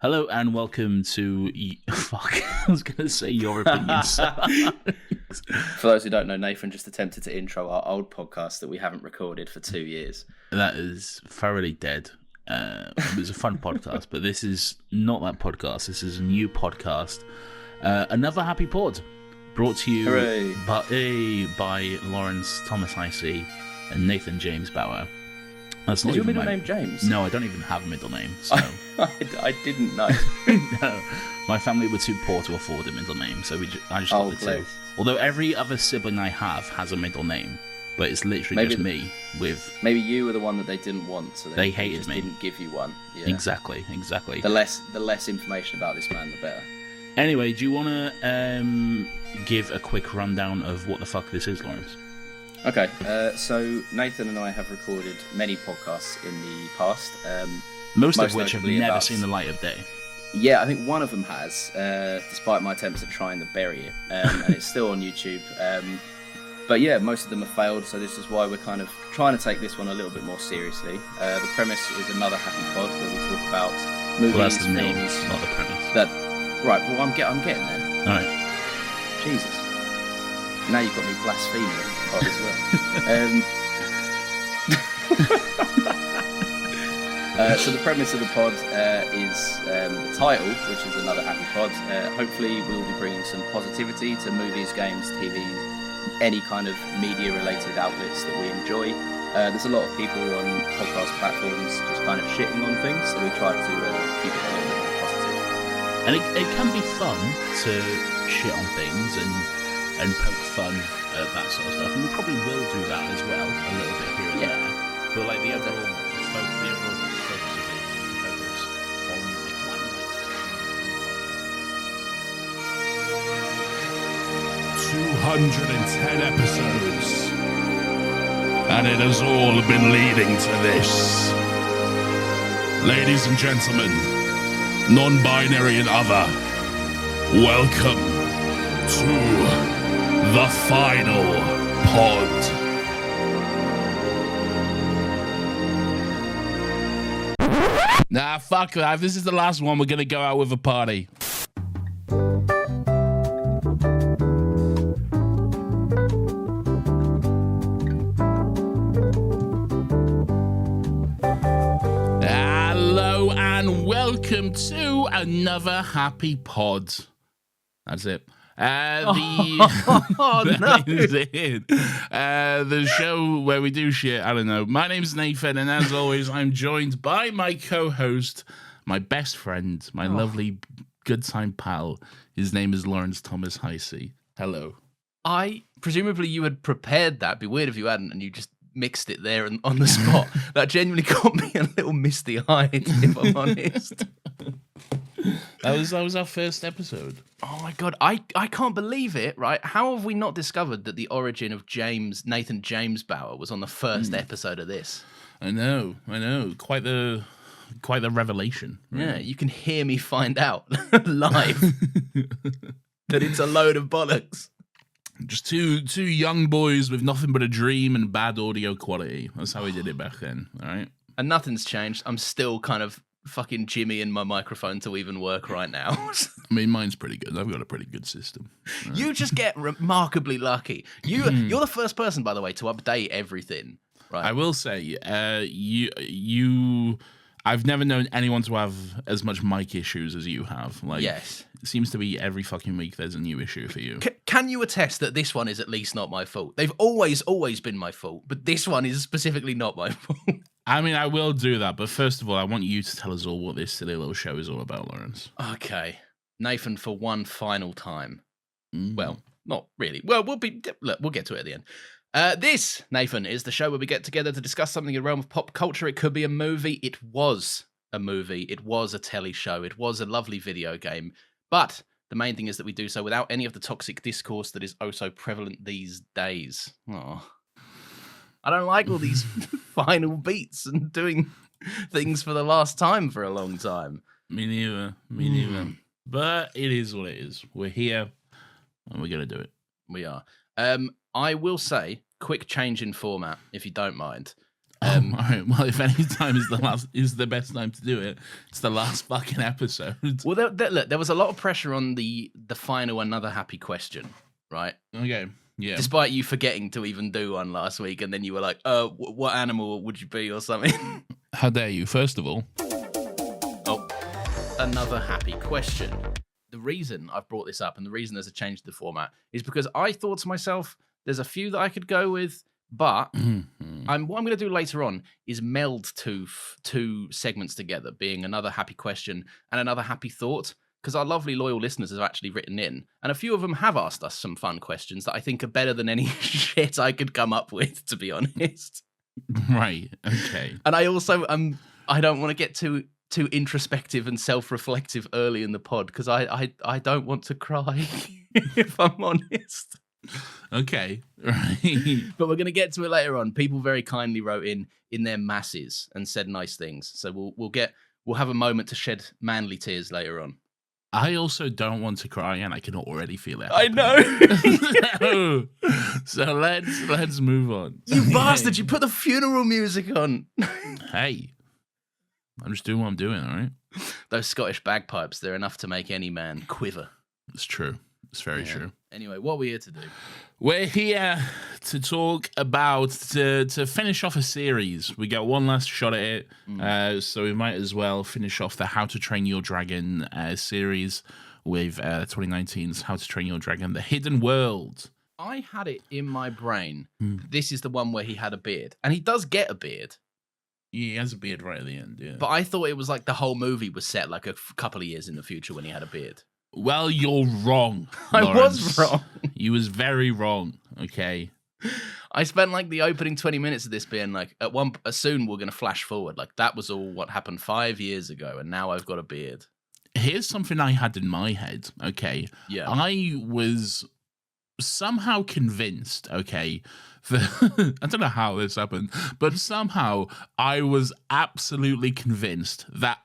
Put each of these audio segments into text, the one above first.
Hello and welcome to... Fuck, I was going to say your opinions. For those who don't know, Nathan just attempted to intro our old podcast that we haven't recorded for 2 years. That is thoroughly dead. It was a fun podcast, but this is not that podcast. This is a new podcast. Another Happy Pod, brought to you by Lawrence Thomas Hicey and Nathan James Bauer. That's not Is your middle name James? No, I don't even have a middle name. So. I didn't know. No, my family were too poor to afford a middle name, so I just got the two. Although every other sibling I have has a middle name, but it's literally just me with... Maybe you were the one that they didn't want, so they hated me. Didn't give you one. Yeah. Exactly. The less information about this man, the better. Anyway, do you want to give a quick rundown of what the fuck this is, Lawrence? Okay, so Nathan and I have recorded many podcasts in the past. Most of which have never seen the light of day. Yeah, I think one of them has, despite my attempts at trying to bury it, and it's still on YouTube. But yeah, most of them have failed, so this is why we're kind of trying to take this one a little bit more seriously. The premise is another Happy Pod where we talk about movies, that's the name, films, not the premise. Right, well, I'm getting there. All right. Jesus. Now you've got me blaspheming the pod as well. So the premise of the pod is the title, which is another Happy Pod. Hopefully we'll be bringing some positivity to movies, games, TV, any kind of media-related outlets that we enjoy. There's a lot of people on podcast platforms just kind of shitting on things, so we try to keep it a little bit more positive. And it can be fun to shit on things and poke fun at that sort of stuff, and we probably will do that as well, a little bit here and there. But like the overall focus of it, focus on the climate. 210 episodes, and it has all been leading to this. Ladies and gentlemen, non-binary and other, welcome to the final pod. Nah, fuck that. If this is the last one, we're gonna go out with a party. Hello and welcome to another Happy Pod. That's it. The show where we do shit. I don't know. My name's Nathan, and as always, I'm joined by my co-host, my best friend, my lovely good time pal. His name is Lawrence Thomas Hicey. Hello. Presumably you had prepared that. It'd be weird if you hadn't, and you just mixed it there and on the spot. That genuinely got me a little misty-eyed, if I'm honest. That was our first episode. Oh my god, I can't believe it, right? How have we not discovered that the origin of Nathan James Bauer was on the first episode of this? I know. Quite the revelation. Right? Yeah, you can hear me find out live that it's a load of bollocks. Just two young boys with nothing but a dream and bad audio quality. That's how we did it back then, all right? And nothing's changed. I'm still kind of fucking Jimmy in my microphone to even work right now. I mean, mine's pretty good. I've got a pretty good system. Right? You just get remarkably lucky. You're the first person, by the way, to update everything. Right? I will say, I've never known anyone to have as much mic issues as you have. Like, yes. It seems to be every fucking week there's a new issue for you. Can you attest that this one is at least not my fault? They've always been my fault, but this one is specifically not my fault. I mean, I will do that, but first of all, I want you to tell us all what this silly little show is all about, Lawrence. Okay. Nathan, for one final time. Well, not really. Well, we'll get to it at the end. This, Nathan, is the show where we get together to discuss something in the realm of pop culture. It could be a movie. It was a movie. It was a telly show. It was a lovely video game. But the main thing is that we do so without any of the toxic discourse that is oh so prevalent these days. Oh, I don't like all these final beats and doing things for the last time for a long time. Me neither. But it is what it is. We're here, and we're going to do it. We are. I will say, quick change in format, if you don't mind. All right. Well, if any time is the best time to do it, it's the last fucking episode. Well, look, there was a lot of pressure on the final another happy question, right? Okay. Yeah. Despite you forgetting to even do one last week, and then you were like, what animal would you be or something? How dare you? First of all. Oh, another happy question. The reason I've brought this up and the reason there's a change to the format is because I thought to myself, there's a few that I could go with, but what I'm going to do later on is meld two segments together, being another happy question and another happy thought. Because our lovely loyal listeners have actually written in, and a few of them have asked us some fun questions that I think are better than any shit I could come up with, to be honest. Right. Okay. And I also I don't want to get too introspective and self-reflective early in the pod because I don't want to cry, if I'm honest. Okay. Right. But we're going to get to it later on. People very kindly wrote in their masses and said nice things, so we'll have a moment to shed manly tears later on. I also don't want to cry, and I can already feel it. I know. So let's move on. You bastard! You put the funeral music on. Hey, I'm just doing what I'm doing. All right. Those Scottish bagpipes—they're enough to make any man quiver. It's true. It's very true. Anyway, what are we here to do? We're here to talk about to finish off a series. We got one last shot at it, so we might as well finish off the How to Train Your Dragon series with 2019's How to Train Your Dragon: The Hidden World. I had it in my brain. This is the one where he had a beard, and he does get a beard. Yeah, he has a beard right at the end. Yeah, but I thought it was like the whole movie was set like a couple of years in the future when he had a beard. Well, you're wrong. I was wrong. You was very wrong. Okay. I spent like the opening 20 minutes of this being like, soon we're going to flash forward. Like that was all what happened 5 years ago, and now I've got a beard. Here's something I had in my head. Okay. Yeah. I was somehow convinced. Okay. I don't know how this happened, but somehow I was absolutely convinced that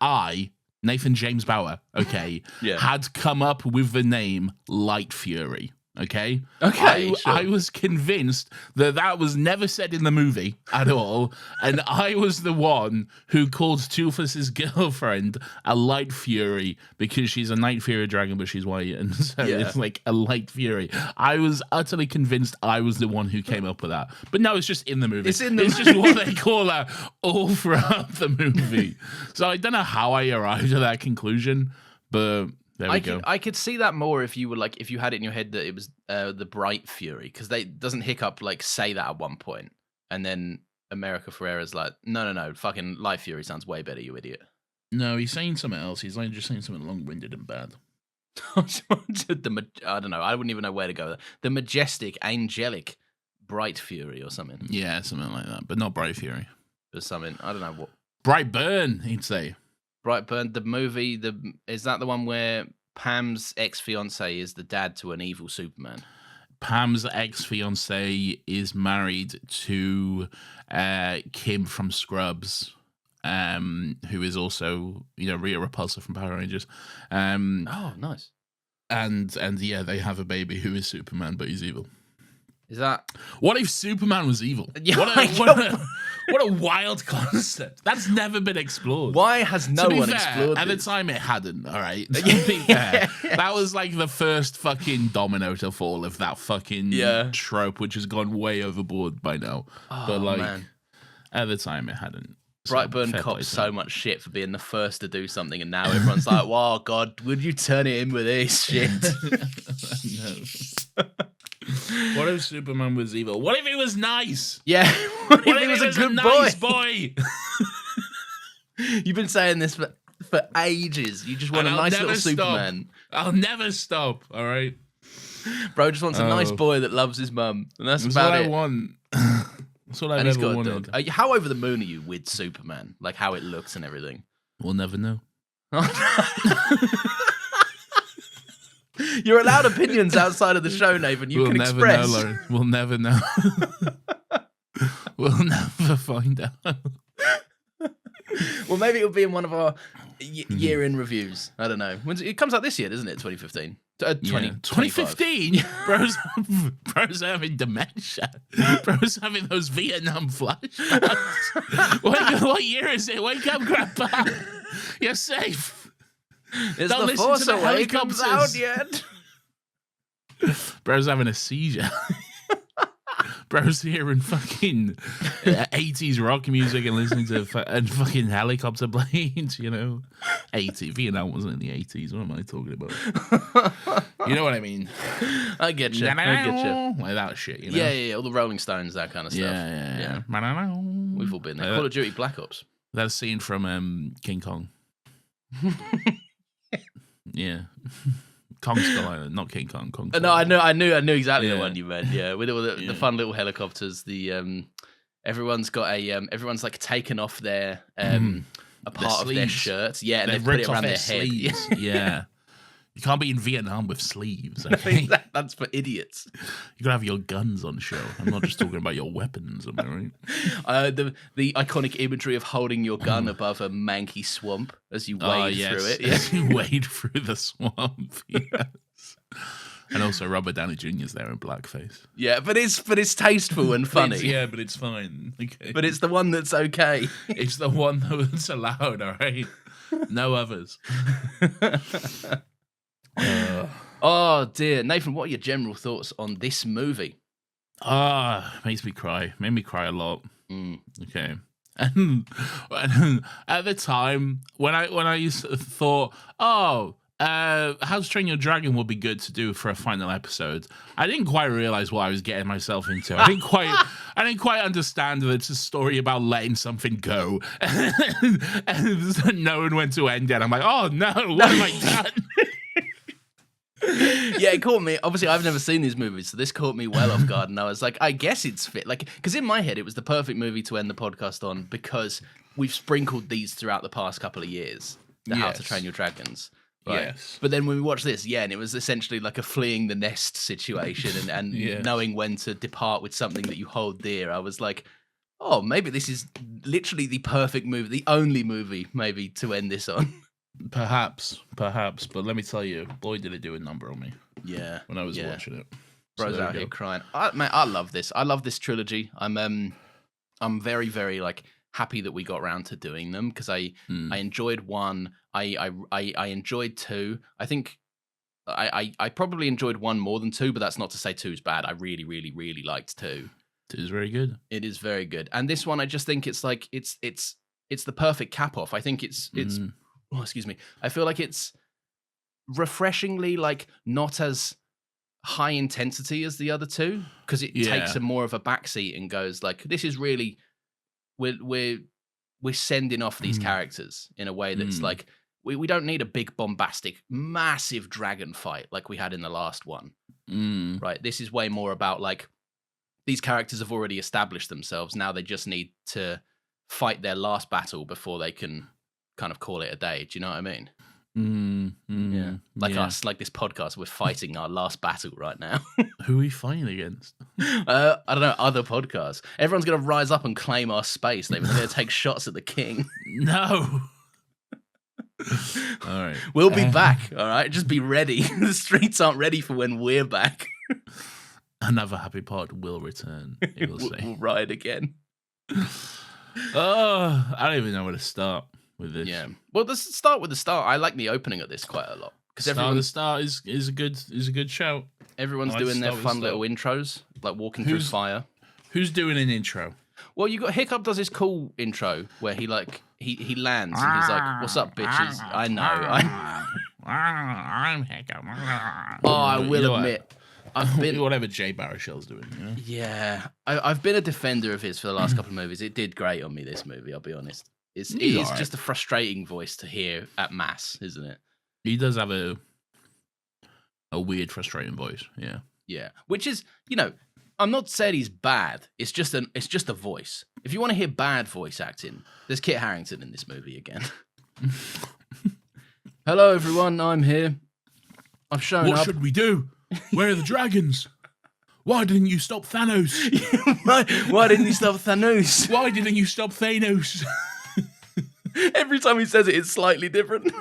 Nathan James Bauer, had come up with the name Light Fury. Okay. Sure. I was convinced that was never said in the movie at all, and I was the one who called Toothless's girlfriend a Light Fury because she's a Night Fury dragon, but she's white, and so it's like a Light Fury. I was utterly convinced I was the one who came up with that, but no, it's just in the movie. It's just what they call her all throughout the movie. So I don't know how I arrived at that conclusion, but. There we go. I could see that more if you had it in your head that it was the Bright Fury, because doesn't Hiccup like say that at one point, and then America Ferrera's like, no, fucking Light Fury sounds way better, you idiot. No, he's saying something else. He's like just saying something long-winded and bad. I don't know. I wouldn't even know where to go there. The majestic, angelic Bright Fury or something. Yeah, something like that, but not Bright Fury. Or something. I don't know what. Brightburn, he'd say. Brightburn, the movie, is that the one where Pam's ex-fiance is the dad to an evil Superman? Pam's ex-fiance is married to Kim from Scrubs, who is also, Rhea Repulsa from Power Rangers. Oh, nice. And yeah, they have a baby who is Superman, but he's evil. Is that... What if Superman was evil? Yeah, what a wild concept. That's never been explored. Why has no one explored At the time, it hadn't, all right? To be fair, that was like the first fucking domino to fall of that fucking trope, which has gone way overboard by now. Oh, but like, man. At the time, it hadn't. Brightburn copped so much shit for being the first to do something, and now everyone's like, "Wow, God, would you turn it in with this shit?" No. What if Superman was evil? What if he was nice? Yeah. What if he was a good nice boy? You've been saying this for ages. You just want a nice little Superman. I'll never stop. All right. Bro just wants a nice boy that loves his mum, and that's about it. I want. That's what I've ever wanted. How over the moon are you with Superman? Like how it looks and everything. We'll never know. You're allowed opinions outside of the show, Nathan. You can express. Never know, Lauren. We'll never know. We'll never find out. Well, maybe it'll be in one of our year in reviews. I don't know. It comes out this year, doesn't it? 2015. 2015. Bro's having dementia. Bro's having those Vietnam flashbacks. What year is it? Wake up, Grandpa. You're safe. Is Don't the listen Force to the Awakens helicopters out yet? Bro's having a seizure. Bro's hearing fucking 80s rock music and listening to fucking helicopter planes, you know. 80. Vietnam wasn't in the 80s. What am I talking about? You know what I mean? I get you. Like that shit, you know? Yeah. All the Rolling Stones, that kind of stuff. Yeah. We've all been there. Call of Duty Black Ops. That scene from King Kong. Yeah. Kong Skull Island, not King Kong. Kong. No, I knew exactly the one you meant. Yeah, with all the fun little helicopters. The everyone's got everyone's like taken off their a part of their shirts. Yeah, and they've put it around their head. Yeah. You can't be in Vietnam with sleeves. Okay? That's for idiots. You gotta have your guns on show. I'm not just talking about your weapons, am I right? The iconic imagery of holding your gun above a manky swamp as you wade through it. As you wade through the swamp. Yes. And also Robert Downey Jr.'s there in blackface. Yeah, but it's tasteful and funny. But it's fine. Okay. But it's the one that's okay. It's the one that's allowed, all right? No others. Oh dear, Nathan, what are your general thoughts on this movie? Makes me cry. Made me cry a lot. Okay, and at the time when I used to thought, How to Train Your Dragon would be good to do for a final episode, I didn't quite realize what I was getting myself into. I didn't quite understand that it's a story about letting something go and knowing when to end it. I'm like, oh no, what have I done? Yeah, it caught me. Obviously, I've never seen these movies, so this caught me well off guard. And I was like, I guess it's fit. Like, because in my head, it was the perfect movie to end the podcast on because we've sprinkled these throughout the past couple of years. How to Train Your Dragons. Right? Yes. But then when we watched this, and it was essentially like a fleeing the nest situation and knowing when to depart with something that you hold dear. I was like, oh, maybe this is literally the perfect movie, the only movie maybe to end this on. Perhaps, but let me tell you, boy, did it do a number on me. Yeah, when I was watching it, Bro's out here crying. I love this. I love this trilogy. I'm very, very like happy that we got around to doing them because I enjoyed one. I enjoyed two. I think I probably enjoyed one more than two, but that's not to say two is bad. I really, really, really liked two. Two is very good. It is very good, and this one I just think it's like it's the perfect cap off. I think it's. Oh, excuse me. I feel like it's refreshingly like not as high intensity as the other two because it takes a more of a backseat and goes like, this is really we're sending off these characters in a way that's like we don't need a big bombastic massive dragon fight like we had in the last one. Right? This is way more about like these characters have already established themselves. Now they just need to fight their last battle before they can kind of call it a day. Do you know what I mean? Yeah. Like us, like this podcast, we're fighting our last battle right now. Who are we fighting against? I don't know, other podcasts. Everyone's going to rise up and claim our space. They're going to take shots at the king. No. All right. We'll be back, all right? Just be ready. The streets aren't ready for when we're back. Another happy pod will return, it will say. We'll ride again. I don't even know where to start with this. Yeah. Well, let's start with the start. I like the opening of this quite a lot because the start is a good shout. Everyone's doing their fun little intros, like walking through fire. Who's doing an intro? Well, you got Hiccup does his cool intro where he like he lands and he's like, "What's up, bitches?" I know. I'm Hiccup. I will admit. I've been whatever Jay Baruchel's doing. You know? Yeah, I've been a defender of his for the last couple of movies. It did great on me. This movie, I'll be honest. It is just a frustrating voice to hear at mass, isn't it? He does have a weird, frustrating voice. Yeah, yeah. Which is, I'm not saying he's bad. It's just a voice. If you want to hear bad voice acting, there's Kit Harington in this movie again. Hello, everyone. I'm here. I've shown up. What should we do? Where are the dragons? Why didn't you stop Thanos? Why didn't you stop Thanos? Why didn't you stop Thanos? Every time he says it, it's slightly different.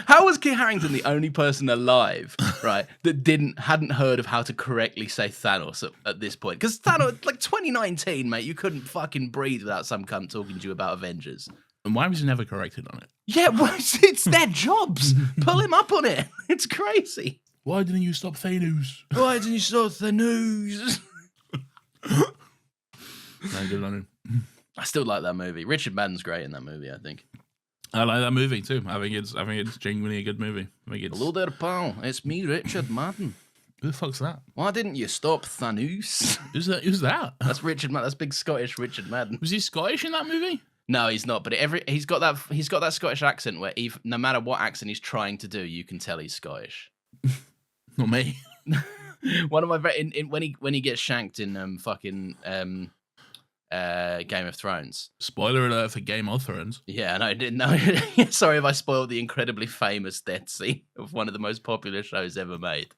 How was Kit Harington the only person alive, right, that hadn't heard of how to correctly say Thanos at this point? Because Thanos, like 2019, mate, you couldn't fucking breathe without some cunt talking to you about Avengers. And why was he never corrected on it? Yeah, well, it's their jobs. Pull him up on it. It's crazy. Why didn't you stop Thanos? Why didn't you stop Thanos? No, good on him. I still like that movie. Richard Madden's great in that movie, I think. I like that movie too. I think it's genuinely a good movie. I think it's... Hello there, pal. It's me, Richard Madden. Who the fuck's that? Why didn't you stop Thanos? Who's that? That's Richard Madden. That's big Scottish Richard Madden. Was he Scottish in that movie? No, he's not. But he's got that Scottish accent where no matter what accent he's trying to do, you can tell he's Scottish. Not me. One of my when he gets shanked in fucking Game of Thrones. Spoiler alert for Game of Thrones. Yeah, no, I didn't know. Sorry if I spoiled the incredibly famous death scene of one of the most popular shows ever made.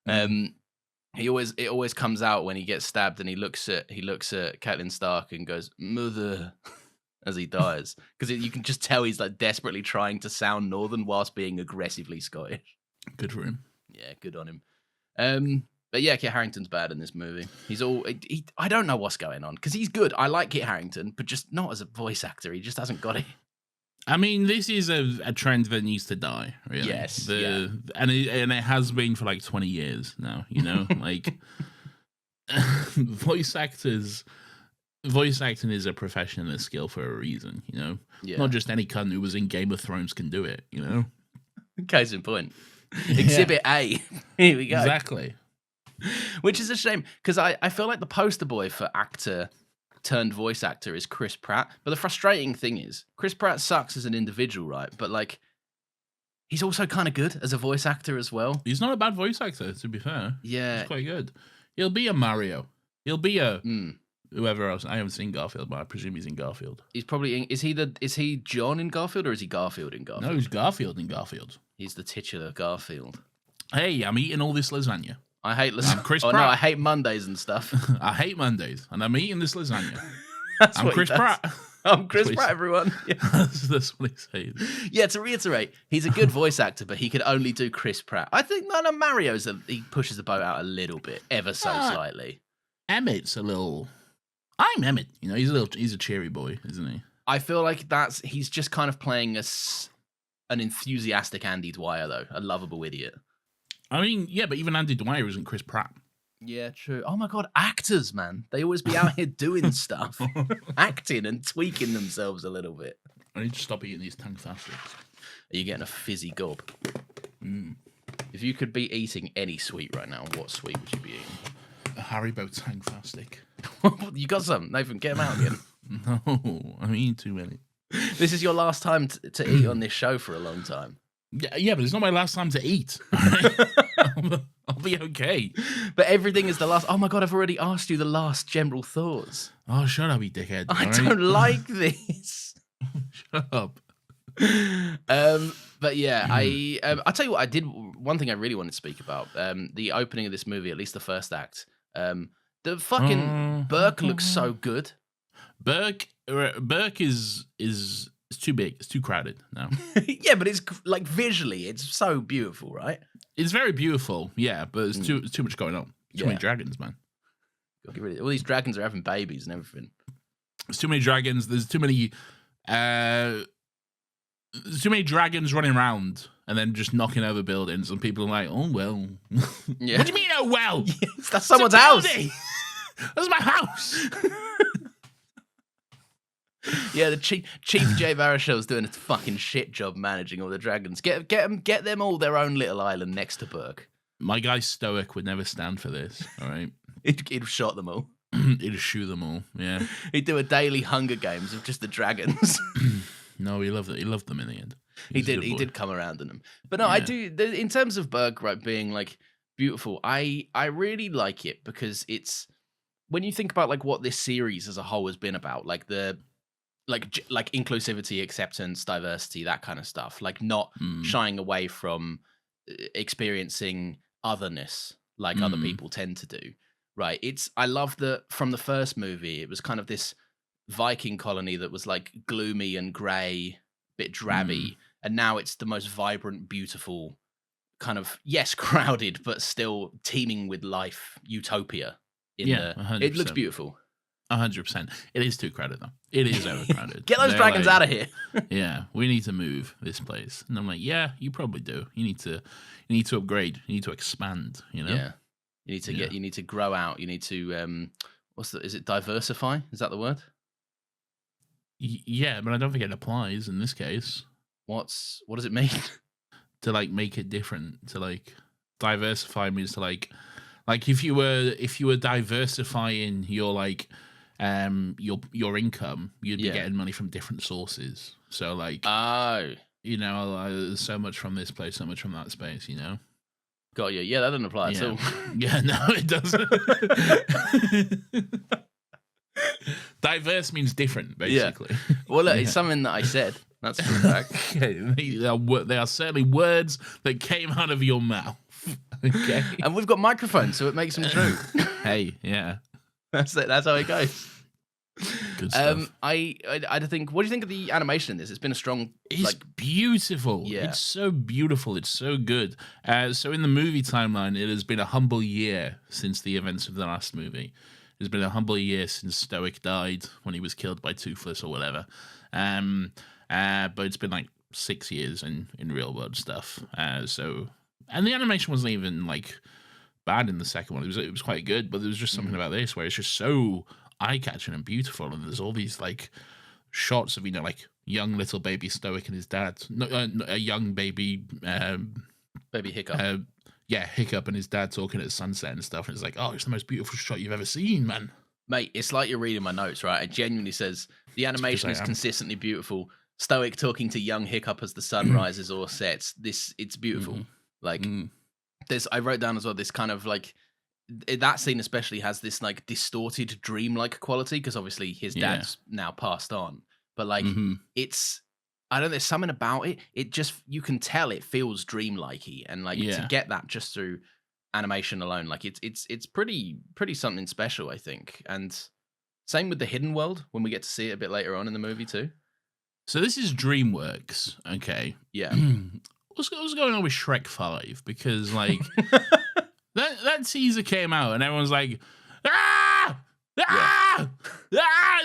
It always comes out when he gets stabbed and he looks at Catelyn Stark and goes, "Mother," as he dies, because you can just tell he's like desperately trying to sound Northern whilst being aggressively Scottish. Good for him. Yeah, good on him. But yeah, Kit Harington's bad in this movie. I don't know what's going on because he's good. I like Kit Harington, but just not as a voice actor. He just hasn't got it. I mean, this is a trend that needs to die, really. Yes. And it has been for like 20 years now, you know? Like, voice acting is a profession and a skill for a reason, you know? Yeah. Not just any cunt who was in Game of Thrones can do it, you know? Case in point. Exhibit A. Here we go. Exactly. Which is a shame, because I feel like the poster boy for actor turned voice actor is Chris Pratt. But the frustrating thing is, Chris Pratt sucks as an individual, right? But like, he's also kind of good as a voice actor as well. He's not a bad voice actor, to be fair. Yeah. He's quite good. He'll be a Mario. He'll be a whoever else. I haven't seen Garfield, but I presume he's in Garfield. He's probably is he John in Garfield or is he Garfield in Garfield? No, he's Garfield in Garfield. He's the titular Garfield. Hey, I'm eating all this lasagna. I hate lasagna. Chris Pratt. Pratt. No, I hate Mondays and stuff. I hate Mondays, and I'm eating this lasagna. I'm Chris Pratt. I'm Chris Pratt, everyone. Yeah. That's what he's saying. Yeah, to reiterate, he's a good voice actor, but he could only do Chris Pratt. I think Mario's he pushes the boat out a little bit, ever so slightly. Emmett's a little. I'm Emmett. You know, he's a cheery boy, isn't he? I feel like he's just kind of playing an enthusiastic Andy Dwyer, though, a lovable idiot. I mean, yeah, but even Andy Dwyer isn't Chris Pratt. Yeah, true. Oh my God, actors, man. They always be out here doing stuff, acting and tweaking themselves a little bit. I need to stop eating these Tangfastics. Are you getting a fizzy gob? If you could be eating any sweet right now, what sweet would you be eating? A Haribo Tangfastic. You got some, Nathan, get them out again. No, I'm eating too many. This is your last time to eat on this show for a long time. Yeah, but it's not my last time to eat. I'll be okay. But everything is the last. Oh my God, I've already asked you the last general thoughts. Oh, shut up, you dickhead. I don't like this. Shut up. But yeah, I'll tell you what I did. One thing I really wanted to speak about, the opening of this movie, at least the first act. The fucking Burke looks so good. Burke is it's too big. It's too crowded now. Yeah, but it's like visually, it's so beautiful, right? It's very beautiful, yeah, but it's too much going on. Too many dragons, man. Get rid of it. All these dragons are having babies and everything. There's too many dragons. There's too many dragons running around and then just knocking over buildings, and people are like, "Oh well." Yeah. What do you mean, "Oh well"? Yes, that's someone's house. That's my house. Yeah, the Chief J. Varishall's doing a fucking shit job managing all the dragons. Get them all their own little island next to Burke. My guy Stoic would never stand for this. All right, He'd shot them all. He'd shoot them all. Yeah, he'd do a daily Hunger Games of just the dragons. No, he loved it. He loved them in the end. He did come around in them. But no, yeah. I do. In terms of Burke, right, being like beautiful, I really like it because it's when you think about like what this series as a whole has been about, like the like inclusivity, acceptance, diversity, that kind of stuff. Like not shying away from experiencing otherness like other people tend to do. Right. I love that from the first movie, it was kind of this Viking colony that was like gloomy and grey bit drabby, and now it's the most vibrant, beautiful, kind of, yes, crowded, but still teeming with life utopia. It looks beautiful. 100%. It is too crowded, though. It is overcrowded. Get those dragons out of here. Yeah, we need to move this place. And I'm like, yeah, you probably do. You need to upgrade. You need to expand. You know. Yeah. You need to You need to grow out. You need to is it diversify? Is that the word? Yeah, but I don't think it applies in this case. What does it mean? To like make it different. To like diversify means to like if you were diversifying your like your income, you'd be getting money from different sources. So like, you know, there's so much from this place, so much from that space, you know. Got you. Yeah, that doesn't apply at all. Yeah, no, it doesn't. Diverse means different, basically. Yeah. Well, look, it's something that I said. That's true fact. Okay. They are certainly words that came out of your mouth. Okay. And we've got microphones, so it makes them true. Hey, yeah. That's it. That's how it goes. Good stuff. I think. What do you think of the animation in this? It's been a strong. It's beautiful. Yeah. It's so beautiful. It's so good. So in the movie timeline, it has been a humble year since the events of the last movie. It's been a humble year since Stoic died when he was killed by Toothless or whatever. But it's been like 6 years in real world stuff. And the animation wasn't even like bad in the second one. It was quite good, but there was just something about this where it's just so eye-catching and beautiful, and there's all these like shots of, you know, like young little baby Stoic and his dad, a young baby baby Hiccup. Hiccup and his dad talking at sunset and stuff, and it's like, oh, it's the most beautiful shot you've ever seen, man. Mate, it's like you're reading my notes, right? It genuinely says the animation is consistently beautiful. Stoic talking to young Hiccup as the sun rises or sets. It's beautiful. Like I wrote down as well, this kind of like, that scene especially has this like distorted dreamlike quality, because obviously his dad's now passed on, but like it's, I don't know, there's something about it. It just, you can tell it feels dreamlikey, and like to get that just through animation alone, like it's pretty something special, I think. And same with the hidden world when we get to see it a bit later on in the movie too. So this is DreamWorks, okay? Yeah. What's going on with Shrek 5? Because like that teaser came out and everyone's like, it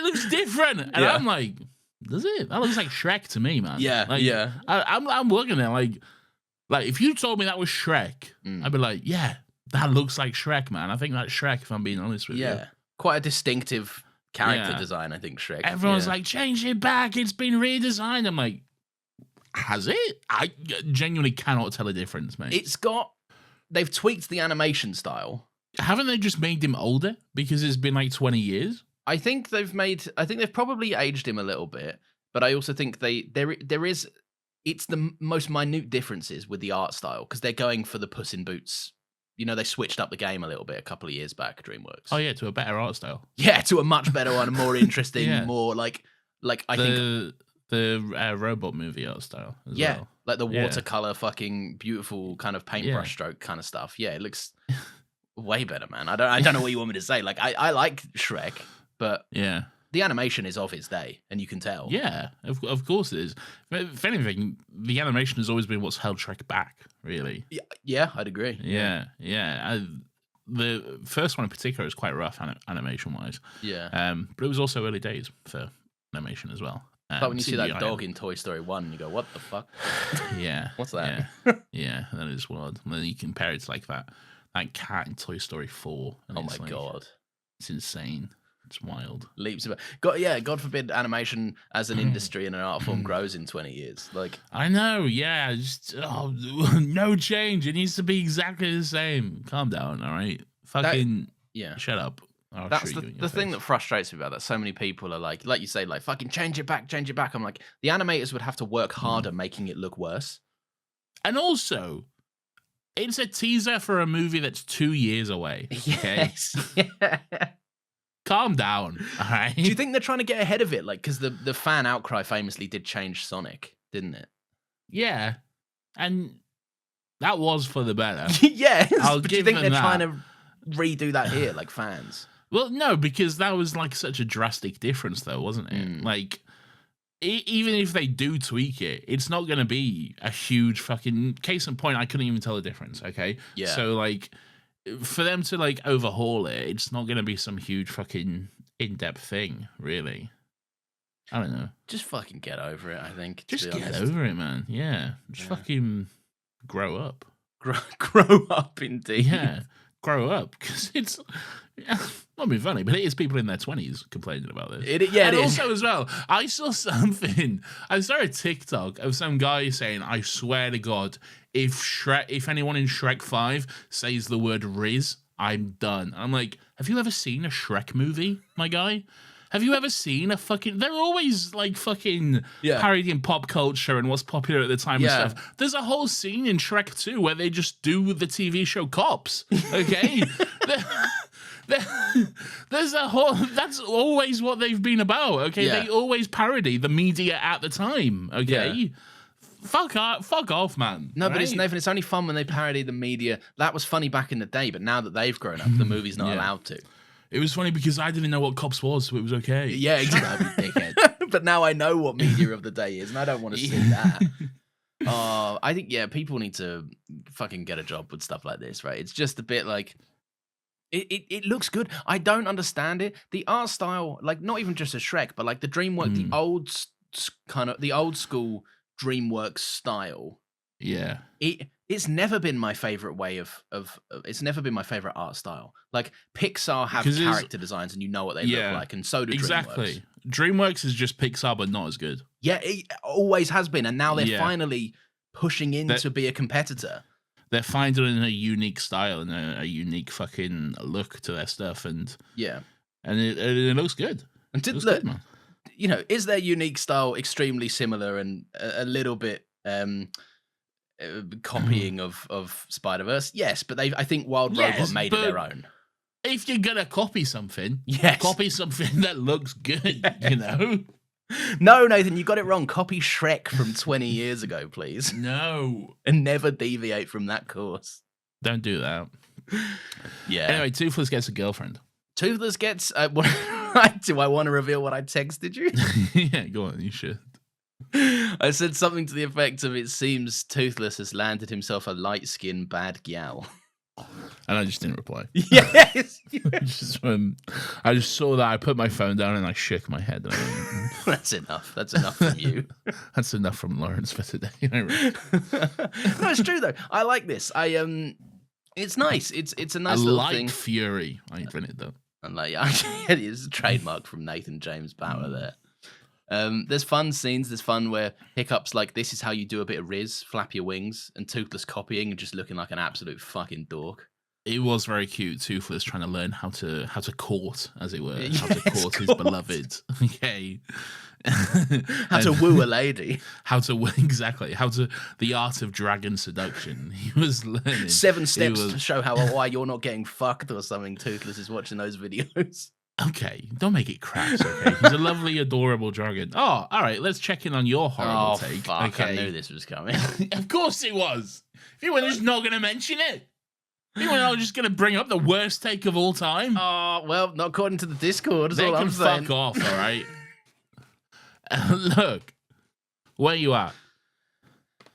looks different, and I'm like, does it? That looks like Shrek to me, man. Yeah, like, I'm looking at it like if you told me that was Shrek, I'd be like, yeah, that looks like Shrek, man. I think that's Shrek, if I'm being honest with you. Yeah, quite a distinctive character design, I think, Shrek. Everyone's like, change it back, it's been redesigned. I'm like, has it? I genuinely cannot tell a difference, mate. They've tweaked the animation style. Haven't they just made him older because it's been like 20 years? I think they've probably aged him a little bit, but I also think it's the most minute differences with the art style, because they're going for the Puss in Boots. You know, they switched up the game a little bit a couple of years back, DreamWorks. Oh yeah, to a better art style. Yeah, to a much better one, more interesting, more like I think the robot movie art style as well. Like the watercolor fucking beautiful kind of paintbrush stroke kind of stuff. Yeah, it looks way better, man. I don't know what you want me to say. Like I like Shrek, but the animation is of its day, and you can tell. Yeah, of course it is. If anything, the animation has always been what's held Shrek back, really. Yeah, I'd agree. Yeah. The first one in particular is quite rough animation-wise. Yeah. But it was also early days for animation as well. But when you see that dog in Toy Story 1, you go, what the fuck? Yeah. What's that? Yeah, that is wild. And then you compare it to like that cat in Toy Story 4. Oh my God. It's insane. It's wild. Leaps of God forbid animation as an industry and an art form grows in 20 years. Like, I know, yeah. Just no change. It needs to be exactly the same. Calm down, all right? Fucking shut up. That's the thing that frustrates me about that. So many people are like you say, like, fucking change it back. I'm like, the animators would have to work harder making it look worse. And also, it's a teaser for a movie that's 2 years away. Okay? Yes. Yeah. Calm down, all right? Do you think they're trying to get ahead of it? Like, because the fan outcry famously did change Sonic, didn't it? Yeah. And that was for the better. Yes. But do you think they're trying to redo that here, like fans? Well, no, because that was like such a drastic difference, though, wasn't it? Like, even if they do tweak it, it's not going to be a huge fucking case in point. I couldn't even tell the difference. Okay, Yeah. So like, for them to like overhaul it, it's not going to be some huge fucking in-depth thing, really. I don't know. Just fucking get over it. I think. Just get over it, man. Yeah, just fucking grow up. Grow up, indeed. Yeah, grow up, because it's not being funny, but it is people in their 20s complaining about this. And also as well, I saw a TikTok of some guy saying, I swear to God, if anyone in Shrek 5 says the word Riz, I'm done. I'm like, have you ever seen a Shrek movie, my guy? Have you ever seen a fucking... They're always, like, fucking parodying pop culture and what's popular at the time and stuff. There's a whole scene in Shrek 2 where they just do the TV show Cops, okay? There's a whole... That's always what they've been about, okay? They always parody the media at the time, okay? Yeah. Fuck off, man. No, but Nathan, it's only fun when they parody the media. That was funny back in the day, but now that they've grown up, the movie's not allowed to. It was funny because I didn't know what Cops was, so it was okay. Yeah, exactly, dickhead. But now I know what media of the day is, and I don't want to see that. I think, people need to fucking get a job with stuff like this, right? It's just a bit like... It looks good. I don't understand it. The art style, like, not even just a Shrek, but like the DreamWorks, the old school DreamWorks style. Yeah. It's never been my favorite way of it's never been my favorite art style. Like Pixar have character designs and you know what they look like, and so do DreamWorks. Exactly. DreamWorks is just Pixar but not as good. Yeah, it always has been, and now they're finally pushing in to be a competitor. They're finding a unique style and a unique fucking look to their stuff, and it looks good. And looks look, good, man. You know, is their unique style extremely similar and a little bit copying of Spider-Verse? Yes, but I think Wild Robot made it their own. If you're gonna copy something, copy something that looks good, you know? No, Nathan, you got it wrong. Copy Shrek from 20 years ago, please. No. And never deviate from that course. Don't do that. Yeah. Anyway, Toothless gets a girlfriend. Toothless gets... do I want to reveal what I texted you? Yeah, go on, you should. I said something to the effect of, it seems Toothless has landed himself a light-skinned bad gal. And I just didn't reply. Yes. I just saw that. I put my phone down and I shook my head. That's enough. That's enough from you. That's enough from Lawrence for today. No, it's true though. I like this. It's nice. It's a nice little thing. Fury. I ain't written it though. And like, it's a trademark from Nathan James Power there. There's fun scenes. There's fun where Hiccup's like, this is how you do a bit of Riz, flap your wings, and Toothless copying and just looking like an absolute fucking dork. It was very cute. Toothless trying to learn how to court, as it were, how to court his beloved. Okay. How to woo a lady. The art of dragon seduction. He was learning 7 steps to show why you're not getting fucked or something. Toothless is watching those videos. Okay, don't make it crass, okay? He's a lovely, adorable dragon. Oh, all right, let's check in on your horrible take. Fuck, okay. I knew this was coming. Of course it was. If you were just not going to mention it. If you were just going to bring up the worst take of all time. Oh, well, not according to the Discord, is they all I'm saying. Fuck off, all right? Look, where you at?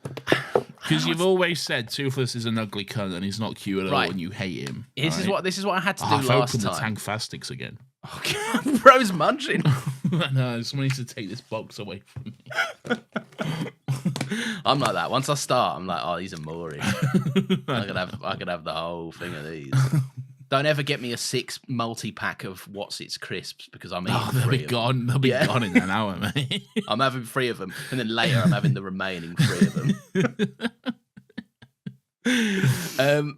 Because you've always said Toothless is an ugly cunt and he's not cute at all and you hate him. This is what I had to do last I've opened time. the tank fastics again. Okay, bro's munching. No, someone needs to take this box away from me. I'm like that. Once I start, I'm like, oh, these are mooring. I could have the whole thing of these. Don't ever get me a 6 multi-pack of What's Its crisps because I'm eating they'll be gone. They'll be gone in an hour, mate. I'm having 3 of them, and then later I'm having the remaining 3 of them.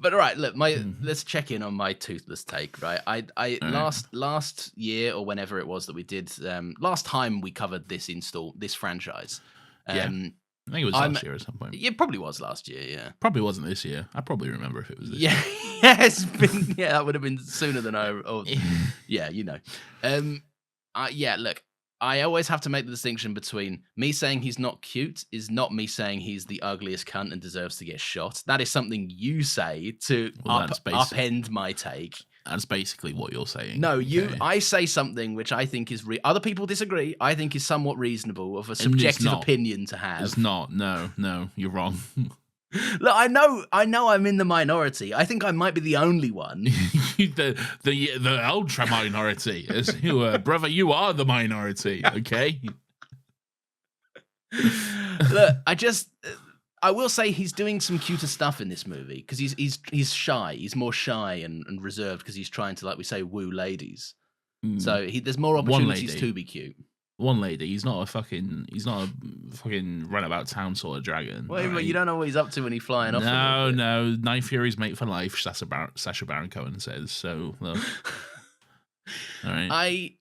But all right, look, let's check in on my Toothless take. Right, I last year or whenever it was that we did, last time we covered this franchise. I think it was last year at some point. It probably was last year, yeah. Probably wasn't this year. I probably remember if it was this year. Yeah, that would have been sooner than yeah, you know. Look, I always have to make the distinction between me saying he's not cute is not me saying he's the ugliest cunt and deserves to get shot. That is something you say to upend my take. That's basically what you're saying. No, okay. I say something which I think is other people disagree. I think is somewhat reasonable of a subjective opinion to have. It's not. No, you're wrong. Look, I know I'm in the minority. I think I might be the only one. the ultra minority. Brother, you are the minority, okay? Look, I will say he's doing some cuter stuff in this movie because he's shy. He's more shy and reserved because he's trying to, like we say, woo ladies. So there's more opportunities to be cute. One lady. He's not a fucking run about town sort of dragon. Well, right? You don't know what he's up to when he's flying off. No. Night Fury's mate for life. Sacha Baron Cohen says so. Look. All right.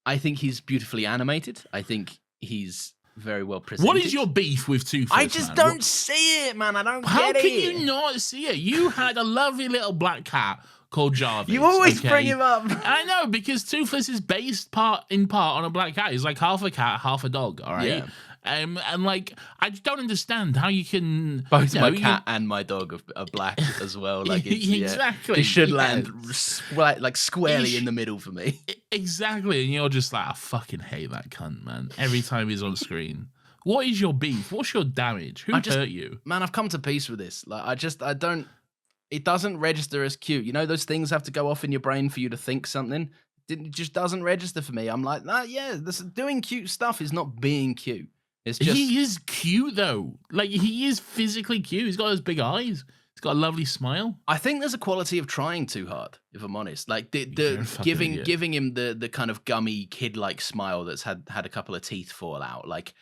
I think he's beautifully animated. I think he's very well presented. What is your beef with Toothless? I just don't see it, man. I don't How get it. How can you not see it? You had a lovely little black cat called Jarvis. You always bring him up. I know, because Toothless is based in part on a black cat. He's like half a cat, half a dog, all right? Yeah. And like, I just don't understand how you can... Both my cat and my dog are black as well. Like exactly. It should land like squarely in the middle for me. Exactly. And you're just like, I fucking hate that cunt, man. Every time he's on screen. What is your beef? What's your damage? Who hurt you? Man, I've come to peace with this. Like, I don't... It doesn't register as cute. You know, those things have to go off in your brain for you to think something. It just doesn't register for me. I'm like, doing cute stuff is not being cute. It's just... He is cute, though. Like, he is physically cute. He's got those big eyes. He's got a lovely smile. I think there's a quality of trying too hard, if I'm honest. Like, giving him the kind of gummy, kid-like smile that's had a couple of teeth fall out. Like,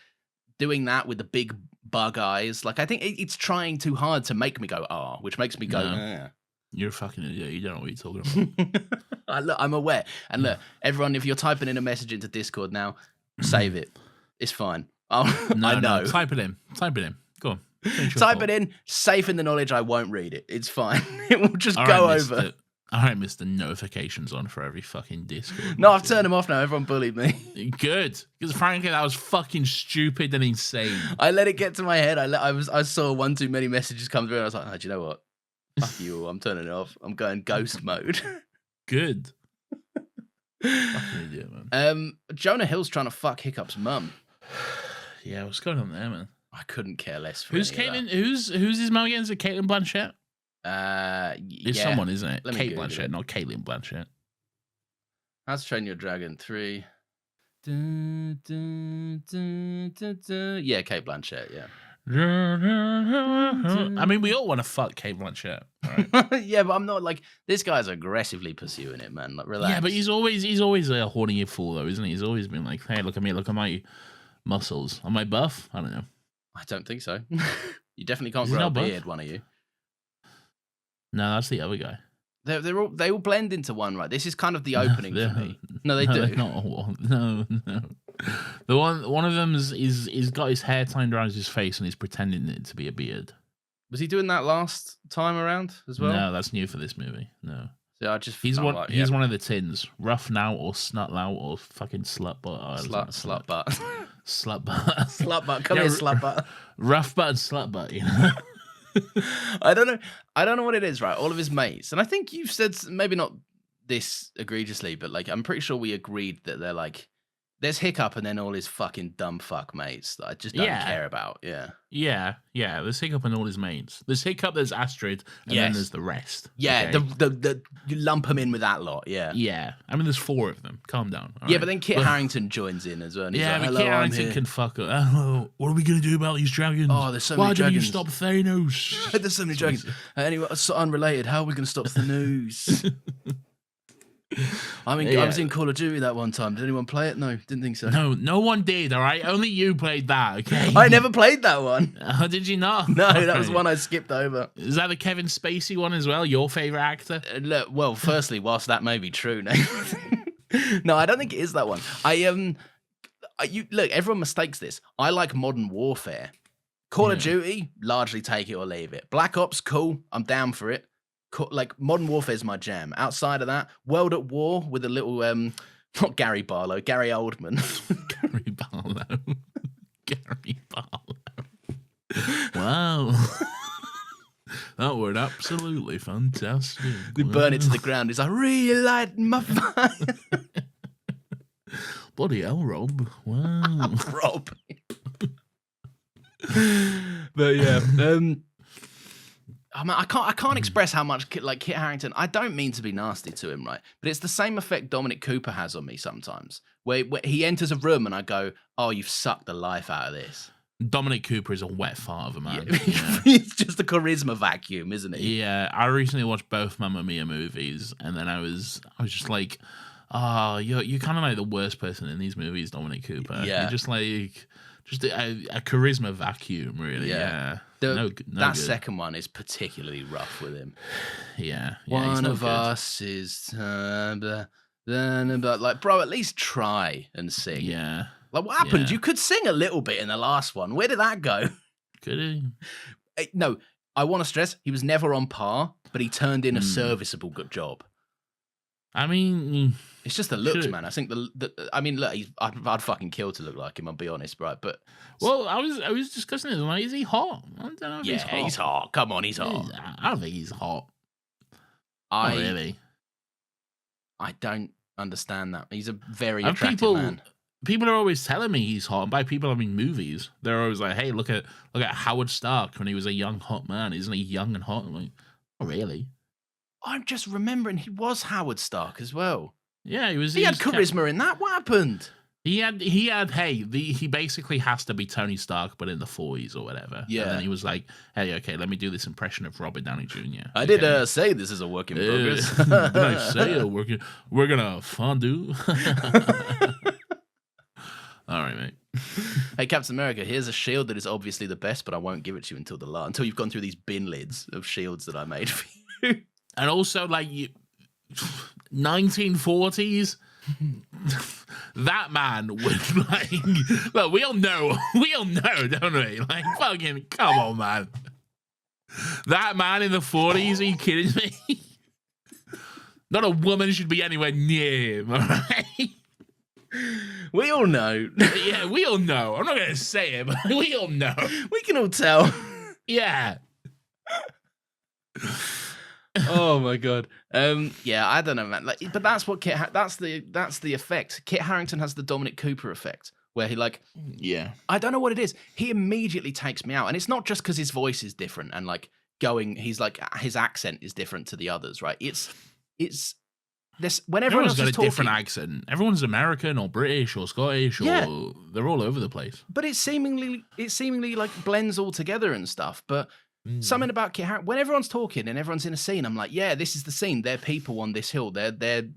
doing that with the big bug eyes. Like, I think it's trying too hard to make me go, which makes me go, no. You're a fucking idiot. You don't know what you're talking about. Look, I'm aware. And look, everyone, if you're typing in a message into Discord now, save it. It's fine. I know. No, type it in. Go on. Type it in, safe in the knowledge I won't read it. It's fine. It will just go over. All right, Mr. Notifications on for every fucking Discord. No, I've turned them off now. Everyone bullied me. Good. Because frankly, that was fucking stupid and insane. I let it get to my head. I saw one too many messages come through and I was like, do you know what? Fuck you all. I'm turning it off. I'm going ghost mode. Good. Fucking idiot, man. Jonah Hill's trying to fuck Hiccup's mum. Yeah, what's going on there, man? I couldn't care less for Who's Caitlin? Who's his mum again? Is it Caitlin Blanchett? It's someone, isn't it? Kate Blanchett, not Caitlin Blanchett. How to Train Your Dragon 3. Yeah, Kate Blanchett, yeah. I mean, we all want to fuck Kate Blanchett. Right? Yeah, but I'm not like, this guy's aggressively pursuing it, man. Like, relax. Yeah, but he's always a horny fool, though, isn't he? He's always been like, hey, look at me, look at my muscles. Am I buff? I don't know. I don't think so. You definitely can't grow a beard, one of you. No, that's the other guy. They all blend into one, right? This is kind of the opening for me. No, they do. Not all. No. The one of them is got his hair tied around his face and he's pretending it to be a beard. Was he doing that last time around as well? No, that's new for this movie. No. So he's one of the tins. Rough now or snut now or fucking slut butt. Slut butt. Slut butt. Slut butt. Come here, slut butt. Rough butt and slut butt, you know. I don't know what it is, right? All of his mates, and I think you've said maybe not this egregiously, but like I'm pretty sure we agreed that they're like, there's Hiccup and then all his fucking dumb fuck mates that I just don't care about. Yeah. There's Hiccup and all his mates. There's Hiccup, there's Astrid, and then there's the rest. Yeah, okay? You lump them in with that lot. Yeah. I mean, there's 4 of them. Calm down. Yeah, right? But then Kit Harington joins in as well. And he's like, but Kit Harington can fuck up. Oh, what are we gonna do about these dragons? Oh, there's so many dragons. Why don't you stop Thanos? There's so many dragons. Anyway, so unrelated. How are we gonna stop Thanos? I was in Call of Duty that one time. Did anyone play it? No, didn't think so. No one did, all right? Only you played that, okay? I never played that one. Did you not? No, that was one I skipped over. Is that the Kevin Spacey one as well? Your favourite actor? Well, firstly, whilst that may be true, no, I don't think it is that one. Look, everyone mistakes this. I like Modern Warfare. Call of Duty, largely take it or leave it. Black Ops, cool. I'm down for it. Like, Modern Warfare is my jam. Outside of that, World at War with a little, not Gary Barlow, Gary Oldman. Gary Barlow. Wow. That were absolutely fantastic. We burn it to the ground. It's like, relight my fire. Bloody hell, Rob. Wow. Rob. But yeah. I can't express how much like Kit Harington. I don't mean to be nasty to him, right? But it's the same effect Dominic Cooper has on me sometimes, where he enters a room and I go, "Oh, you've sucked the life out of this." Dominic Cooper is a wet fart of a man. Yeah. He's just a charisma vacuum, isn't he? Yeah, I recently watched both Mamma Mia movies, and then I was just like, "Oh, you're kind of like the worst person in these movies, Dominic Cooper. Yeah, you're just like a charisma vacuum, really." Yeah. That second one is particularly rough with him. Yeah. One of us is like, bro, at least try and sing. Yeah. Like, what happened? Yeah. You could sing a little bit in the last one. Where did that go? Could he? No, I want to stress he was never on par, but he turned in a serviceable good job. I mean, it's just the looks, man. I think I mean, look, I'd fucking kill to look like him. I'll be honest, right? But I was discussing this. Like, is he hot? I don't know. If he's hot. Come on, he's hot. I don't think he's hot. Not really. I don't understand that. He's a very attractive man. People are always telling me he's hot, and by people I mean movies. They're always like, "Hey, look at Howard Stark when he was a young hot man. Isn't he young and hot?" I'm like, "Oh, really?" I'm just remembering he was Howard Stark as well. Yeah, he was. He had charisma in that. What happened? He had. He basically has to be Tony Stark, but in the 40s or whatever. Yeah. And then he was like, "Hey, okay, let me do this impression of Robert Downey Jr." I did say this is a work in progress. Did I say we're gonna fondue? All right, mate. Hey, Captain America, here's a shield that is obviously the best, but I won't give it to you until you've gone through these bin lids of shields that I made for you. And also, 1940s, that man would look. We all know, don't we? Like, fucking, come on, man. That man in the 40s, are you kidding me? Not a woman should be anywhere near him, all right? We all know. Yeah, we all know. I'm not going to say it, but we all know. We can all tell. Yeah. Oh my god. Yeah, I don't know, man. But that's what that's the effect. Kit Harington has the Dominic Cooper effect, where he I don't know what it is. He immediately takes me out, and it's not just because his voice is different and his accent is different to the others, right? It's this when everyone's got a different accent. Everyone's American or British or Scottish or they're all over the place. But it seemingly blends all together and stuff. But something about Kit Harington, when everyone's talking and everyone's in a scene, I'm like, yeah, this is the scene. They're people on this hill. They're the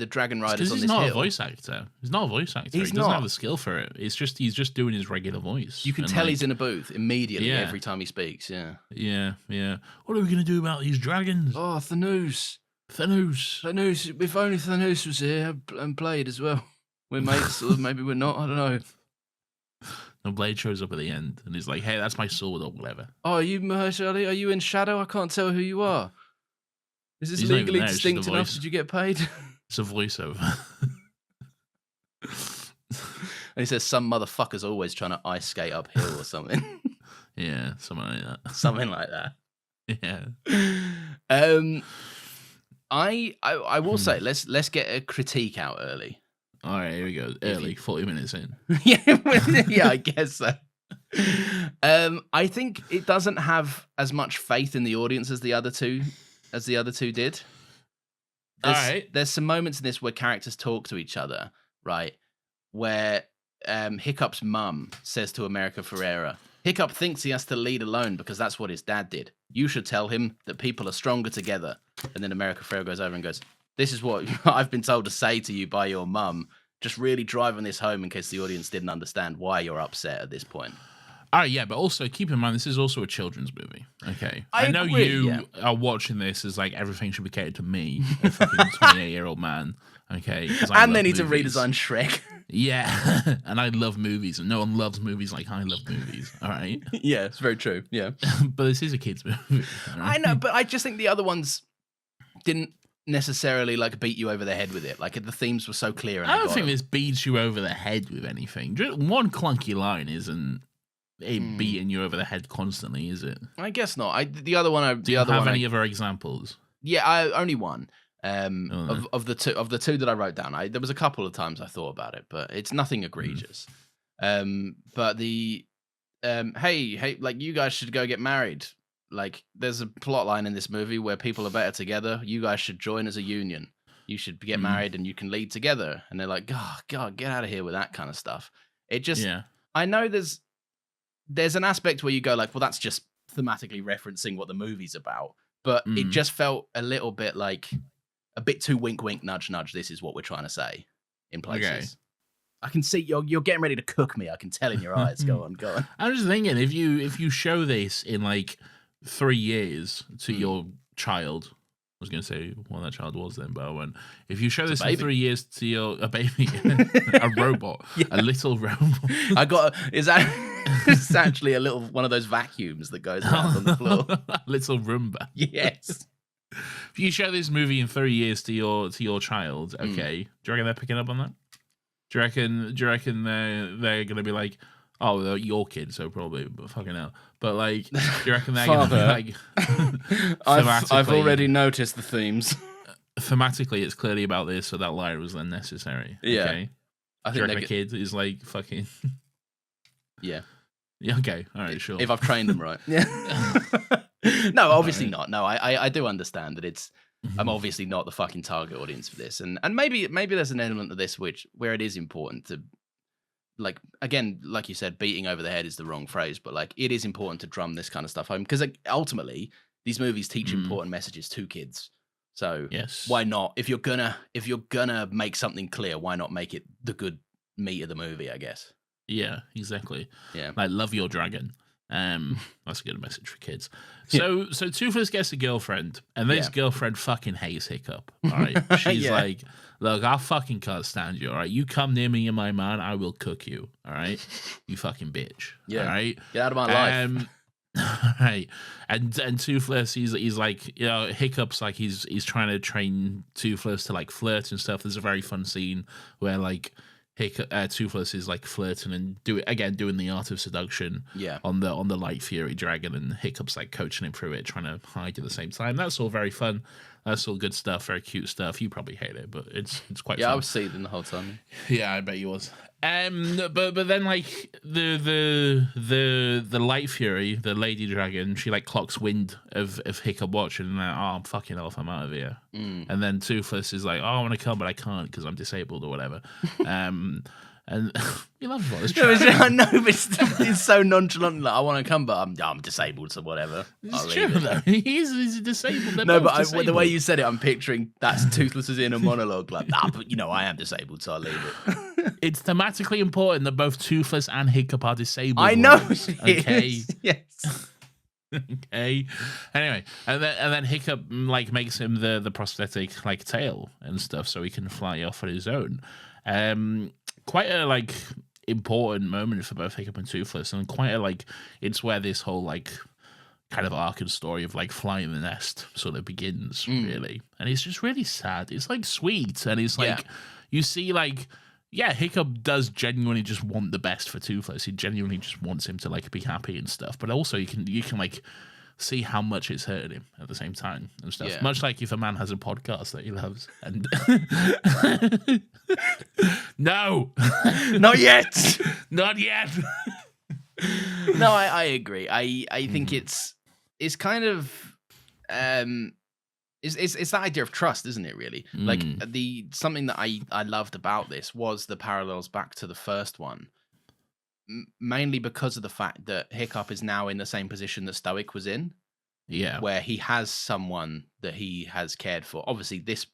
dragon riders on this hill. He's not a voice actor. He's not a voice actor. He doesn't have the skill for it. It's just he's just doing his regular voice. You can tell he's in a booth immediately every time he speaks. Yeah. Yeah. What are we gonna do about these dragons? Oh, Thanos. If only Thanos was here and played as well. We're mates, or maybe we're not. I don't know. And Blade shows up at the end and he's like, "Hey, that's my sword or whatever." Oh, are you Mahershala? Are you in shadow? I can't tell who you are. Is this legally distinct enough? Did you get paid? It's a voiceover. And he says, "Some motherfucker's always trying to ice skate uphill or something." Yeah, something like that. Something like that. Yeah. I will say, let's get a critique out early. All right, here we go. Early, 40 minutes in. Yeah, I guess so. I think it doesn't have as much faith in the audience as the other two did. There's some moments in this where characters talk to each other, right? Where Hiccup's mum says to America Ferrera, "Hiccup thinks he has to lead alone because that's what his dad did. You should tell him that people are stronger together." And then America Ferrera goes over and goes, "This is what I've been told to say to you by your mum." Just really driving this home in case the audience didn't understand why you're upset at this point. All right, yeah, but also keep in mind, this is also a children's movie. Okay. I know agree, you are watching this as like everything should be catered to me, a fucking 28-year-old man. Okay. And they need to redesign Shrek. Yeah. And I love movies, and no one loves movies like I love movies. All right. Yeah, it's very true. Yeah. But this is a kid's movie. Right? I know, but I just think the other ones didn't necessarily beat you over the head with it. The themes were so clear. And I don't think this beats you over the head with anything. Just one clunky line isn't it beating you over the head constantly, is it? I guess not. Do you have any other examples? Yeah, only one. Of the two that I wrote down, there was a couple of times I thought about it, but it's nothing egregious. But the hey, like, you guys should go get married. Like, there's a plot line in this movie where people are better together. You guys should join as a union. You should get married and you can lead together. And they're like, oh, God, get out of here with that kind of stuff. It just, I know there's an aspect where you go like, well, that's just thematically referencing what the movie's about. But it just felt a little bit like a bit too wink, wink, nudge, nudge. This is what we're trying to say in places. Okay. I can see you're getting ready to cook me. I can tell in your eyes. Go on. I'm just thinking, if you show this in like 3 years to your child, I was going to say what that child was then, but I went, if you show this in 3 years to a baby, a robot, a little robot. It's actually a little one of those vacuums that goes around on the floor. Little Roomba. Yes. If you show this movie in 3 years to your child, okay, do you reckon they're picking up on that? Do you reckon they're going to be like, oh, they're your kid, so probably, but fucking hell. But like, do you reckon they're going to be like, I've already noticed the themes. Thematically, it's clearly about this, so that lie was unnecessary. Yeah. Okay? I think the kid is like fucking. Yeah. Yeah. Okay. All right. Sure. If I've trained them right. Yeah. No, obviously not. No, I do understand that it's. I'm obviously not the fucking target audience for this, and maybe there's an element of this where it is important to, like, again, like you said, beating over the head is the wrong phrase, but like, it is important to drum this kind of stuff home, because ultimately these movies teach important messages to kids. So why not? If you're gonna make something clear, why not make it the good meat of the movie? I guess. Yeah, exactly. Yeah, like, love your dragon. That's a good message for kids. So Toothless gets a girlfriend, and this girlfriend fucking hates Hiccup. All right, she's like, look, I fucking can't stand you. All right, you come near me and my man, I will cook you. All right, you fucking bitch. Yeah, all right, get out of my life. Right, and Toothless, he's like, you know, Hiccup's like he's trying to train Toothless to like flirt and stuff. There's a very fun scene where like Toothless is like flirting and doing the art of seduction on the Light Fury dragon, and Hiccup's like coaching him through it, trying to hide at the same time. That's all very fun. That's all good stuff, very cute stuff. You probably hate it, but it's quite fun. I was seething the whole time. Yeah, I bet you was. But then like the Light Fury, the lady dragon, she like clocks wind of Hiccup watching, and like, oh, I'm fucking off, I'm out of here. And then Toothless is like, oh, I want to come, but I can't because I'm disabled or whatever. And you love this. I know, but it's so nonchalant. Like, I want to come, but I'm disabled, so whatever. It's true, though. He's disabled. No, but the way you said it, I'm picturing that's Toothless's inner monologue. Like, but I am disabled, so I'll leave it. It's thematically important that both Toothless and Hiccup are disabled. I know. Okay. Yes. Okay. Anyway, and then Hiccup like makes him the prosthetic like tail and stuff, so he can fly off on his own. Quite a like important moment for both Hiccup and Toothless, and quite a like it's where this whole like kind of arc and story of like flying the nest sort of begins, really. And it's just really sad. It's like sweet, and it's like you see like Hiccup does genuinely just want the best for Toothless. He genuinely just wants him to like be happy and stuff. But also you can like see how much it's hurting him at the same time and stuff. Yeah. Much like if a man has a podcast that he loves and no, not yet, not yet. No, I agree. I think it's kind of it's that idea of trust, isn't it? Really, like something that I loved about this was the parallels back to the first one. Mainly because of the fact that Hiccup is now in the same position that Stoic was in. Yeah. Where he has someone that he has cared for. Obviously, this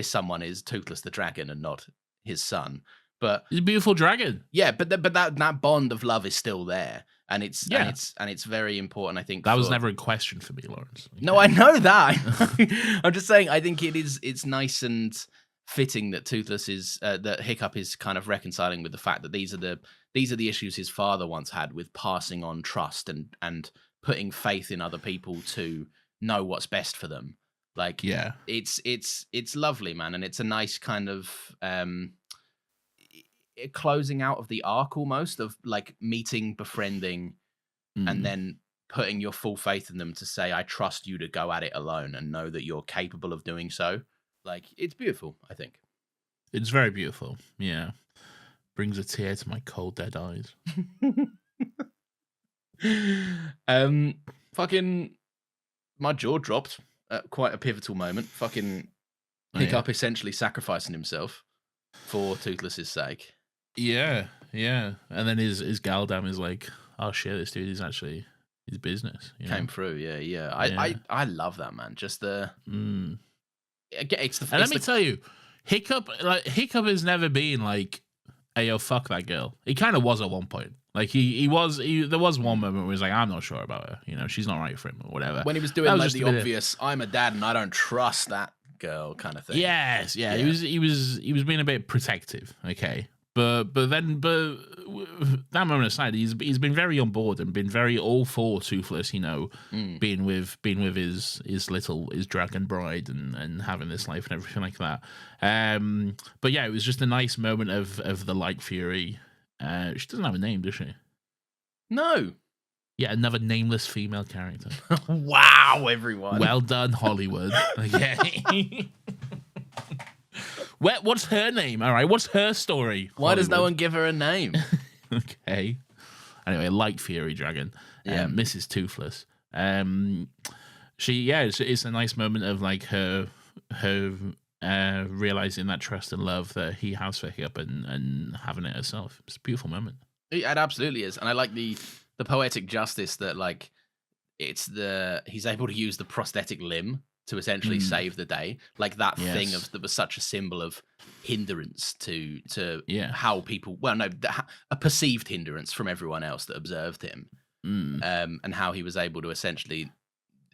someone is Toothless the dragon and not his son. But he's a beautiful dragon. Yeah, but that bond of love is still there. And it's very important, I think. That was never in question for me, Lawrence. Okay. No, I know that. I'm just saying, I think it's nice and fitting that Toothless is that Hiccup is kind of reconciling with the fact that these are the issues his father once had with passing on trust and putting faith in other people to know what's best for them. Like, it's lovely, man, and it's a nice kind of closing out of the arc almost of like meeting, befriending, and then putting your full faith in them to say, I trust you to go at it alone and know that you're capable of doing so. Like, it's beautiful, I think. It's very beautiful. Yeah. Brings a tear to my cold, dead eyes. Fucking, my jaw dropped at quite a pivotal moment. Fucking Hiccup essentially sacrificing himself for Toothless's sake. Yeah. And then his Galdam is like, oh shit, this dude is actually his business. Came through, yeah. I love that, man. Just the let me tell you, Hiccup has never been like, hey yo, fuck that girl. He kind of was at one point. Like there was one moment where he was like, I'm not sure about her. She's not right for him or whatever. When he was doing like the obvious, I'm a dad and I don't trust that girl kind of thing. Yes, yeah. He was being a bit protective. Okay. But that moment aside, he's been very on board and been very all for Toothless, being with his dragon bride and having this life and everything like that. But yeah, it was just a nice moment of the Light Fury. She doesn't have a name, does she? No. Yeah, another nameless female character. Wow, everyone. Well done, Hollywood. Okay. What's her name? All right, what's her story? Why Hollywood? does no one give her a name? Okay. Anyway, Light Fury Dragon. Mrs. Toothless. It's a nice moment of like her realizing that trust and love that he has for Hiccup and having it herself. It's a beautiful moment. It absolutely is, and I like the poetic justice that like he's able to use the prosthetic limb to essentially save the day, like that thing that was such a symbol of hindrance to how people, a perceived hindrance from everyone else that observed him, and how he was able to essentially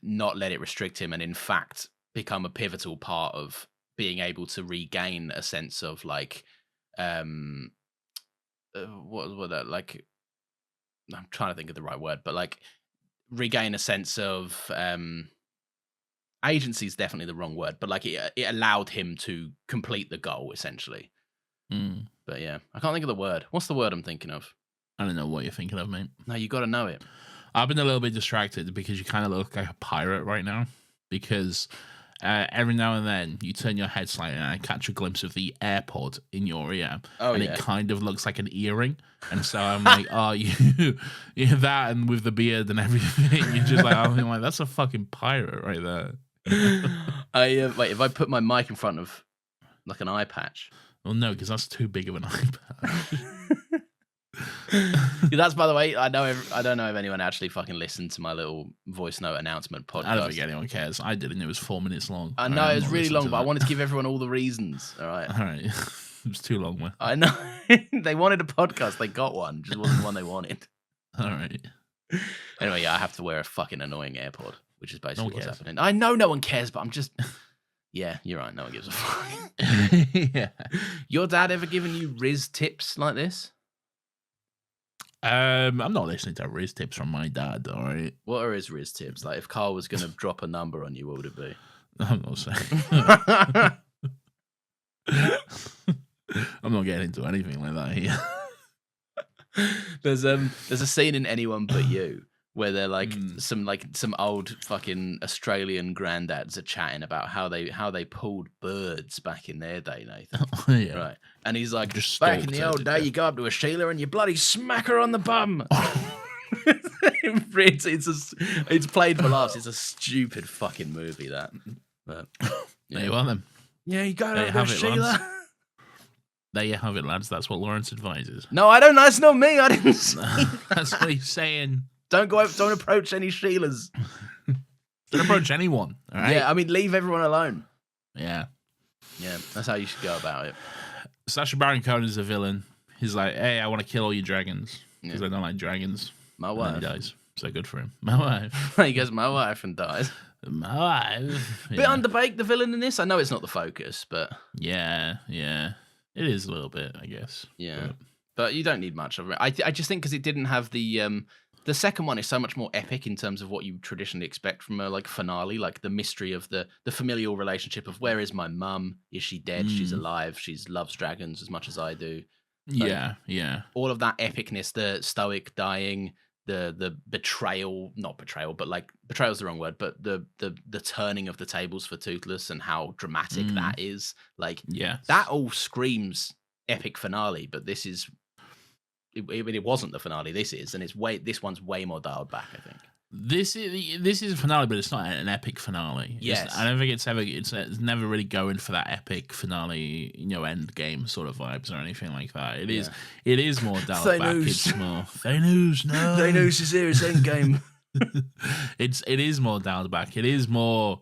not let it restrict him, and in fact become a pivotal part of being able to regain a sense of like, what that like. I'm trying to think of the right word, but like regain a sense of agency is definitely the wrong word, but like it allowed him to complete the goal essentially. But yeah, I can't think of the word. What's the word I'm thinking of? I don't know what you're thinking of, mate. No, you got to know it. I've been a little bit distracted because you kind of look like a pirate right now, because every now and then you turn your head slightly and I catch a glimpse of the AirPod in your ear, it kind of looks like an earring, and so I'm like, oh, you that, and with the beard and everything, you're just like, I'm like, that's a fucking pirate right there. Wait, if I put my mic in front of like an eye patch? Well, no, because that's too big of an eye patch. That's, by the way, I don't know if anyone actually fucking listened to my little voice note announcement podcast. I don't think anyone cares. I didn't. It was 4 minutes long. I know, it was really long, but I wanted to give everyone all the reasons. All right. It was too long, man. I know. They wanted a podcast. They got one. Just wasn't the one they wanted. All right. Anyway, I have to wear a fucking annoying AirPod, which is basically what's happening. I know no one cares, but I'm just... Yeah, you're right. No one gives a fuck. Yeah. Your dad ever given you Riz tips like this? I'm not listening to Riz tips from my dad, all right? What are his Riz tips? Like, if Carl was going to drop a number on you, what would it be? I'm not saying. I'm not getting into anything like that here. There's a scene in Anyone But You where they're like some old fucking Australian granddads are chatting about how they pulled birds back in their day, Nathan. Oh, yeah. Right. And he's like, just back in the old day, you go up to a Sheila and you bloody smack her on the bum. It's played for laughs. It's a stupid fucking movie, that. But there you are, then. Yeah, you go to a Sheila. Lads. There you have it, lads. That's what Lawrence advises. No, I don't. That's not me. I didn't say That's what he's saying. Don't go out. Don't approach any Sheilas. Don't approach anyone. All right? Yeah, I mean, leave everyone alone. Yeah. Yeah, that's how you should go about it. Sacha Baron Cohen is a villain. He's like, hey, I want to kill all your dragons because I don't like dragons. My wife. And he dies. So good for him. My wife. He goes, my wife, and dies. My wife. Bit underbaked, the villain in this. I know it's not the focus, but yeah. It is a little bit, I guess. Yeah, but you don't need much of it. I just think because it didn't have the second one is so much more epic in terms of what you traditionally expect from a like finale, like the mystery of the familial relationship of where is my mum? Is she dead? She's alive. She loves dragons as much as I do. Like, yeah. All of that epicness, the stoic dying, the betrayal, not betrayal, but like betrayal's the wrong word, but the turning of the tables for Toothless and how dramatic that is. Like, that all screams epic finale, but this is it wasn't the finale. This is, and this one's way more dialed back, I think. This is a finale, but it's not an epic finale. Yes, I don't think it's never really going for that epic finale, end game sort of vibes or anything like that. It is more dialed back. It's more Thanos. No, Thanos is here. It's end game. It is more dialed back. It is more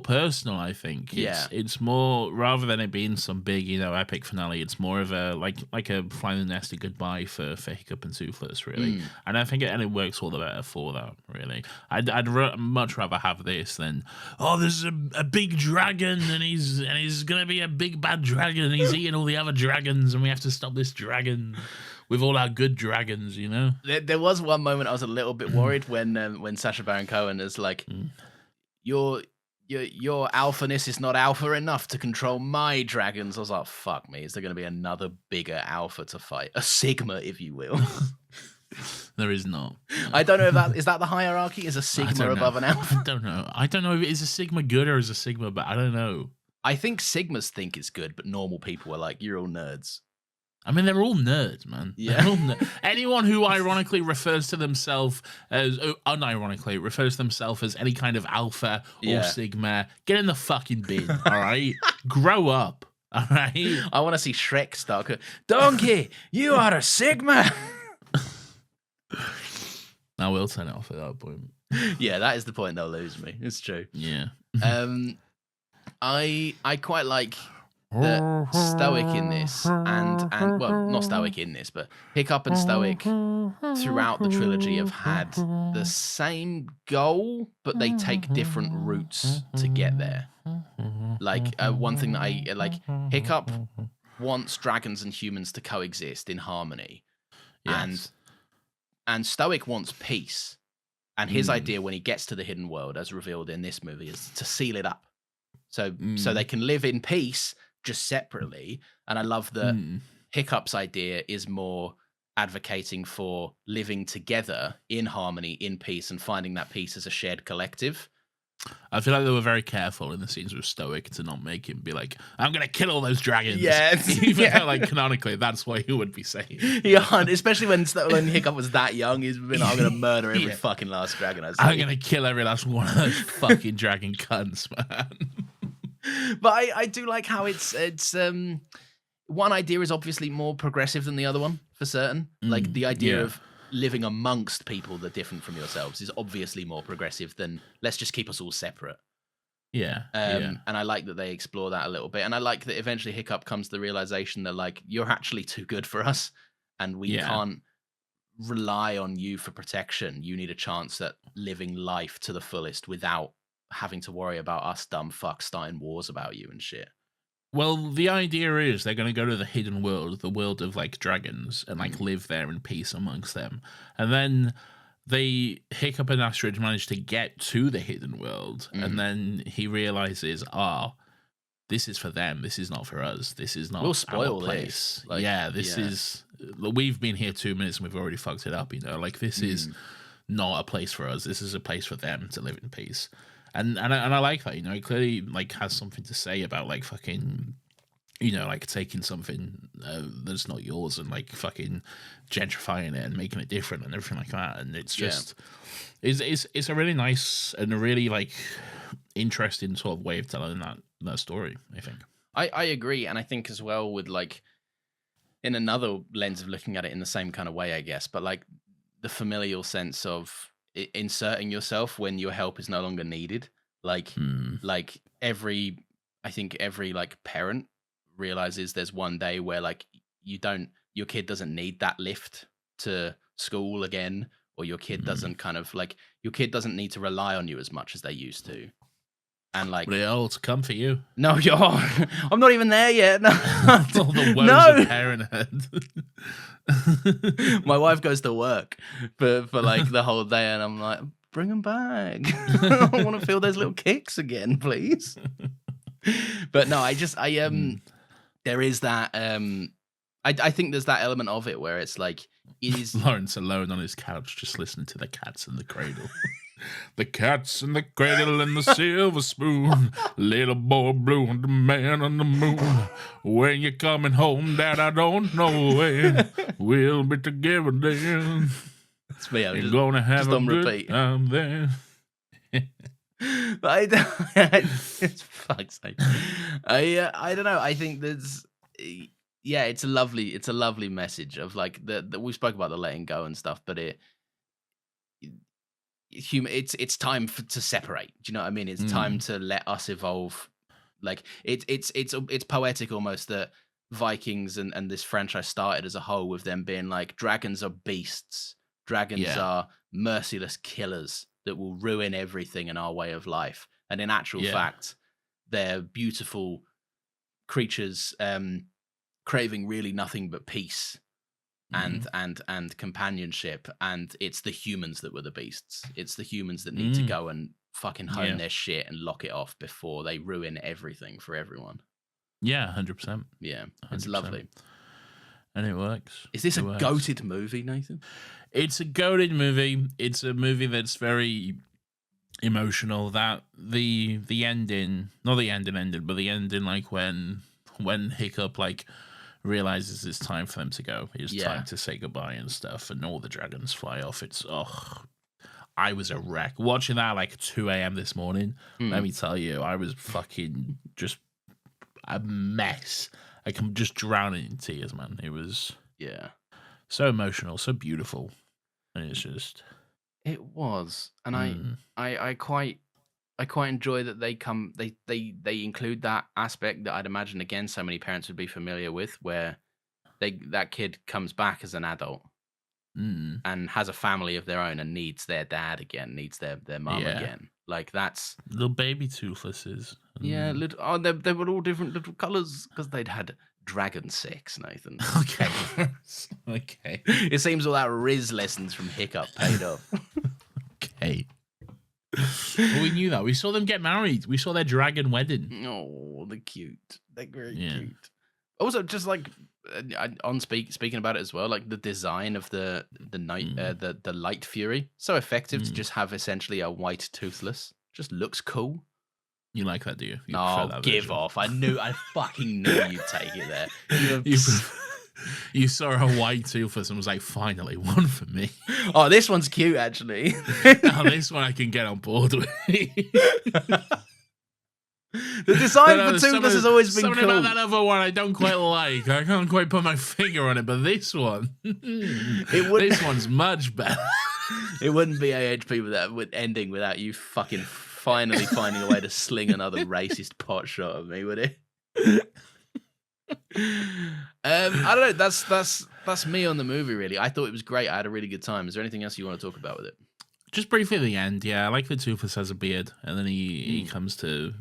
personal, I think. It's more, rather than it being some big, epic finale, it's more of a like a finally nasty goodbye for Hiccup and Toothless, really. And I think it works all the better for that, really. I'd much rather have this than, there's a big dragon and he's gonna be a big bad dragon and he's eating all the other dragons and we have to stop this dragon with all our good dragons, There was one moment I was a little bit worried when Sacha Baron Cohen is like, your alphaness is not alpha enough to control my dragons. I was like, fuck me, is there going to be another bigger alpha to fight? A Sigma, if you will. There is not. I don't know if is that the hierarchy? Is a Sigma above an alpha? I don't know. I don't know if it is a Sigma good or is a Sigma bad. I don't know. I think Sigmas think it's good, but normal people are like, you're all nerds. I mean, they're all nerds, man. Yeah. Anyone who ironically refers to themselves as, unironically refers to themselves as any kind of alpha or sigma, get in the fucking bin, all right? Grow up, all right? I want to see Shrek start. Donkey, you are a sigma. I will turn it off at that point. Yeah, that is the point they'll lose me. It's true. Yeah. I quite like Stoic in this, and well, not Stoic in this, but Hiccup and Stoic throughout the trilogy have had the same goal, but they take different routes to get there. Like one thing that I like, Hiccup wants dragons and humans to coexist in harmony, and Stoic wants peace. And his idea when he gets to the hidden world, as revealed in this movie, is to seal it up, so they can live in peace, just separately. And I love that Hiccup's idea is more advocating for living together in harmony, in peace, and finding that peace as a shared collective. I feel like they were very careful in the scenes with Stoic to not make him be like, I'm going to kill all those dragons. Yeah. Even though, like, canonically, that's what he would be saying. Yeah, especially when Hiccup was that young, he's been like, I'm going to murder every fucking last dragon I see. I'm going to kill every last one of those fucking dragon cunts, man. But I do like how it's one idea is obviously more progressive than the other one, for certain. Like, the idea of living amongst people that are different from yourselves is obviously more progressive than let's just keep us all separate. And I like that they explore that a little bit. And I like that eventually Hiccup comes to the realization that, like, you're actually too good for us and we can't rely on you for protection. You need a chance at living life to the fullest without having to worry about us dumb fucks starting wars about you and shit. Well, the idea is they're going to go to the hidden world, the world of, like, dragons, and, like, live there in peace amongst them. And then Hiccup and Astrid manage to get to the hidden world, and then he realizes, this is for them. This is not for us. This is not our place. Like, this is... We've been here 2 minutes and we've already fucked it up, Like, this is not a place for us. This is a place for them to live in peace. And I like that, It clearly, like, has something to say about, like, fucking, like, taking something that's not yours and, like, fucking gentrifying it and making it different and everything like that. And it's just, it's a really nice and a really, like, interesting sort of way of telling that story, I think. I agree. And I think as well with, like, in another lens of looking at it in the same kind of way, I guess, but, like, the familial sense of inserting yourself when your help is no longer needed. Like every like parent realizes there's one day where, like, your kid doesn't need that lift to school again, or your kid doesn't your kid doesn't need to rely on you as much as they used to. And, like, to come for you. No, I'm not even there yet. No. All the woes of parenthood. My wife goes to work for like the whole day, and I'm like, bring them back. I want to feel those little kicks again, please. But no, there is that. I think there's that element of it where it's like is Lawrence alone on his couch, just listening to the cats in the cradle. The cats in the cradle and the silver spoon. Little boy blue and the man on the moon. When you're coming home, Dad, I don't know when. We'll be together then. That's me. I'm You're just, gonna have just a on good repeat. time then. But I don't. It's fuck's sake. I don't know. I think there's. Yeah, it's a lovely message of like the we spoke about the letting go and stuff, but it's time to separate. Do you know what I mean? It's time to let us evolve. Like it's poetic almost that Vikings and this franchise started as a whole with them being like dragons are beasts, dragons are merciless killers that will ruin everything in our way of life, and in actual fact, they're beautiful creatures craving really nothing but peace and companionship, and it's the humans that were the beasts. It's the humans that need to go and fucking hone their shit and lock it off before they ruin everything for everyone. Yeah, 100%. Yeah, it's lovely. And it works. Is this a goated movie, Nathan? It's a goated movie. It's a movie that's very emotional. That the ending, not the ending ended, but the ending, like when Hiccup like realizes it's time for them to go. It's time to say goodbye and stuff, and all the dragons fly off. It's I was a wreck watching that like 2 a.m. this morning. Let me tell you, I was fucking just a mess. Like I'm just drowning in tears, man. It was so emotional, so beautiful, and it's just it was, and I quite enjoy that they include that aspect that I'd imagine again so many parents would be familiar with, where that kid comes back as an adult and has a family of their own and needs their dad again, needs their mum again. Like that's little baby Toothlesses. Yeah, they were all different little colours because they'd had dragon sex, Nathan. Okay. Okay. It seems all that Riz lessons from Hiccup paid off. Okay. Well, we knew that. We saw them get married. We saw their dragon wedding. Oh, they're cute. They're very cute. Also, just like speaking about it as well, like the design of the night, the light fury, so effective to just have essentially a white toothless. Just looks cool. You like that, do you? Give off! I fucking knew you'd take it there. You saw a white toothless and was like, finally, one for me. Oh, this one's cute, actually. Now this one I can get on board with. The design for Toothless has always been something cool. about that other one I don't quite like. I can't quite put my finger on it, but this one, this one's much better. It wouldn't be AHP ending without you fucking finally finding a way to sling another racist pot shot at me, would it? I don't know. That's me on the movie. Really, I thought it was great. I had a really good time. Is there anything else you want to talk about with it? Just briefly at the end, I like that Toothless has a beard, and then he comes to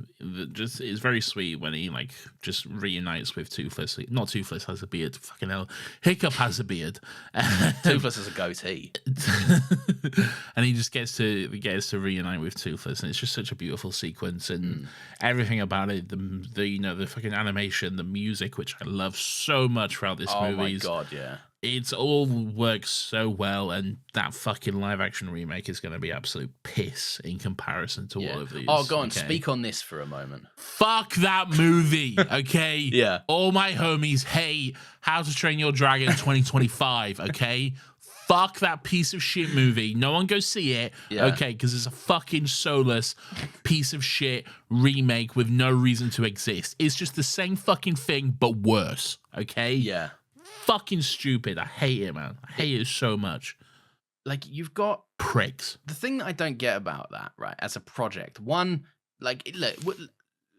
just it's very sweet when he like just reunites with Toothless. Not Toothless has a beard, fucking hell. Hiccup has a beard. Toothless has a goatee, and he just gets to reunite with Toothless, and it's just such a beautiful sequence, and everything about it, the fucking animation, the music, which I love so much throughout this movie. Oh my god, yeah. It's all works so well, and that fucking live action remake is going to be absolute piss in comparison to all of these. Oh, go on, speak on this for a moment. Fuck that movie, okay? Yeah. All my homies, hey, How to Train Your Dragon 2025, okay? Fuck that piece of shit movie. No one go see it, okay? Because it's a fucking soulless piece of shit remake with no reason to exist. It's just the same fucking thing, but worse, okay? Yeah. Fucking stupid. I hate it, man. I hate it so much. Like, you've got pricks. The thing that I don't get about that, right, as a project, one, like, look,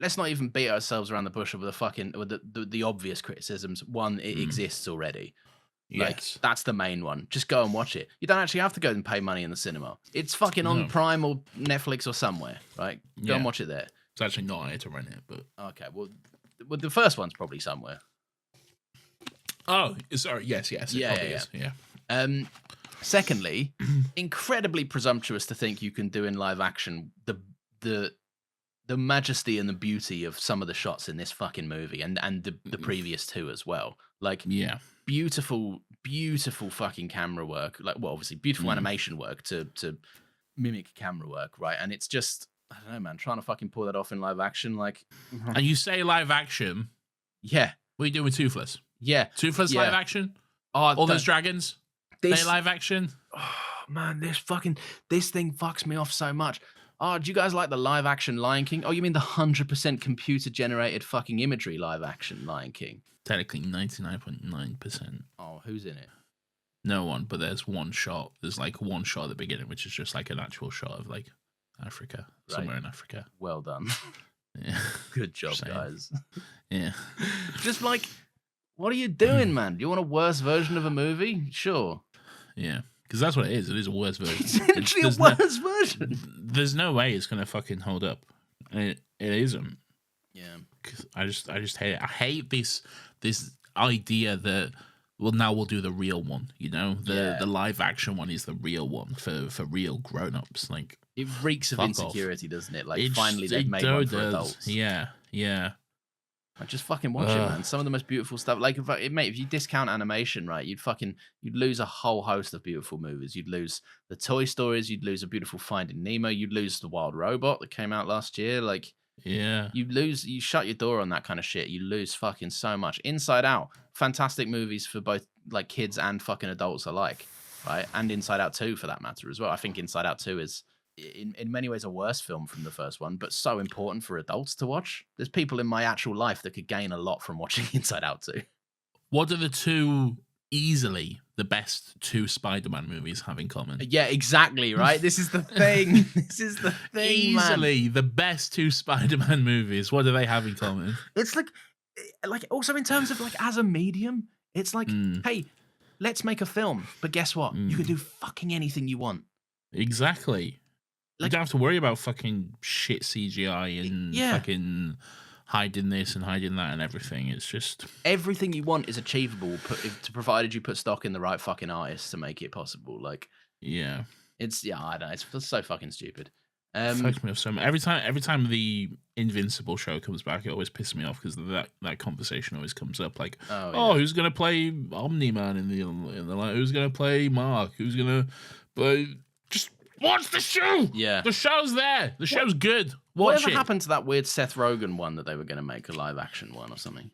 let's not even beat ourselves around the bush with the obvious criticisms. One, it exists already. Like, that's the main one. Just go and watch it. You don't actually have to go and pay money in the cinema. It's fucking on Prime or Netflix or somewhere, right? Go and watch it there. It's actually not here to rent it, but okay. Well, the first one's probably somewhere. Oh, sorry. Yes. Yeah. Secondly, incredibly presumptuous to think you can do in live action the majesty and the beauty of some of the shots in this fucking movie and the previous two as well. Like, beautiful fucking camera work. Like, well, obviously beautiful animation work to mimic camera work, right? And it's just, I don't know, man, trying to fucking pull that off in live action, like. And you say live action? Yeah. What are you doing with Toothless? Yeah. Toothless live action? Oh, all those dragons? They live action? Oh, man, this thing fucks me off so much. Oh, do you guys like the live action Lion King? Oh, you mean the 100% computer generated fucking imagery live action Lion King? Technically 99.9%. Oh, who's in it? No one, but there's one shot. There's like one shot at the beginning, which is just like an actual shot of like Africa, somewhere in Africa. Well done. Yeah. Good job, guys. Yeah. Just like, what are you doing, man? Do you want a worse version of a movie? Sure. Yeah. Because that's what it is. It is a worse version. It's literally a worse version. There's no way it's gonna fucking hold up. It isn't. Yeah. Cause I just hate it. I hate this idea that now we'll do the real one. You know, the live action one is the real one for real grown ups. Like, it reeks of insecurity, doesn't it? Like, finally they've made one for adults. Yeah. Like, just fucking watch it, man. Some of the most beautiful stuff. Like, if you discount animation, right, you'd lose a whole host of beautiful movies. You'd lose the Toy Stories. You'd lose a beautiful Finding Nemo. You'd lose The Wild Robot that came out last year. Like, yeah, you shut your door on that kind of shit. You lose fucking so much. Inside Out, fantastic movies for both like kids and fucking adults alike, right? And Inside Out 2 for that matter as well. I think Inside Out 2 is in many ways a worse film from the first one, but so important for adults to watch. There's people in my actual life that could gain a lot from watching Inside Out 2. What are the two easily the best two Spider-Man movies have in common? Yeah, exactly, right? This is the thing. This is the thing, easily man. The best two Spider-Man movies. What do they have in common? It's like also in terms of like as a medium, it's like, hey, let's make a film, but guess what? You can do fucking anything you want. Exactly. Like, you don't have to worry about fucking shit CGI and fucking hiding this and hiding that and everything. It's just everything you want is achievable, provided you put stock in the right fucking artists to make it possible. Like, I don't know. It's so fucking stupid. Fucks me off so much. Every time the Invincible show comes back, it always pisses me off because that conversation always comes up. Like, who's gonna play Omni-Man in the light? Who's gonna play Mark? Who's gonna just watch the show? Yeah, the show's there. The show's good. Whatever happened to that weird Seth Rogen one that they were going to make a live action one or something?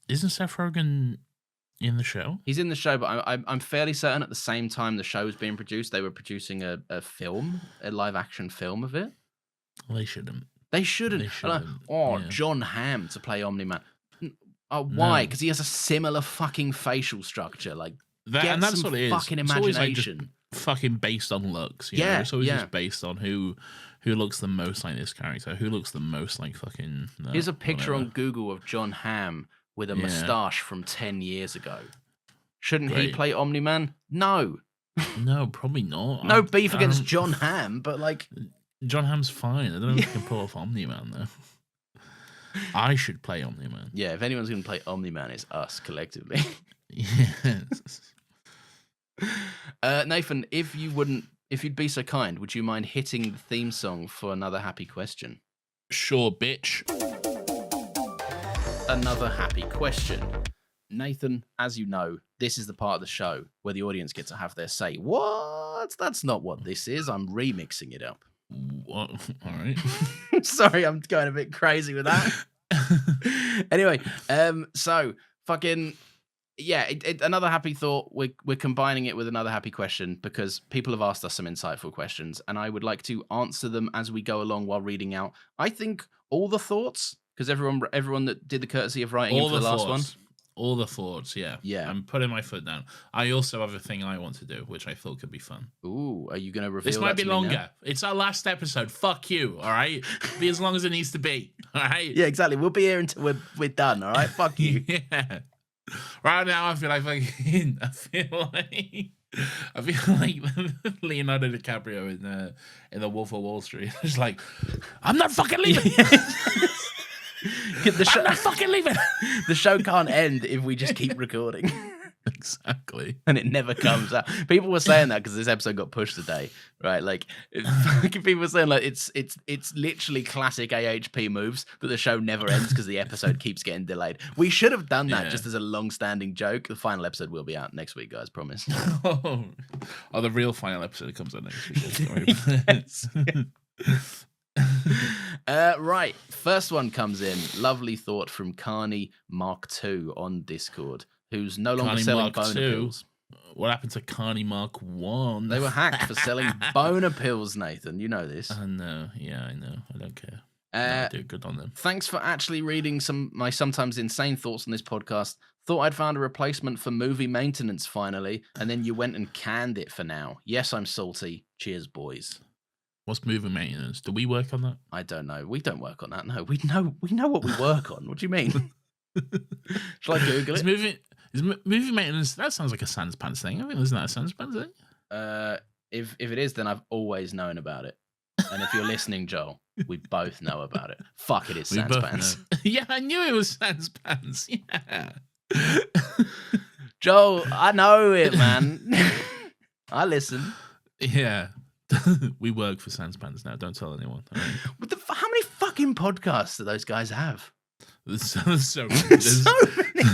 Isn't Seth Rogen in the show? He's in the show, but I'm fairly certain at the same time the show was being produced, they were producing a live action film of it. Well, they shouldn't. They shouldn't. John Hamm to play Omni-Man. Why? Because he has a similar fucking facial structure. Like, and that's what it is. Fucking imagination. Like fucking based on looks. You know? It's always just based on who looks the most like this character, who looks the most like fucking. Here's a picture on Google of John Hamm with a moustache from 10 years ago. Shouldn't he play Omni-Man? No. No, probably not. No beef against John Hamm, but like, John Hamm's fine. I don't know if he can pull off Omni-Man though. I should play Omni-Man. Yeah, if anyone's going to play Omni-Man, it's us collectively. Yes. Nathan, if you'd be so kind, would you mind hitting the theme song for another happy question? Sure, bitch. Another happy question. Nathan, as you know, this is the part of the show where the audience get to have their say. What? That's not what this is. I'm remixing it up. What? All right. Sorry, I'm going a bit crazy with that. Anyway, so fucking another happy thought. We're combining it with another happy question because people have asked us some insightful questions, and I would like to answer them as we go along while reading out, I think, all the thoughts, because everyone that did the courtesy of writing all in for the last one. All the thoughts, yeah. I'm putting my foot down. I also have a thing I want to do, which I thought could be fun. Ooh, are you going to reveal this? Might be longer. Now? It's our last episode. Fuck you, all right? Be as long as it needs to be, all right? Yeah, exactly. We'll be here until we're done, all right? Fuck you. Yeah. Right now, I feel like Leonardo DiCaprio in The Wolf of Wall Street. It's like, I'm not fucking leaving. I'm not fucking leaving. The show can't end if we just keep recording. exactly. And it never comes out. People were saying that because this episode got pushed today, right? Like, people were saying like it's literally classic AHP moves that the show never ends because the episode keeps getting delayed. We should have done that just as a long-standing joke. The final episode will be out next week, guys. Promise. Oh, the real final episode comes out next week. Right, first one comes in. Lovely thought from Carney Mark II on Discord, who's no longer Carney selling Mark boner II? pills. What happened to Carney Mark 1? They were hacked for selling boner pills, Nathan. You know this. I know. Yeah, I know. I don't care. No, do good on them. Thanks for actually reading my sometimes insane thoughts on this podcast. Thought I'd found a replacement for movie maintenance finally, and then you went and canned it for now. Yes, I'm salty. Cheers, boys. What's movie maintenance? Do we work on that? I don't know. We don't work on that. No, we know what we work on. What do you mean? Shall I Google it? Is movie maintenance? That sounds like a Sans Pants thing. I mean, isn't that a Sans Pants thing? If it is, then I've always known about it. And if you're listening, Joel, we both know about it. Fuck, it is Sans Pants. Yeah, I knew it was Sans Pants. Yeah. Joel, I know it, man. I listen. Yeah. We work for Sans Pants now. Don't tell anyone. Right? How many fucking podcasts do those guys have? There's so many.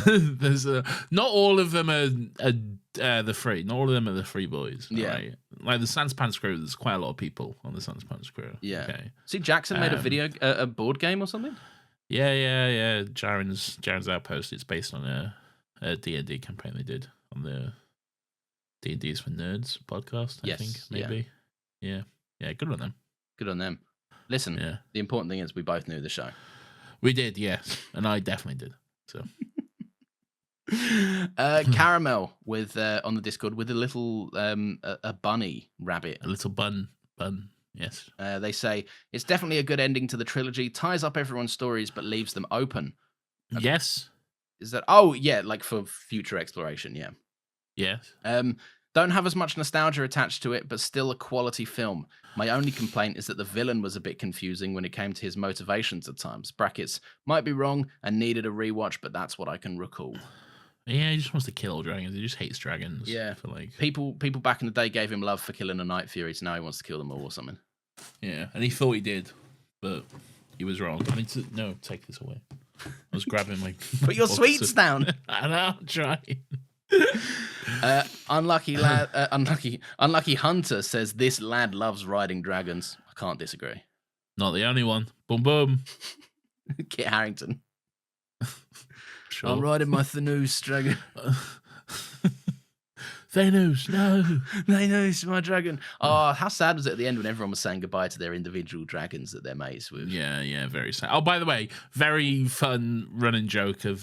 There's not all of them are the free. Not all of them are the free boys. Yeah, right? Like the Sans Pants crew. There's quite a lot of people on the Sans Pants crew. Yeah. Okay. See, Jackson made a board game or something. Yeah. Jaren's Outpost. It's based on a D&D campaign they did on the D&D is for Nerds podcast. I think maybe. Yeah. Good on them. Good on them. Listen, the important thing is we both knew the show. We did, yes, and I definitely did. So, Caramel with on the Discord with a little a bunny rabbit, a little bun. Yes. They say it's definitely a good ending to the trilogy. Ties up everyone's stories, but leaves them open. Yes. Is that? Oh yeah, like for future exploration. Yeah. Yes. Don't have as much nostalgia attached to it, but still a quality film. My only complaint is that the villain was a bit confusing when it came to his motivations at times. Brackets, might be wrong and needed a rewatch, but that's what I can recall. Yeah, he just wants to kill dragons. He just hates dragons. Yeah. For like people back in the day gave him love for killing the Night Furies. Now he wants to kill them all or something. Yeah, and he thought he did, but he was wrong. I mean, no, take this away. I was grabbing my... Put your sweets down. I know, I'm trying. Unlucky Hunter says this lad loves riding dragons. I can't disagree. Not the only one. Boom boom. Kit Harington. Sure. I'm riding my Thanos dragon. Thanos, no. Thanos, my dragon. Oh, how sad was it at the end when everyone was saying goodbye to their individual dragons that they're mates with? Yeah, very sad. Oh, by the way, very fun running joke of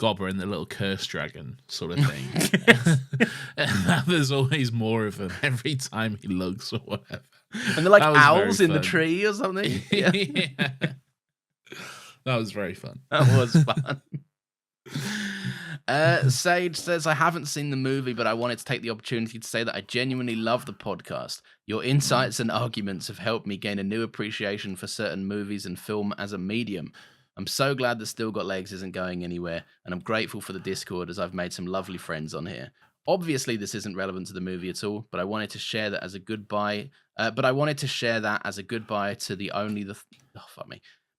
Gobber and the little curse dragon sort of thing. And there's always more of them every time he looks or whatever. And they're like owls in the tree or something. Yeah. That was very fun. That was fun. Sage says, I haven't seen the movie, but I wanted to take the opportunity to say that I genuinely love the podcast. Your insights and arguments have helped me gain a new appreciation for certain movies and film as a medium. I'm so glad that Still Got Legs isn't going anywhere, and I'm grateful for the Discord as I've made some lovely friends on here. Obviously, this isn't relevant to the movie at all, but I wanted to share that as a goodbye. But I wanted to share that as a goodbye to the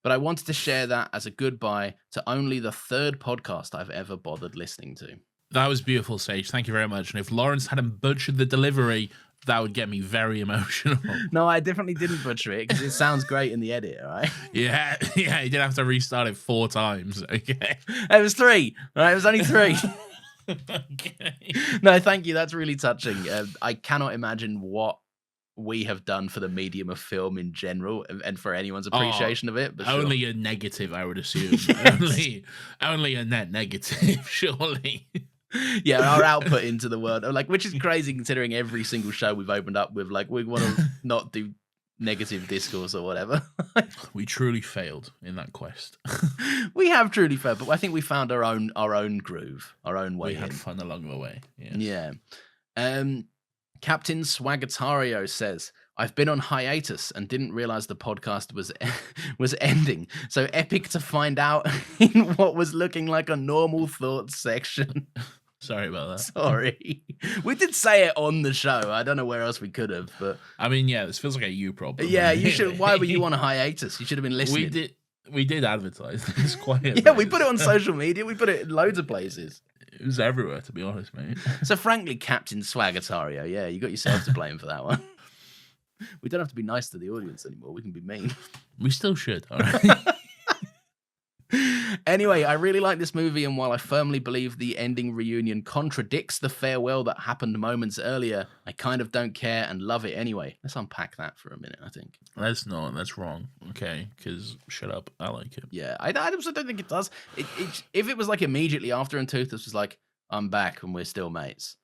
But I wanted to share that as a goodbye to only the third podcast I've ever bothered listening to. That was beautiful, Sage. Thank you very much. And if Lawrence hadn't butchered the delivery, that would get me very emotional. No, I definitely didn't butcher it because it sounds great in the edit, all right? Yeah, you did have to restart it 4 times. Okay. It was 3. All right, it was only 3. Okay. No, thank you. That's really touching. I cannot imagine what we have done for the medium of film in general and for anyone's appreciation of it. But only sure. A negative, I would assume. only a net negative, surely. Yeah, our output into the world, like, which is crazy considering every single show we've opened up with, like, we want to not do negative discourse or whatever. We truly failed in that quest. We have truly failed, but I think we found our own groove, our own way. We had fun along the way. Yes. Yeah. Captain Swagatario says, I've been on hiatus and didn't realize the podcast was ending. So epic to find out in what was looking like a normal thoughts section. Sorry about that. Sorry. We did say it on the show. I don't know where else we could have, but I mean, yeah, this feels like a you problem. yeah, you should. Why were you on a hiatus? You should have been listening. We did advertise this quite. Yeah, we put it on social media. We put it in loads of places. It was everywhere, to be honest, mate. So, frankly, Captain Swagatario, yeah, you got yourself to blame for that one. We don't have to be nice to the audience anymore. We can be mean. We still should. All right. Anyway, I really like this movie, and while I firmly believe the ending reunion contradicts the farewell that happened moments earlier, I kind of don't care and love it anyway. Let's unpack that for a minute, I think. That's wrong. Okay, because shut up. I like it. Yeah, I also don't think it does. If it was like immediately after and Toothless was like, I'm back and we're still mates.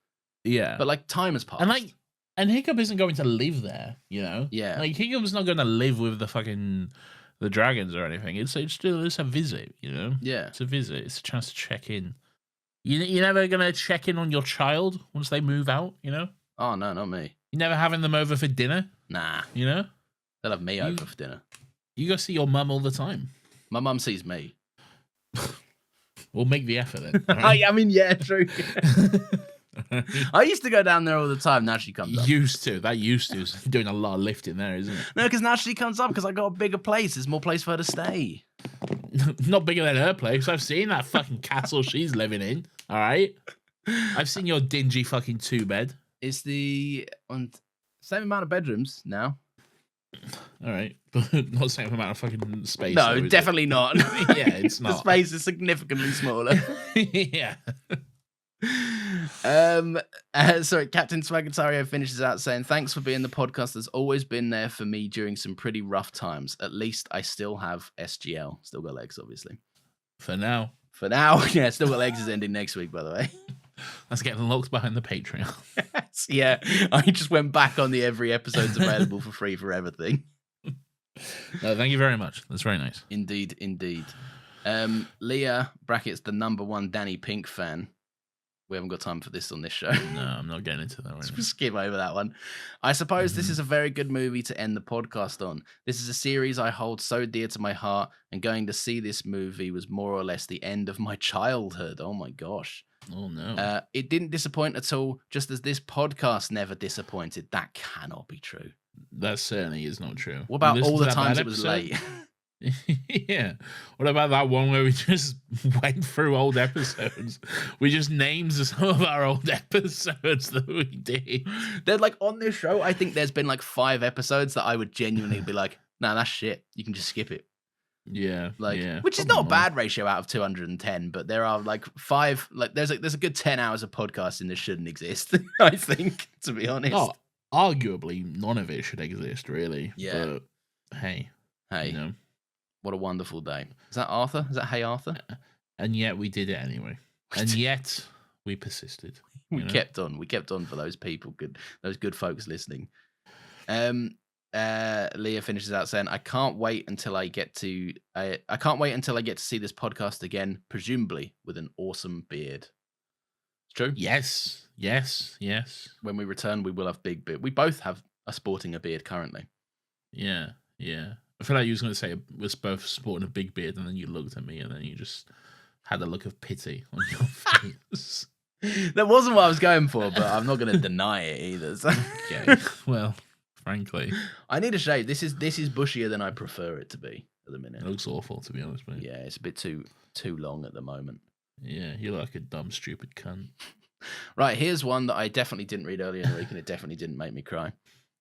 Yeah. But like time has passed. And Hiccup isn't going to live there, you know? Yeah. Like Hiccup's not going to live with the dragons or anything. It's a visit, you know? Yeah. It's a visit. It's a chance to check in. You're never going to check in on your child once they move out, you know? Oh, no, not me. You're never having them over for dinner? Nah. You know? They'll have me over for dinner. You go see your mum all the time. My mum sees me. We'll make the effort then. Right? I mean, yeah, true. I used to go down there all the time. Now she comes up. That used to. Is doing a lot of lifting there, isn't it? No, because now she comes up because I got a bigger place. There's more place for her to stay. Not bigger than her place. I've seen that fucking castle she's living in. All right. I've seen your dingy fucking 2-bed. It's the same amount of bedrooms now. All right, but not the same amount of fucking space. No, though, definitely not. Yeah, it's not. The space is significantly smaller. Yeah. Sorry, Captain Swagatario finishes out saying, thanks for being the podcast that's always been there for me during some pretty rough times. At least I still have SGL. Still got legs, obviously. For now. Yeah, still got legs is ending next week, by the way. That's getting locked behind the Patreon. Yeah, I just went back on the every episode's available for free forever thing. No, thank you very much. That's very nice. Indeed. Leah, brackets, the #1 Danny Pink fan. We haven't got time for this on this show. No, I'm not getting into that right now. Skip over that one. I suppose this is a very good movie to end the podcast on. This is a series I hold so dear to my heart, and going to see this movie was more or less the end of my childhood. Oh my gosh. Oh no. It didn't disappoint at all, just as this podcast never disappointed. That cannot be true. That certainly is not true. What about all the times it was late? Yeah. What about that one where we just went through old episodes? We just named some of our old episodes that we did. They're like on this show, I think there's been like 5 episodes that I would genuinely be like, nah, that's shit. You can just skip it. Yeah. Which is not a bad ratio out of 210, but there are like 5, like there's a good 10 hours of podcasting that shouldn't exist, I think, to be honest. Oh, arguably none of it should exist, really. Yeah. But hey. You know. What a wonderful day. Is that Arthur? Is that Hey Arthur? And yet we did it anyway. And yet we persisted. We kept on. We kept on for those people, those good folks listening. Leah finishes out saying, I can't wait until I get to see this podcast again, presumably with an awesome beard. It's true. Yes. When we return, we will have big beard. We both are sporting a beard currently. Yeah. I feel like you was going to say we're both sporting a big beard, and then you looked at me, and then you just had a look of pity on your face. That wasn't what I was going for, but I'm not going to deny it either. So. Okay. Well, frankly, I need a shave. This is bushier than I prefer it to be at the minute. It looks awful, to be honest, mate. Yeah, it's a bit too long at the moment. Yeah, you look like a dumb, stupid cunt. Right, here's one that I definitely didn't read earlier in the week, and it definitely didn't make me cry.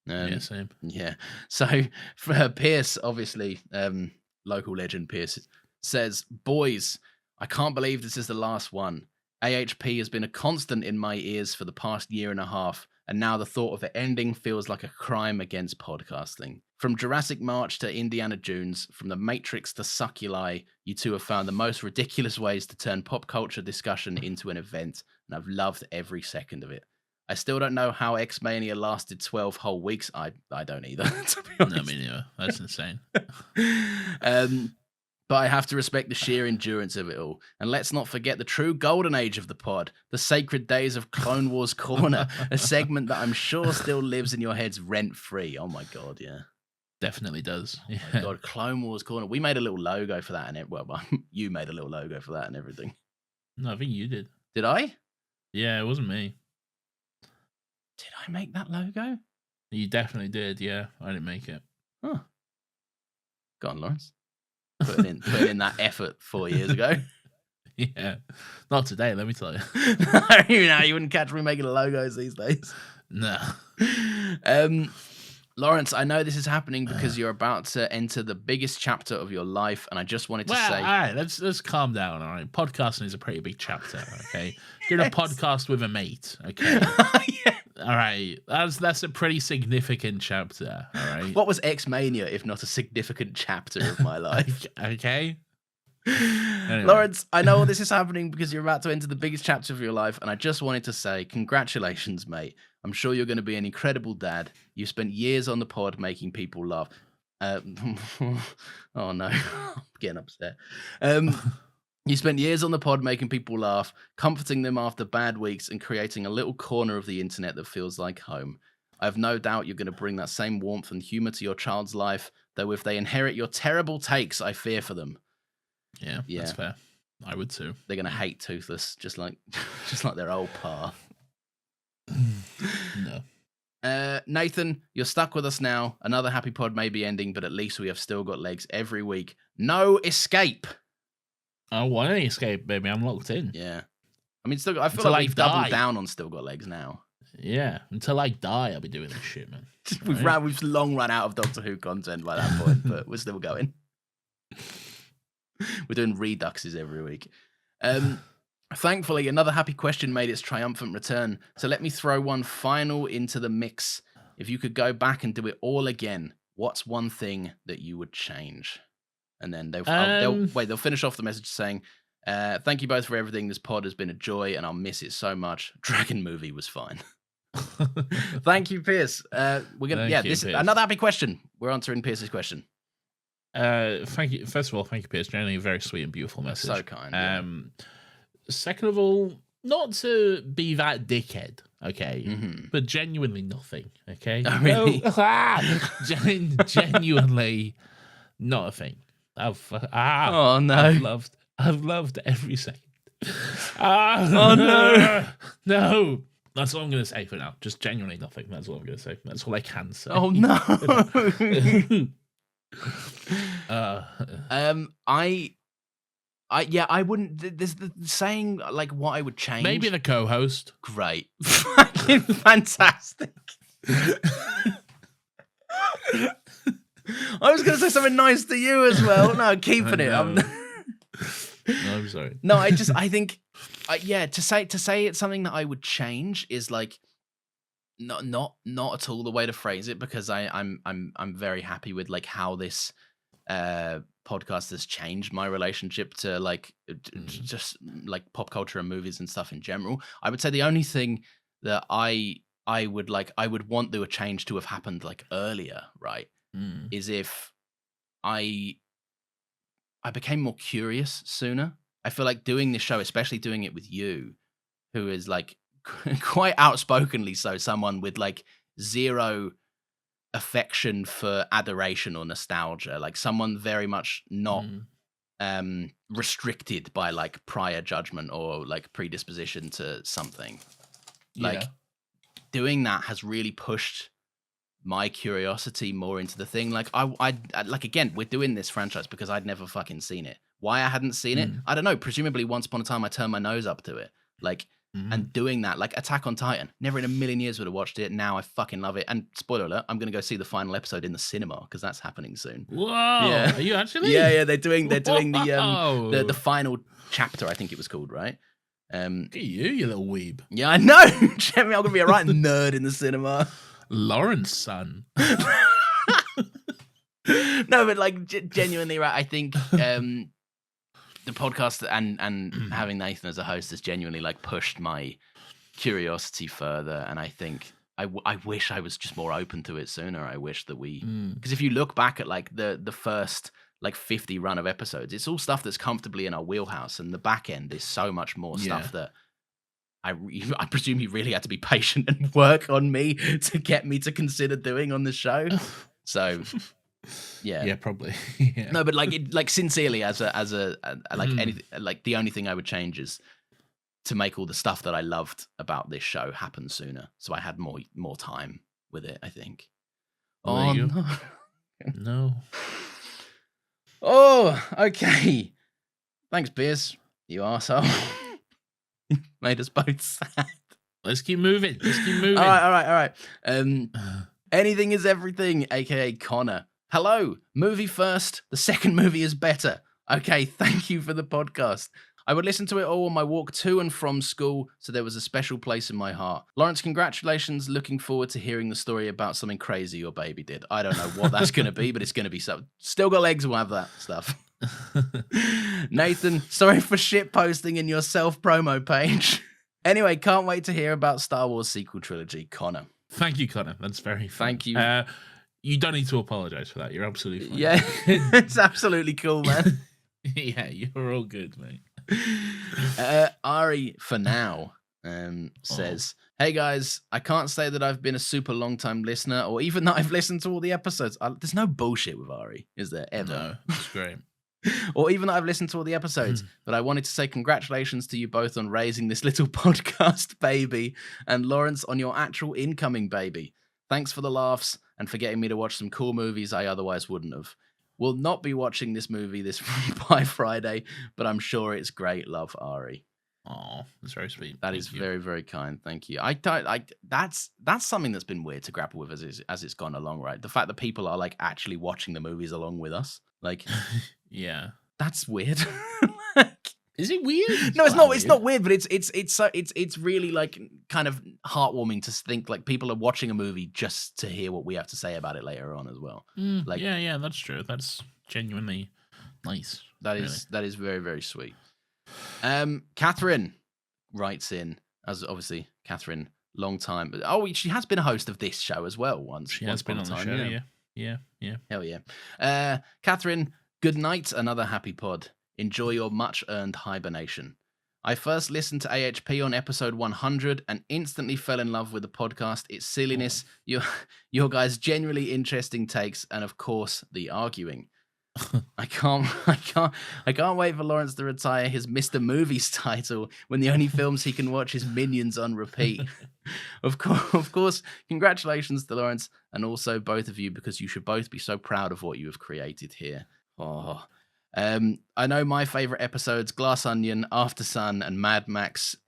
Yeah, same. Yeah. So for Pierce, obviously, local legend Pierce says, boys, I can't believe this is the last one. AHP has been a constant in my ears for the past year and a half, and now the thought of it ending feels like a crime against podcasting. From Jurassic March to Indiana Jones, from The Matrix to Succuli, you two have found the most ridiculous ways to turn pop culture discussion into an event, and I've loved every second of it. I still don't know how X-Mania lasted 12 whole weeks. I don't either, to be honest. No, me neither. That's insane. But I have to respect the sheer endurance of it all. And let's not forget the true golden age of the pod, the sacred days of Clone Wars Corner, a segment that I'm sure still lives in your heads rent-free. Oh my God, yeah. Definitely does. Yeah. Oh my God, Clone Wars Corner. We made a little logo for that, and you made a little logo for that and everything. No, I think you did. Did I? Yeah, it wasn't me. Did I make that logo? You definitely did. Yeah, I didn't make it. Huh. Go on, Lawrence. Putting in that effort 4 years ago. Yeah, not today. Let me tell you. You wouldn't catch me making logos these days. No. Lawrence, I know this is happening because you're about to enter the biggest chapter of your life, and I just wanted to say, all right, let's calm down. All right, podcasting is a pretty big chapter. Okay, doing a podcast with a mate. Okay, yeah. All right, that's a pretty significant chapter. All right, What was X-Mania if not a significant chapter of my life? Okay. Anyway. Lawrence, I know all this is happening because you're about to enter the biggest chapter of your life, and I just wanted to say congratulations, mate. I'm sure you're going to be an incredible dad. You spent years on the pod making people laugh. Oh no, I'm getting upset. You spent years on the pod making people laugh, comforting them after bad weeks, and creating a little corner of the internet that feels like home. I have no doubt you're going to bring that same warmth and humor to your child's life, though if they inherit your terrible takes, I fear for them. Yeah, that's fair. I would too. They're gonna hate Toothless, just like their old pa. No. Nathan, you're stuck with us now. Another happy pod may be ending, but at least we have still got legs every week. No escape. I want any escape, baby. I'm locked in. Yeah. I mean, I feel Until like I we've die. doubled down on Still Got Legs now. Yeah, until I die, I'll be doing this shit, man. We've long run out of Doctor Who content by that point, but we're still going. We're doing reduxes every week. Thankfully, another happy question made its triumphant return. So let me throw one final into the mix. If you could go back and do it all again, what's one thing that you would change? And then they'll finish off the message saying, thank you both for everything. This pod has been a joy and I'll miss it so much. Dragon movie was fine. Thank you, Pierce. Another happy question. We're answering Pierce's question. Thank you. First of all, thank you, Pierce. Generally a very sweet and beautiful message. So kind. Yeah. Second of all, not to be that dickhead, okay, Mm-hmm. but genuinely nothing, okay? Oh, really? Genuinely not a thing. Oh no! I've loved every second. Oh no! No. That's all I'm going to say for now. Just genuinely nothing. That's all I'm going to say. That's all I can say. Oh no! I wouldn't. There's the saying like what I would change. Maybe the co-host. Great, fucking fantastic. I was going to say something nice to you as well. No, keeping it. No, I'm sorry. No, I think, to say it's something that I would change is like not at all the way to phrase it, because I'm very happy with like how this podcast has changed my relationship to like just like pop culture and movies and stuff in general. I would say the only thing that I would want the change to have happened like earlier, right? Is if I became more curious sooner. I feel like doing this show, especially doing it with you, who is like quite outspokenly so someone with like zero affection for adoration or nostalgia, like someone very much not restricted by like prior judgment or like predisposition to something. Like doing that has really pushed my curiosity more into the thing. Like I like, again, we're doing this franchise because I'd never fucking seen it. Why I hadn't seen it, I don't know. Presumably once upon a time I turned my nose up to it. Like, and doing that, like Attack on Titan, never in a million years would have watched it. Now I fucking love it. And spoiler alert, I'm going to go see the final episode in the cinema because that's happening soon. Whoa. Yeah. Are you actually? Yeah. They're doing the final chapter, I think it was called, right? Look at you little weeb. Yeah, I know. Jeremy, I'm going to be a right nerd in the cinema. Lawrence, son. No, but like genuinely, right? I think the podcast and having Nathan as a host has genuinely like pushed my curiosity further, and I think I wish I was just more open to it sooner. I wish that because if you look back at like the first like 50 run of episodes, it's all stuff that's comfortably in our wheelhouse, and the back end is so much more stuff that I presume you really had to be patient and work on me to get me to consider doing on the show. So, yeah, probably. Yeah. No, but like sincerely, as a like anything, like the only thing I would change is to make all the stuff that I loved about this show happen sooner. So I had more time with it, I think. Oh, no. No. Oh, okay. Thanks, Beers. You arsehole. Made us both sad. Let's keep moving. All right. Anything is everything, aka Connor. Hello. Movie first. The second movie is better. Okay, thank you for the podcast. I would listen to it all on my walk to and from school, so there was a special place in my heart. Lawrence, congratulations. Looking forward to hearing the story about something crazy your baby did. I don't know what that's going to be, but it's going to be something. Still got legs, we'll have that stuff. Nathan, sorry for shit posting in your self-promo page. Anyway, can't wait to hear about Star Wars sequel trilogy. Connor. Thank you, Connor. That's very fun. Thank you. You don't need to apologize for that. You're absolutely fine. Yeah, it's absolutely cool, man. Yeah, you're all good, mate. Ari, for now, says, hey guys, I can't say that I've been a super long time listener or even that I've listened to all the episodes. There's no bullshit with Ari, is there ever? No, it's great. Or even that I've listened to all the episodes, but I wanted to say congratulations to you both on raising this little podcast baby and Lawrence on your actual incoming baby. Thanks for the laughs and for getting me to watch some cool movies I otherwise wouldn't have. Will not be watching this movie by Friday, but I'm sure it's great. Love, Ari. Oh, that's very sweet. That is very, very kind. Thank you. That's something that's been weird to grapple with as it's gone along, right? The fact that people are like actually watching the movies along with us, like, yeah, that's weird. Is it weird? No, it's not. It's not weird, but it's really like kind of heartwarming to think like people are watching a movie just to hear what we have to say about it later on as well. Like, yeah, that's true. That's genuinely nice. That is very, very sweet. Catherine writes in, as obviously Catherine, long time. Oh, she has been a host of this show as well once. She has been on the show. Yeah. Hell yeah. Catherine, good night. Another happy pod. Enjoy your much-earned hibernation. I first listened to AHP on episode 100 and instantly fell in love with the podcast, its silliness, your guys' genuinely interesting takes, and of course, the arguing. I can't wait for Lawrence to retire his Mr. Movies title when the only films he can watch is Minions on repeat. Of course, congratulations to Lawrence and also both of you because you should both be so proud of what you have created here. Oh. I know my favorite episodes, Glass Onion, After Sun, and Mad Max /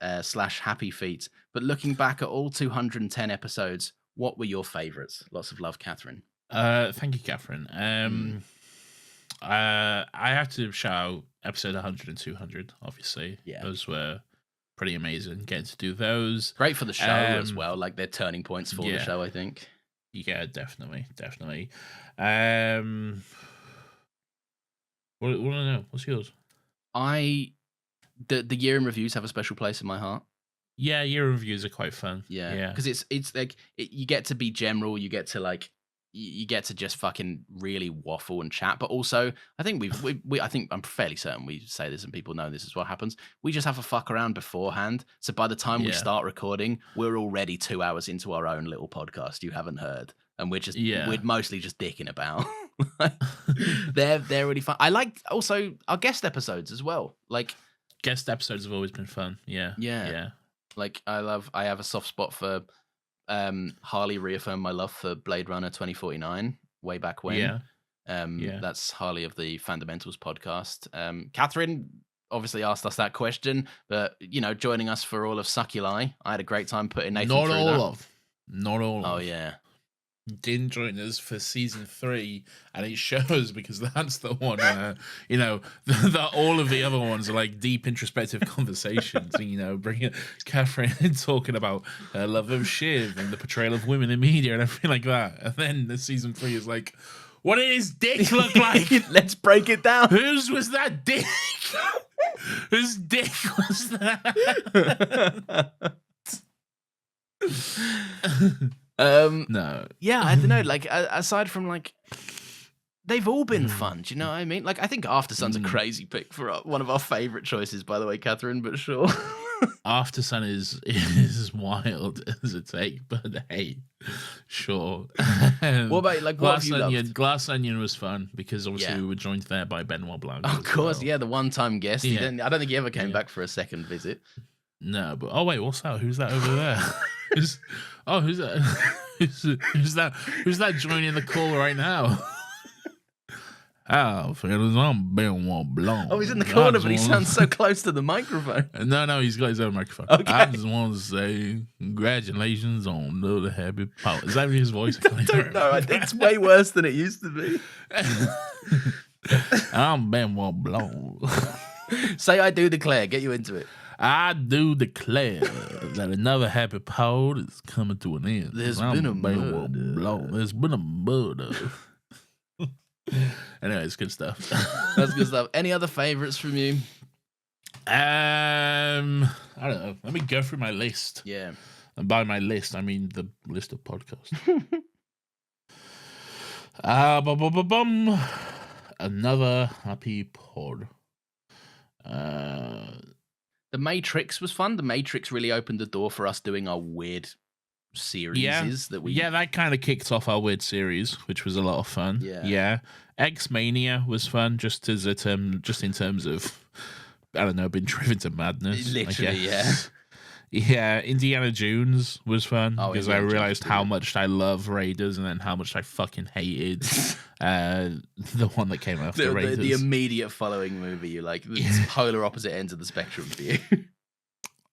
Happy Feet. But looking back at all 210 episodes, what were your favorites? Lots of love, Catherine. Thank you, Catherine. I have to shout out episode 100 and 200, obviously. Yeah. Those were pretty amazing. Getting to do those. Great for the show as well. Like, they're turning points for the show, I think. Yeah, definitely. What do I know? What's yours? The year in reviews have a special place in my heart. Yeah, year in reviews are quite fun. Yeah, because it's like you get to be general, you get to just fucking really waffle and chat, but also I think I think I'm fairly certain we say this and people know this is what happens. We just have a fuck around beforehand, so by the time we start recording, we're already 2 hours into our own little podcast you haven't heard, and we're mostly just dicking about. They're really fun. I like also our guest episodes as well. Like, guest episodes have always been fun. Yeah. Like, I have a soft spot for Harley reaffirmed my love for Blade Runner 2049 way back when. That's Harley of the Fundamentals podcast. Catherine obviously asked us that question, but joining us for all of Suckuli, I had a great time putting Nathan Not through all that. of. Oh yeah. Didn't join us for season 3, and it shows because that's the one that all of the other ones are like deep introspective conversations, and bringing Catherine in talking about her love of Shiv and the portrayal of women in media and everything like that, and then the season 3 is like, what did his dick look like? Let's break it down. Whose was that dick? Whose dick was that? No. Yeah, I don't know. Like, aside from like, they've all been fun. Do you know what I mean? Like, I think After Sun's a crazy pick for one of our favorite choices, by the way, Catherine. But sure. After Sun is wild as a take, but hey, sure. What about like what have you loved? Glass Onion was fun because obviously we were joined there by Benoit Blanc. Of course, the one-time guest. I don't think he ever came back for a second visit. No, but wait, what's that? Who's that over there? who's that? Who's that joining the call right now? Oh, fellas, I'm Benoit Blanc. Oh, he's in the corner, but he sounds so close to the microphone. No, he's got his own microphone. Okay. I just want to say congratulations on the happy power. Is that his voice? I don't know. It's way worse than it used to be. I'm Benoit Blanc. Say I do declare. Get you into it. I do declare that another happy pod is coming to an end. There's been a murder. There's been a murder. Anyway, it's good stuff. That's good stuff. Any other favorites from you? I don't know. Let me go through my list. Yeah. And by my list, I mean the list of podcasts. Another happy pod. The Matrix was fun. The Matrix really opened the door for us doing our weird series that kind of kicked off our weird series, which was a lot of fun. Yeah. X-Mania was fun, just in terms of, I don't know, being driven to madness. Literally, Yeah, Indiana Jones was fun because I Indiana realized Jones, how much I love Raiders and then how much I fucking hated the one that came after Raiders. The immediate following movie, you like the polar opposite ends of the spectrum for you.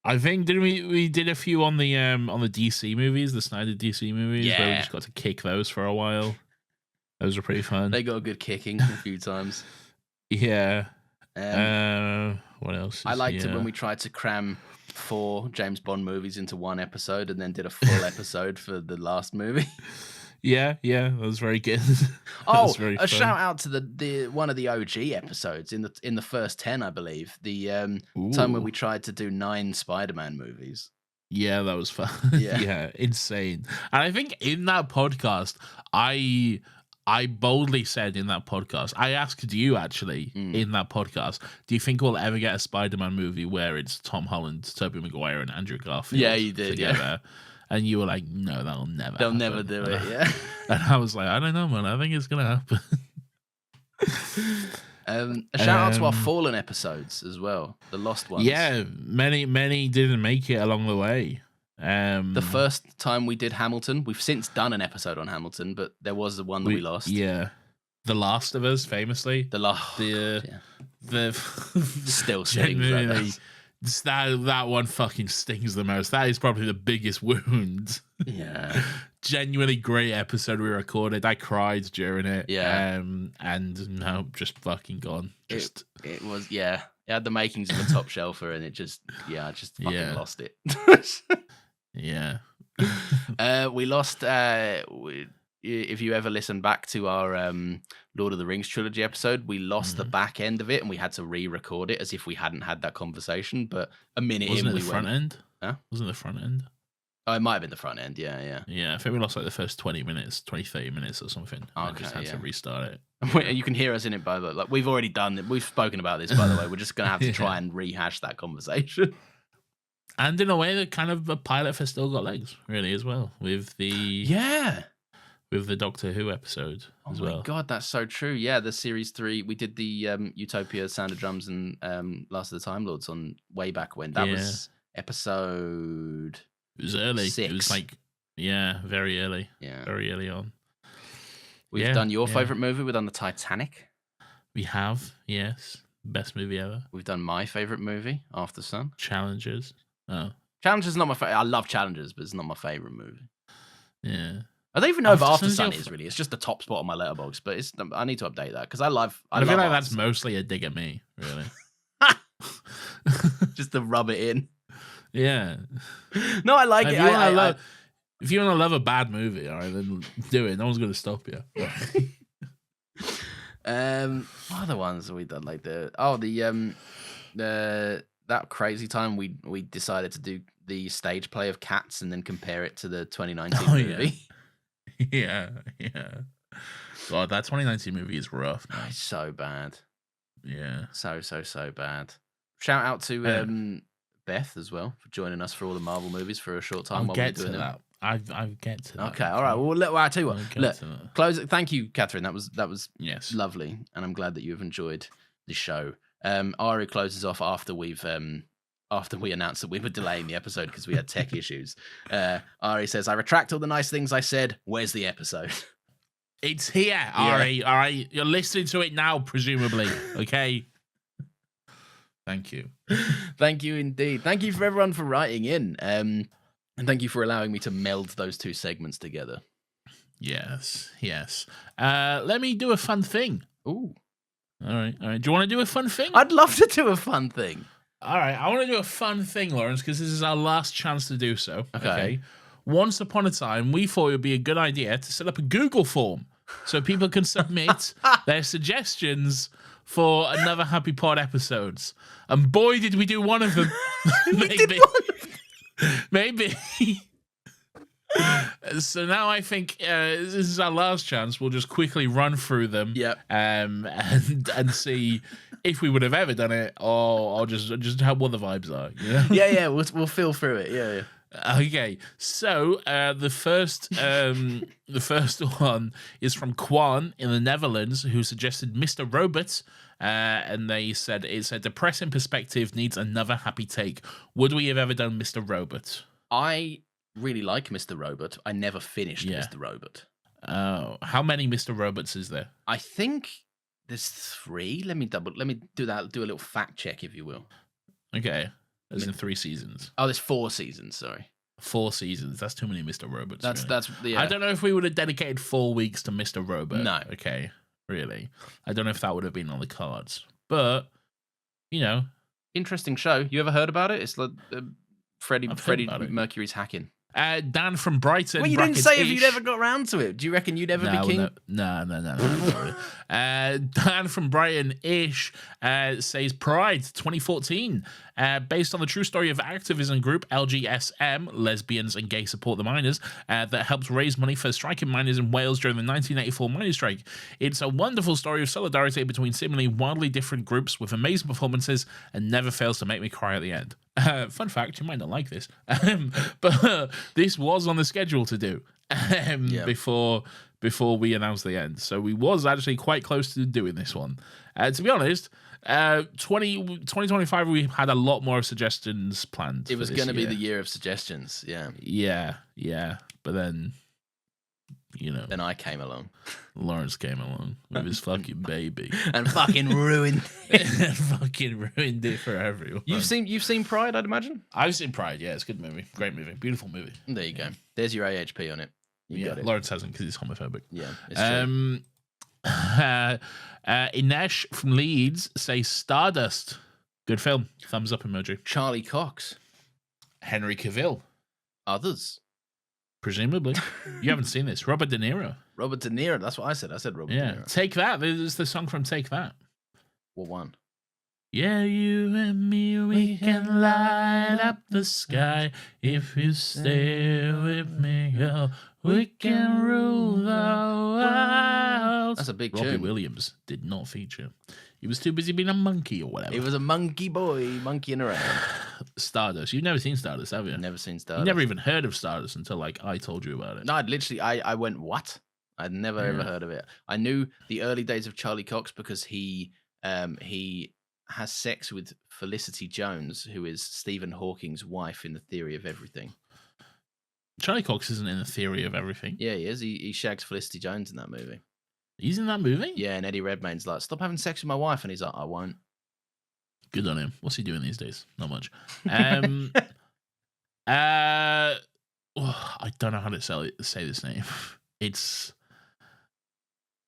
I think we did a few on the DC movies, the Snyder DC movies, where we just got to kick those for a while. Those were pretty fun. They got a good kicking a few times. Yeah. What else? I liked it when we tried to cram 4 James Bond movies into one episode and then did a full episode for the last movie. Yeah, that was very good. A shout out to the one of the OG episodes in the first 10, I believe. The time when we tried to do 9 Spider-Man movies. Yeah, that was fun. Yeah. Insane. And I think in that podcast, I boldly said in that podcast, I asked you actually in that podcast, do you think we'll ever get a Spider-Man movie where it's Tom Holland, Tobey Maguire, and Andrew Garfield? Yeah, you did. Together? Yeah. And you were like, no, that'll never They'll happen. never do it, yeah. And I was like, I don't know, man. I think it's going to happen. A shout out to our Fallen episodes as well, the lost ones. Yeah, many didn't make it along the way. The first time we did Hamilton, we've since done an episode on Hamilton, but there was the one that we lost. Yeah. The Last of Us, famously. The still stings. That one fucking stings the most. That is probably the biggest wound. Yeah. Genuinely great episode we recorded. I cried during it. Yeah. And no, just fucking gone. It was, yeah. It had the makings of a top shelfer and it just, I just fucking lost it. Yeah. We lost, if you ever listen back to our Lord of the Rings trilogy episode, we lost the back end of it and we had to re-record it as if we hadn't had that conversation. But a minute Wasn't in, it the front end? Huh? Wasn't it the front end? Oh, it might have been the front end, yeah. Yeah, I think we lost like the first 30 minutes or something. I just had to restart it. You can hear us in it, by the way. Like, we've already done it. We've spoken about this, by the way. We're just going to have to try and rehash that conversation. And in a way, the kind of a pilot for Still Got Legs, really, as well. With the Doctor Who episode as well. Oh my God, that's so true. Yeah, the series 3, we did the Utopia, Sound of Drums, and Last of the Time Lords on way back when. That was episode... It was early. 6. It was like, very early. Yeah. Very early on. We've done your favourite movie. We've done The Titanic. We have, yes. Best movie ever. We've done my favourite movie, After Sun. Challengers. Oh. Challengers is not my favourite. I love Challengers, but it's not my favourite movie. Yeah. I don't even know if After Sun is really. It's just the top spot on my letterbox, but I need to update that because I feel like that's mostly a dig at me, really. Just to rub it in. Yeah. No, I like it. If you want to love a bad movie, all right, then do it. No one's going to stop you. What other ones have we done? Like that crazy time we decided to do the stage play of Cats and then compare it to the 2019 movie. Yeah. God, that 2019 movie is rough. Man. It's so bad. Yeah. So bad. Shout out to Beth as well for joining us for all the Marvel movies for a short time. I'll get to that. I'll get to that. Okay, all right. Well, I'll tell you what. Look, close it. Thank you, Catherine. That was lovely, and I'm glad that you've enjoyed the show. Ari closes off after we've after we announced that we were delaying the episode because we had tech issues. Ari says, I retract all the nice things I said. Where's the episode? It's here, Ari. All right. You're listening to it now, presumably. Okay. Thank you. Thank you indeed. Thank you for everyone for writing in. And thank you for allowing me to meld those two segments together. Yes. Let me do a fun thing. Ooh. All right. Do you want to do a fun thing? I'd love to do a fun thing. All right. I want to do a fun thing, Lawrence, because this is our last chance to do so. Okay. Once upon a time, we thought it would be a good idea to set up a Google form so people can submit their suggestions for another Happy Pod episodes. And boy, did we do one of them. Maybe. So now I think this is our last chance. We'll just quickly run through them, and see if we would have ever done it, or just how what the vibes are. You know? Yeah. We'll feel through it. Yeah. Okay, so the first one is from Kwan in the Netherlands, who suggested Mr. Robot, and they said it's a depressing perspective needs another happy take. Would we have ever done Mr. Robot? I really like Mr. Robot. I never finished Mr. Robot. Oh, how many Mr. Robots is there? I think there's 3. Let me do a little fact check, if you will. Okay. As in 3 seasons. Oh, there's 4 seasons, sorry. 4 seasons. That's too many Mr. Robots. That's yeah. I don't know if we would have dedicated 4 weeks to Mr. Robot. No. Okay. Really. I don't know if that would have been on the cards. But, you know. Interesting show. You ever heard about it? It's like Freddie Mercury's hacking. Dan from Brighton. Well, you didn't say if you'd ever got round to it. Do you reckon you'd ever be king? No. Dan from Brighton-ish says Pride 2014, based on the true story of activism group LGSM, Lesbians and Gay Support the Miners, that helped raise money for striking miners in Wales during the 1984 miners' strike. It's a wonderful story of solidarity between seemingly wildly different groups with amazing performances and never fails to make me cry at the end. Fun fact, you might not like this, but this was on the schedule to do before we announced the end. So we was actually quite close to doing this one. To be honest, 2025, we had a lot more suggestions planned. It was going to be the year of suggestions, Yeah. But then, you know. Then I came along. Lawrence came along with his fucking baby. And fucking ruined it. Fucking ruined it for everyone. You've seen Pride, I'd imagine? I've seen Pride, yeah. It's a good movie. Great movie. Beautiful movie. There you go. There's your AHP on it. You got it. Lawrence hasn't because he's homophobic. Yeah, it's true. Inesh from Leeds says Stardust. Good film. Thumbs up emoji. Charlie Cox. Henry Cavill. Others. Presumably. You haven't seen this. Robert De Niro. Robert De Niro. That's what I said. I said Robert De Niro. Take That. This is the song from Take That. What one? Yeah, you and me, we can light up the sky. If you stay with me, girl, we can rule the world. That's a big Robbie tune. Williams did not feature. He was too busy being a monkey or whatever. He was a monkey boy, monkeying around. Stardust. You've never seen Stardust, have you? Never seen Stardust. You never even heard of Stardust until I told you about it. No, I went, what? I'd never ever heard of it. I knew the early days of Charlie Cox because he has sex with Felicity Jones, who is Stephen Hawking's wife in The Theory of Everything. Charlie Cox isn't in The Theory of Everything. Yeah, he is. He shags Felicity Jones in that movie. He's in that movie? Yeah, and Eddie Redmayne's like, stop having sex with my wife. And he's like, I won't. Good on him. What's he doing these days? Not much. I don't know how to say this name. It's...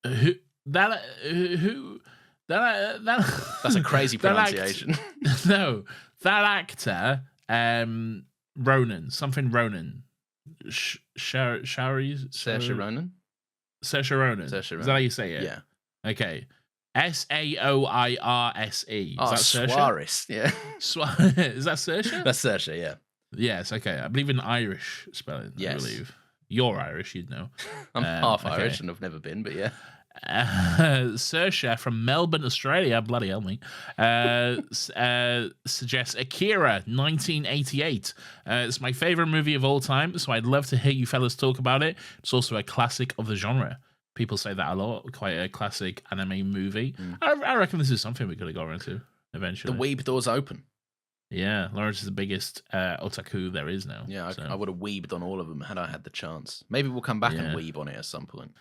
That's a craisy pronunciation. No, that actor, Ronan, something Ronan. Saoirse Ronan? Saoirse Ronan. Is that how you say it? Yeah. Okay. Saoirse. Oh, Suarez. Yeah. Is that Saoirse? That's Saoirse, yeah. Yes, okay. I believe in Irish spelling, yes. I believe. You're Irish, you'd know. I'm half Irish and I've never been, but yeah. Saoirse from Melbourne, Australia, bloody hell me, suggests Akira 1988. It's my favorite movie of all time, so I'd love to hear you fellas talk about it. It's also a classic of the genre. People say that a lot, quite a classic anime movie. I reckon this is something we could have got into eventually. The weeb door's open. Yeah, Lawrence is the biggest otaku there is now. Yeah, so. I would have weebed on all of them had I had the chance. Maybe we'll come back and Yeah. weeb on it at some point.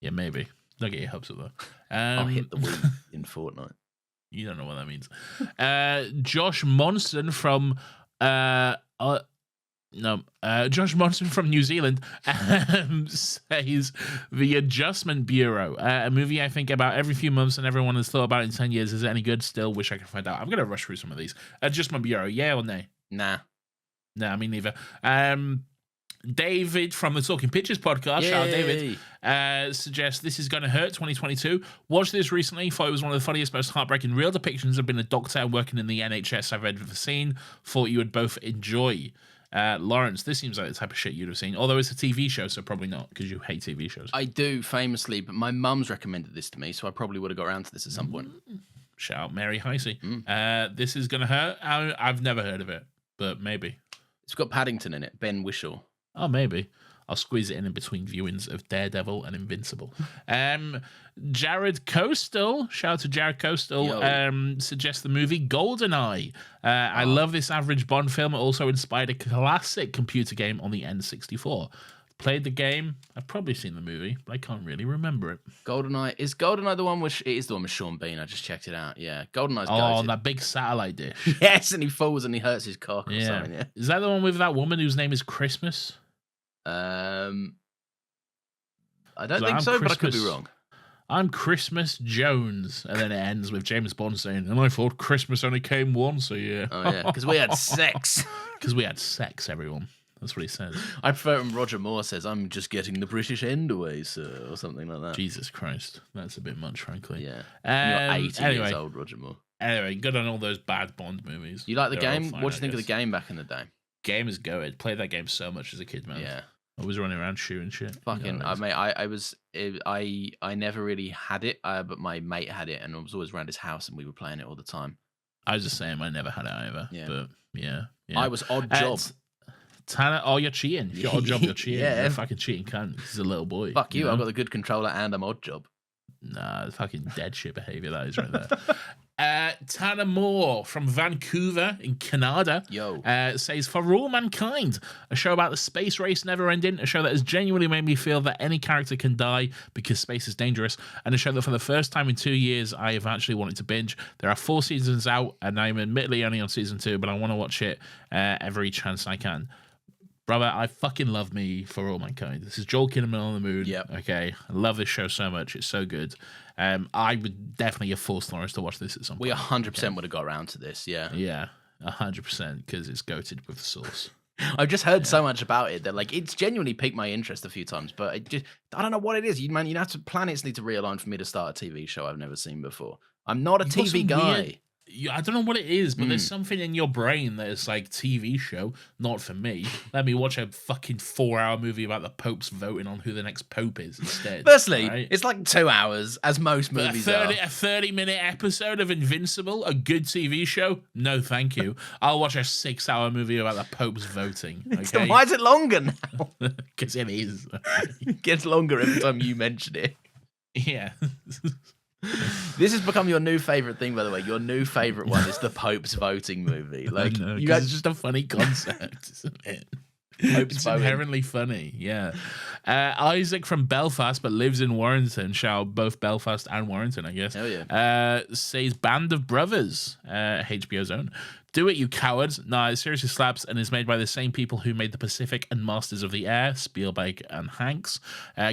Yeah, maybe. Don't get your hopes up though. I'll hit the weeb in Fortnite. You don't know what that means. Josh Monson from Josh Monson from New Zealand says The Adjustment Bureau, a movie I think about every few months and everyone has thought about in 10 years. Is it any good? Still wish I could find out. I'm going to rush through some of these. Adjustment Bureau, yeah or nay? Nah, me neither. David from the Talking Pictures podcast, shout out David, suggests This Is Gonna Hurt 2022. Watched this recently, thought it was one of the funniest, most heartbreaking real depictions of being a doctor working in the NHS I've ever seen. Thought you would both enjoy. Lawrence, this seems like the type of shit you'd have seen, although it's a TV show, so probably not, because you hate TV shows. I do, famously, but my mum's recommended this to me, so I probably would have got around to this at some point. Shout out Mary Heisey. This Is Gonna Hurt. I've never heard of it, but maybe. It's got Paddington in it, Ben Whishaw. Oh, maybe. I'll squeeze it in between viewings of Daredevil and Invincible. Jared Coastal, shout out to Jared Coastal, suggests the movie GoldenEye. I love this average Bond film. It also inspired a classic computer game on the N64. Played the game. I've probably seen the movie, but I can't really remember it. GoldenEye. Is GoldenEye the one with... It is the one with Sean Bean. I just checked it out. Yeah. GoldenEye's on that big satellite dish. Yes, and he falls and he hurts his cock or something. Yeah. Is that the one with that woman whose name is Christmas? I don't think so, but I could be wrong. I'm Christmas Jones. And then it ends with James Bond saying, and I thought Christmas only came once a year. Oh, yeah, because we had sex. Because we had sex, everyone. That's what he says. I prefer when Roger Moore says, I'm just getting the British end away, sir, or something like that. Jesus Christ. That's a bit much, frankly. Yeah. You're 80 years old, Roger Moore. Anyway, good on all those bad Bond movies. You like the game? What do you think of the game back in the day? Game is good. Played that game so much as a kid, man. Yeah. I was running around shooting shit. Fucking, I never really had it, but my mate had it, and I was always around his house, and we were playing it all the time. I was just saying, I never had it either. Yeah. But yeah. I was odd job. Tanner, you're cheating. If you're odd job, you're cheating. You're a fucking cheating cunt. He's a little boy. Fuck you. I've got the good controller, and I'm odd job. Nah, fucking dead shit behavior that is right there. Tanner Moore from Vancouver in Canada says, For All Mankind, a show about the space race never ending, a show that has genuinely made me feel that any character can die because space is dangerous, and a show that for the first time in 2 years I have actually wanted to binge. There are 4 seasons out, and I'm admittedly only on season 2, but I want to watch it every chance I can. Brother, I fucking love me For All Mankind. This is Joel Kinnaman on the moon. Yep. Okay. I love this show so much. It's so good. I would definitely have forced Lawrence to watch this at some point. We 100% would have got around to this, yeah. Yeah, 100%, because it's goated with the sauce. I've just heard so much about it that it's genuinely piqued my interest a few times, but I don't know what it is. Planets need to realign for me to start a TV show I've never seen before. I'm not a TV guy. I don't know what it is, but there's something in your brain that is like TV show, not for me. Let me watch a fucking 4-hour movie about the Pope's voting on who the next Pope is instead. Firstly, right? It's like 2 hours, as most movies are. A 30-minute episode of Invincible, a good TV show? No, thank you. I'll watch a 6-hour movie about the Pope's voting. Okay? So why is it longer now? Because it is. It gets longer every time you mention it. Yeah. This has become your new favorite thing, by the way. Your new favorite one is the Pope's voting movie. Like, it's just a funny concept, isn't it? It's inherently funny, yeah. Isaac from Belfast, but lives in Warrington. Shout both Belfast and Warrington, I guess. Hell yeah. Says Band of Brothers, HBO's own. Do it, you cowards. Nah, it seriously slaps and is made by the same people who made The Pacific and Masters of the Air, Spielberg and Hanks.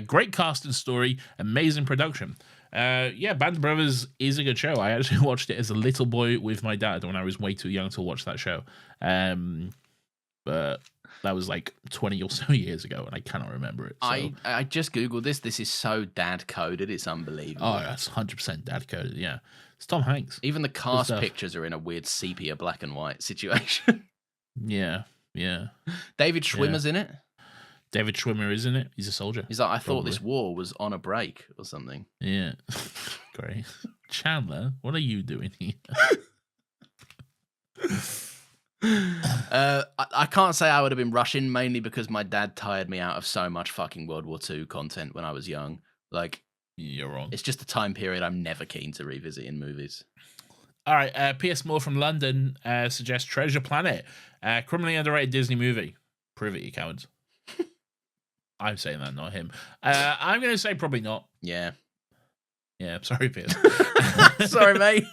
Great cast and story, amazing production. Band of Brothers is a good show. I actually watched it as a little boy with my dad when I was way too young to watch that show. But that was like 20 or so years ago, and I cannot remember it. So. I just Googled this. This is so dad-coded. It's unbelievable. Oh, that's 100% dad-coded, yeah. It's Tom Hanks. Even the cast pictures are in a weird sepia black and white situation. Yeah. David Schwimmer's in it. David Schwimmer is in it. He's a soldier. He's like, I thought this war was on a break or something. Yeah. Great. Chandler, what are you doing here? I can't say I would have been rushing, mainly because my dad tired me out of so much fucking World War II content when I was young. Like, you're wrong. It's just a time period I'm never keen to revisit in movies. All right. P.S. Moore from London suggests Treasure Planet, criminally underrated Disney movie. Prove it, you cowards. I'm saying that, not him. I'm going to say probably not. Yeah. Yeah, sorry, Piers. Sorry, mate.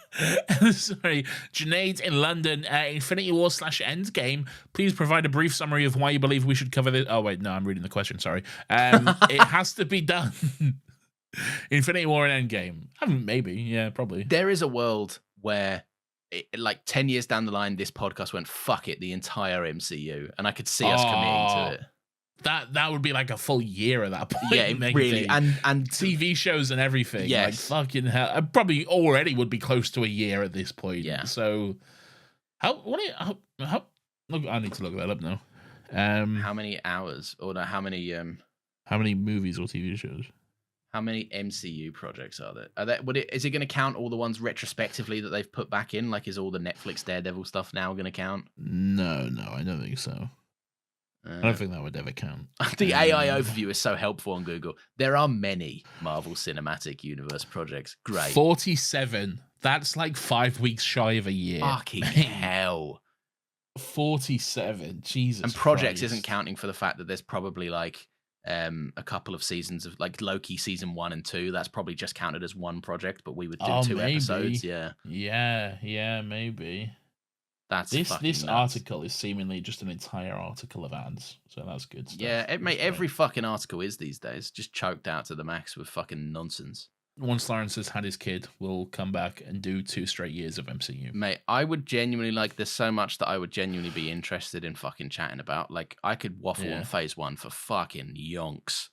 Sorry. Junaid in London, Infinity War / Endgame. Please provide a brief summary of why you believe we should cover this. Oh, wait, no, I'm reading the question. Sorry. It has to be done. Infinity War and Endgame. Maybe. Yeah, probably. There is a world where, 10 years down the line, this podcast went, fuck it, the entire MCU. And I could see us committing to it. That would be like a full year at that point. Yeah, really. And TV shows and everything. Yes. Like, fucking hell. I probably already would be close to a year at this point. Yeah. So, look, I need to look that up now. How many hours or how many movies or TV shows? How many MCU projects are there? Is it going to count all the ones retrospectively that they've put back in? Like, is all the Netflix Daredevil stuff now going to count? No, I don't think so. I don't think that would ever count. The AI overview is so helpful on Google. There are many Marvel Cinematic Universe projects. Great. 47. That's like 5 weeks shy of a year. Fucking hell. 47. Jesus. And projects Christ. isn't counting for the fact that there's probably like a couple of seasons of like Loki season 1 and 2. That's probably just counted as one project, but we would do 2 episodes. Yeah. Yeah, maybe. That's this article is seemingly just an entire article of ads, so that's good stuff. Yeah, every fucking article is these days just choked out to the max with fucking nonsense. Once Lawrence has had his kid, we'll come back and do 2 straight years of MCU. Mate, I would genuinely like this so much that I would genuinely be interested in fucking chatting about. Like, I could waffle on phase 1 for fucking yonks.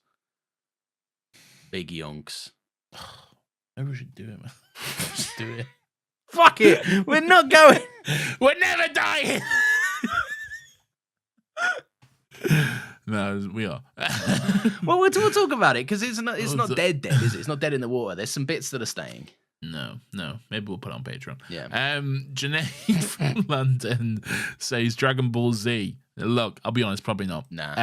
Big yonks. Maybe we should do it, man. Just do it. Fuck it. We're not going. We're never dying. No, we are. Well, we'll talk about it because it's not dead, is it? It's not dead in the water. There's some bits that are staying. No. Maybe we'll put it on Patreon. Yeah. Janae from London says Dragon Ball Z. Look, I'll be honest, probably not. Nah.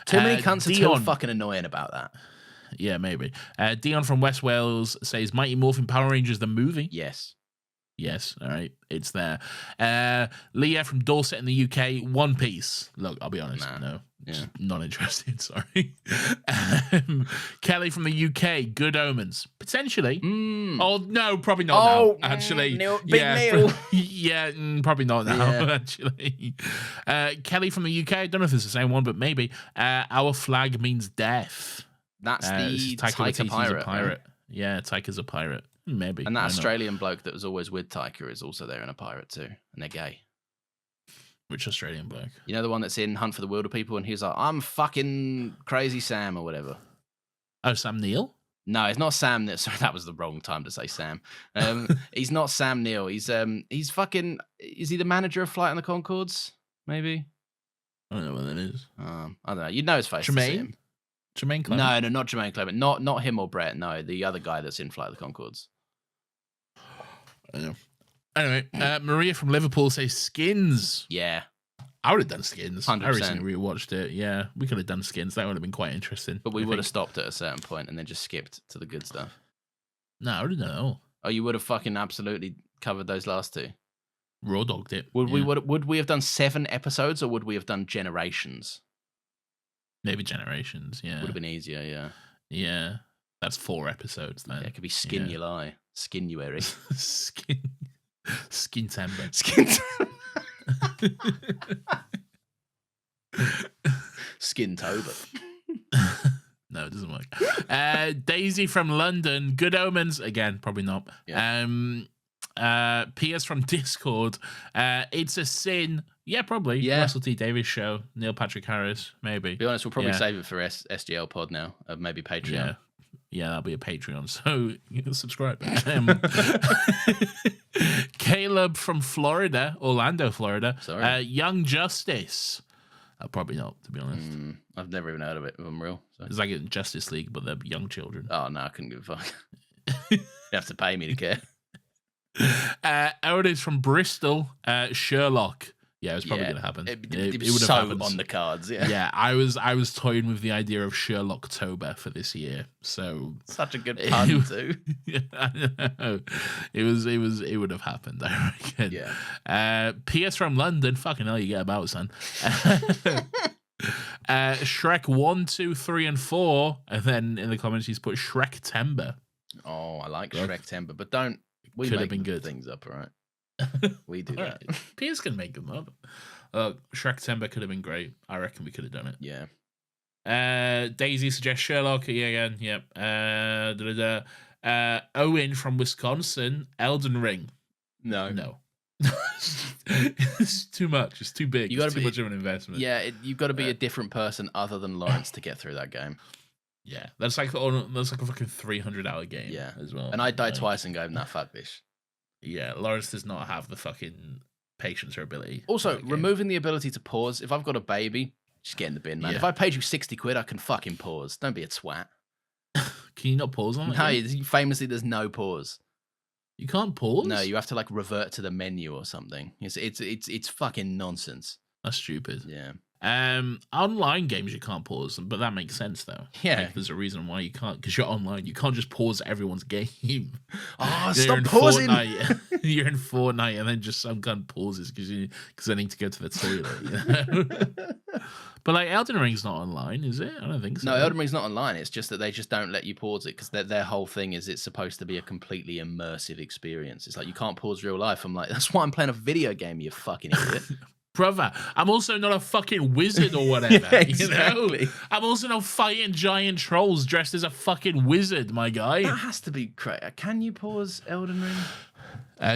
Too many cunts are too fucking annoying about that. Yeah, maybe. Dion from West Wales says Mighty Morphin Power Rangers the movie. Yes. All right, it's there. Leah from Dorset in the UK, One Piece. Look, I'll be honest, no, not interested. Sorry. Kelly from the UK, Good Omens, potentially. Oh no, probably not now. Actually, Neil. Probably not now. Actually, Kelly from the UK. I don't know if it's the same one, but maybe. Our flag means death. That's the Taika pirate. Right? Yeah, Taika's a pirate. Maybe. And that Australian bloke that was always with Taika is also there and a pirate too. And they're gay. Which Australian bloke? You know the one that's in Hunt for the Wilder People and he's like, I'm fucking Crazy Sam or whatever. Oh, Sam Neill? No, it's not Sam Neill. Sorry, that was the wrong time to say Sam. He's not Sam Neill. He's fucking... Is he the manager of Flight on the Conchords? Maybe? I don't know what that is. I don't know. You'd know his face. Jermaine Clement? No, not Jermaine Clement. Not him or Brett. No, the other guy that's in Flight of the Conchords. I don't know. Anyway, Maria from Liverpool says Skins. Yeah. I would have done Skins. 100%. I recently rewatched it. Yeah, we could have done Skins. That would have been quite interesting. But we would have stopped at a certain point and then just skipped to the good stuff. No, I wouldn't know. Oh, you would have fucking absolutely covered those last 2. Raw dogged it. Would we have done 7 episodes or would we have done Generations? Maybe Generations, yeah. Would have been easier, yeah. Yeah. That's 4 episodes then. Yeah, it could be Skin You Lie. Skinuary. Skin Timber. Skin Toba. No, it doesn't work. Daisy from London. Good Omens. Again, probably not. Yeah. Piers from Discord. It's a Sin. Yeah, probably. Yeah. Russell T Davies show. Neil Patrick Harris. Maybe. To be honest, we'll probably save it for SGL Pod now. Maybe Patreon. Yeah, that'll be a Patreon. So you can subscribe. Caleb from Florida, Orlando, Florida. Sorry. Young Justice. Probably not, to be honest. I've never even heard of it, if I'm real. So. It's like a Justice League, but they're young children. Oh, no, I couldn't give a fuck. You have to pay me to care. Otis from Bristol, Sherlock. Yeah, it was probably going to happen. It would was have so happened. on the cards. Yeah, Yeah, I was toying with the idea of Sherlocktober for this year. So such a good pun too. Yeah, I know. It would have happened, I reckon. Yeah. PS from London, fucking hell, you get about, son. Shrek 1, 2, 3, and 4, and then in the comments he's put Shrek Timber. Oh, I like Shrek Timber, but don't we Could have make been good things up, all right? We do Alright. that. PS can make them up. Shrek Timber could have been great. I reckon we could have done it. Yeah. Daisy suggests Sherlock. Yeah, again. Yep. Owen from Wisconsin. Elden Ring. No. It's too much. It's too big. It's too much of an investment. Yeah, you've got to be a different person other than Lawrence to get through that game. Yeah, that's like a fucking 300-hour game. Yeah, as well. And I died twice and go, nah, fuck this. Yeah, Lawrence does not have the fucking patience or ability. Also, removing the ability to pause. If I've got a baby, just get in the bin, man. Yeah. If I paid you 60 quid, I can fucking pause. Don't be a twat. Can you not pause on it? No, famously, there's no pause. You can't pause? No, you have to like revert to the menu or something. It's fucking nonsense. That's stupid. Yeah. Online games you can't pause them, but that makes sense though. Yeah. Like, there's a reason why you can't, because you're online. You can't just pause everyone's game. Oh, stop pausing! You're in Fortnite, and then just some gun pauses because I need to go to the toilet. You know? But like Elden Ring's not online, is it? I don't think so. No, Elden Ring's not online. It's just that they just don't let you pause it because their whole thing is it's supposed to be a completely immersive experience. It's like you can't pause real life. I'm like, that's why I'm playing a video game, you fucking idiot. Brother, I'm also not a fucking wizard or whatever. Yeah, exactly. You know? I'm also not fighting giant trolls dressed as a fucking wizard, my guy. That has to be great. Can you pause Elden Ring?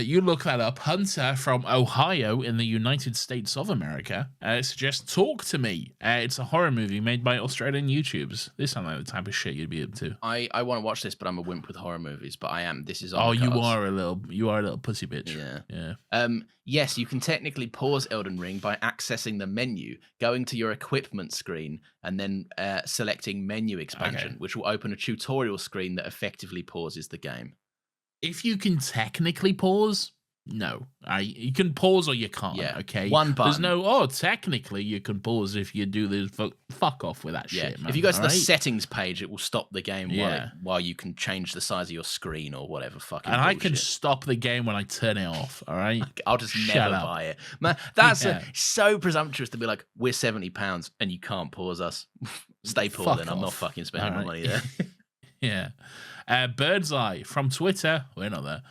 You look that up. Hunter from Ohio in the United States of America suggests Talk to Me. It's a horror movie made by Australian YouTubers. This sounds like the type of shit you'd be into. I want to watch this, but I'm a wimp with horror movies. But I am. This is on Oh, the cards. you are a little pussy bitch. Yeah. Yes, you can technically pause Elden Ring by accessing the menu, going to your equipment screen, and then selecting menu expansion, which will open a tutorial screen that effectively pauses the game. If you can technically pause, no. You can pause or you can't, okay? One button. There's no, technically you can pause if you do this. Fuck off with that shit, man. If you go to the settings page, it will stop the game while you can change the size of your screen or whatever fucking And bullshit. I can stop the game when I turn it off, all right? I'll just never buy it. Man, that's so presumptuous to be like, we're £70 and you can't pause us. Stay poor then. I'm not fucking spending my money there. Yeah. Birdseye from Twitter, we're not there,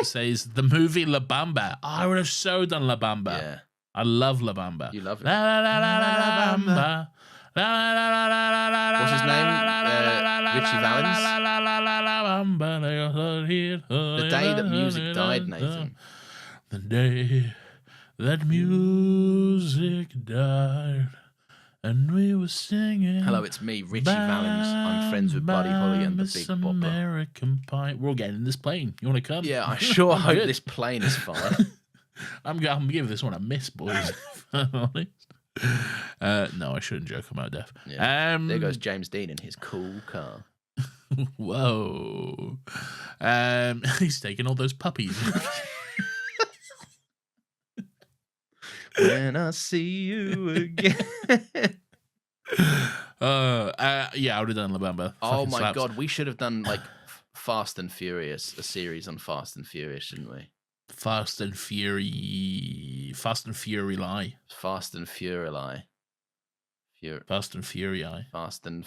says the movie La Bamba. Oh, I would have so done La Bamba. Yeah. I love La Bamba. You love it. La, la, la, la, la, la, Bamba. La, la, la, la, la, la, la, What's his name? la, Richie la, Valens? la, la, la, la, la, Bamba. The day that music died, Nathan. The day that music died. And we were singing. Hello, it's me, Richie Valens. I'm friends with Buddy Holly and the Big Bopper. American Pie. We're all getting in this plane. You want to come? Yeah, I sure hope this plane is fine. I'm gonna give this one a miss, boys. If I'm honest. No, I shouldn't joke about death. Yeah. There goes James Dean in his cool car. Whoa. He's taking all those puppies. When I see you again. Yeah, I would have done La Bamba. Oh my slaps. God, we should have done like Fast and Furious, a series on Fast and Furious, shouldn't we? Fast and Fury Lie. Fast and Fury Lie. Fast and Fury Eye. Fast and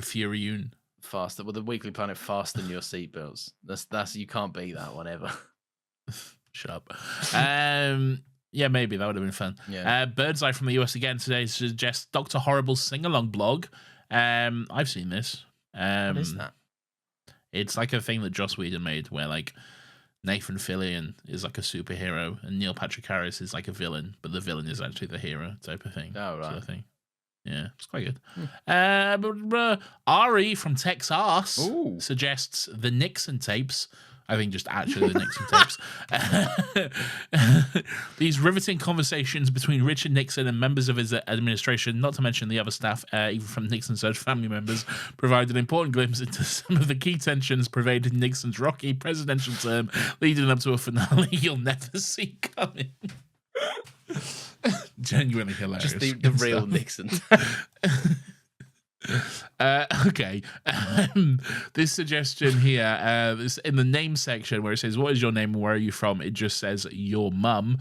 Furion. Fast. Well, the Weekly Planet. Fasten your seatbelts. That's you can't beat that one ever. Shut up. Yeah, maybe that would have been fun. Yeah. Birdseye from the US again today suggests Dr. Horrible's sing-along blog. I've seen this. What is that? It's like a thing that Joss Whedon made where like Nathan Fillion is like a superhero and Neil Patrick Harris is like a villain, but the villain is actually the hero type of thing. Oh, right. Sort of thing. Yeah, it's quite good. Ari from Texas suggests the Nixon tapes. I think just actually the Nixon tapes. These riveting conversations between Richard Nixon and members of his administration, not to mention the other staff, even from Nixon's own family members, provide an important glimpse into some of the key tensions pervading Nixon's rocky presidential term, leading up to a finale you'll never see coming. Genuinely hilarious. Just the real Nixon. Okay. This suggestion here, this in the name section where it says, "What is your name and where are you from?" It just says your mum.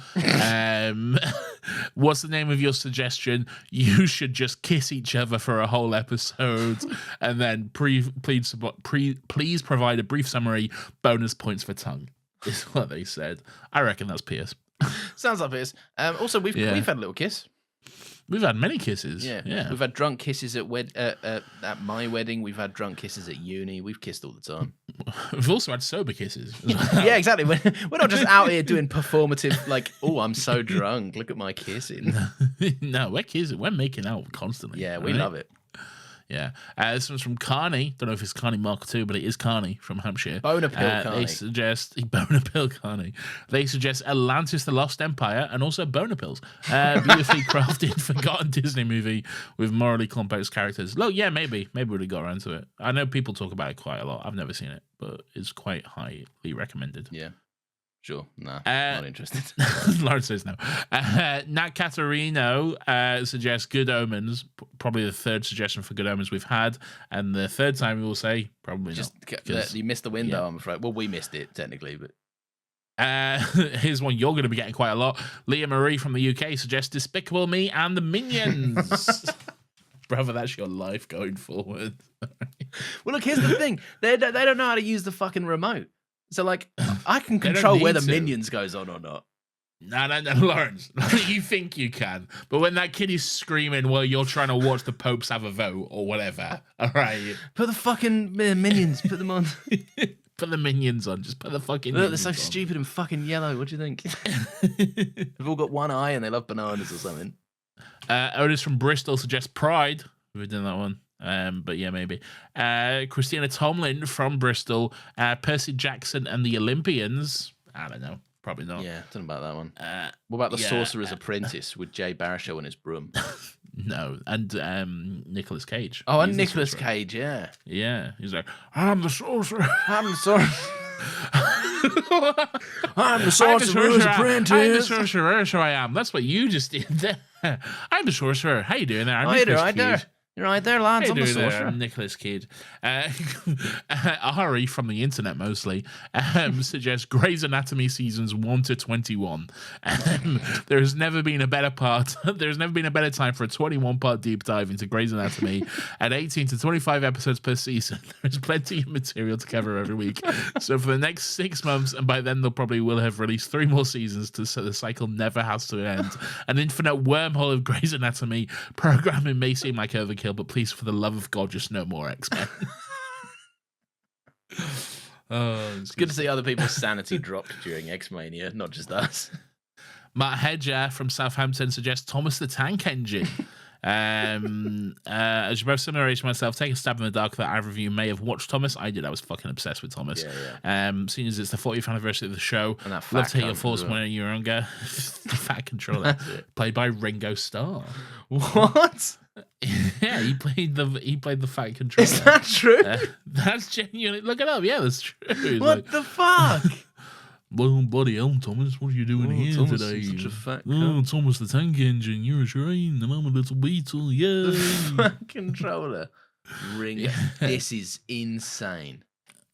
What's the name of your suggestion? You should just kiss each other for a whole episode, and then please provide a brief summary. Bonus points for tongue is what they said. I reckon that's Pierce. Sounds like Pierce. Also, we've had a little kiss. We've had many kisses. Yeah. We've had drunk kisses at my wedding. We've had drunk kisses at uni. We've kissed all the time. We've also had sober kisses. Yeah, exactly. We're not just out here doing performative, like, oh, I'm so drunk. Look at my kissing. No, we're kissing. We're making out constantly. Yeah, we love it. Yeah. This one's from Carney. Don't know if it's Carney Mark II, but it is Carney from Hampshire. Boner pill Carney. They suggest Boner pill Carney. They suggest Atlantis: The Lost Empire and also boner pills. Beautifully crafted, forgotten Disney movie with morally complex characters. Look, yeah, maybe we'd have got around to it. I know people talk about it quite a lot. I've never seen it, but it's quite highly recommended. Yeah. Sure. Nah, not interested. Lawrence says no. Nat Catarino suggests Good Omens. Probably the third suggestion for Good Omens we've had. And the third time we will say, probably just not. You missed the window, I'm afraid. Well, we missed it, technically, but... Here's one you're going to be getting quite a lot. Leah Marie from the UK suggests Despicable Me and the Minions. Brother, that's your life going forward. Well, look, here's the thing. They don't know how to use the fucking remote. So, like, I can control whether Minions goes on or not. No, Lawrence. You think you can. But when that kid is screaming while you're trying to watch the Popes have a vote or whatever, all right? Put the fucking Minions, put them on. Put the Minions on. Just put the fucking Look, they're so on. stupid and fucking yellow. What do you think? They've all got one eye and they love bananas or something. Otis from Bristol suggests Pride. We've done that one. But yeah, maybe. Christina Tomlin from Bristol, Percy Jackson and the Olympians. I don't know. Probably not. Yeah, don't know about that one. What about the Sorcerer's Apprentice with Jay Baruchel and his broom? No, and Nicolas Cage. Oh, and Nicolas Cage, yeah. Yeah, he's like, I'm the sorcerer. I'm the sorcerer. I'm the Sorcerer's Apprentice. I'm the sorcerer, so I am. That's what you just did there. I'm the sorcerer. How you doing there? I'm Nicolas Cage. You're right there, lads. I'm the sorcerer. Nicolas Cage. Ari from the internet mostly suggests Grey's Anatomy seasons 1 to 21. There has never been a better part. There's never been a better time for a 21-part deep dive into Grey's Anatomy. At 18 to 25 episodes per season, there's plenty of material to cover every week. So for the next 6 months, and by then they'll probably will have released 3 more seasons, so the cycle never has to end. An infinite wormhole of Grey's Anatomy. Programming may seem like overkill, but please, for the love of God, just no more X-Men. It's good to see other people's sanity dropped during X-Mania, not just us. Matt Hedger from Southampton suggests Thomas the Tank Engine. As you're both similar age to myself, take a stab in the dark that either of you may have watched Thomas. I did. I was fucking obsessed with Thomas. Yeah. Seeing as it's the 40th anniversary of the show, and that love to hear your thoughts when you were younger. The fat controller, played by Ringo Starr. What? Yeah, he played the fat controller. Is that true? That's genuinely. Look it up. Yeah, that's true. What the fuck? Well, bloody hell, Thomas, what are you doing here Thomas, today? Such a fat Thomas the Tank Engine, you're a train, and I'm a little beetle, yeah. The fat controller. Ringo. This is insane.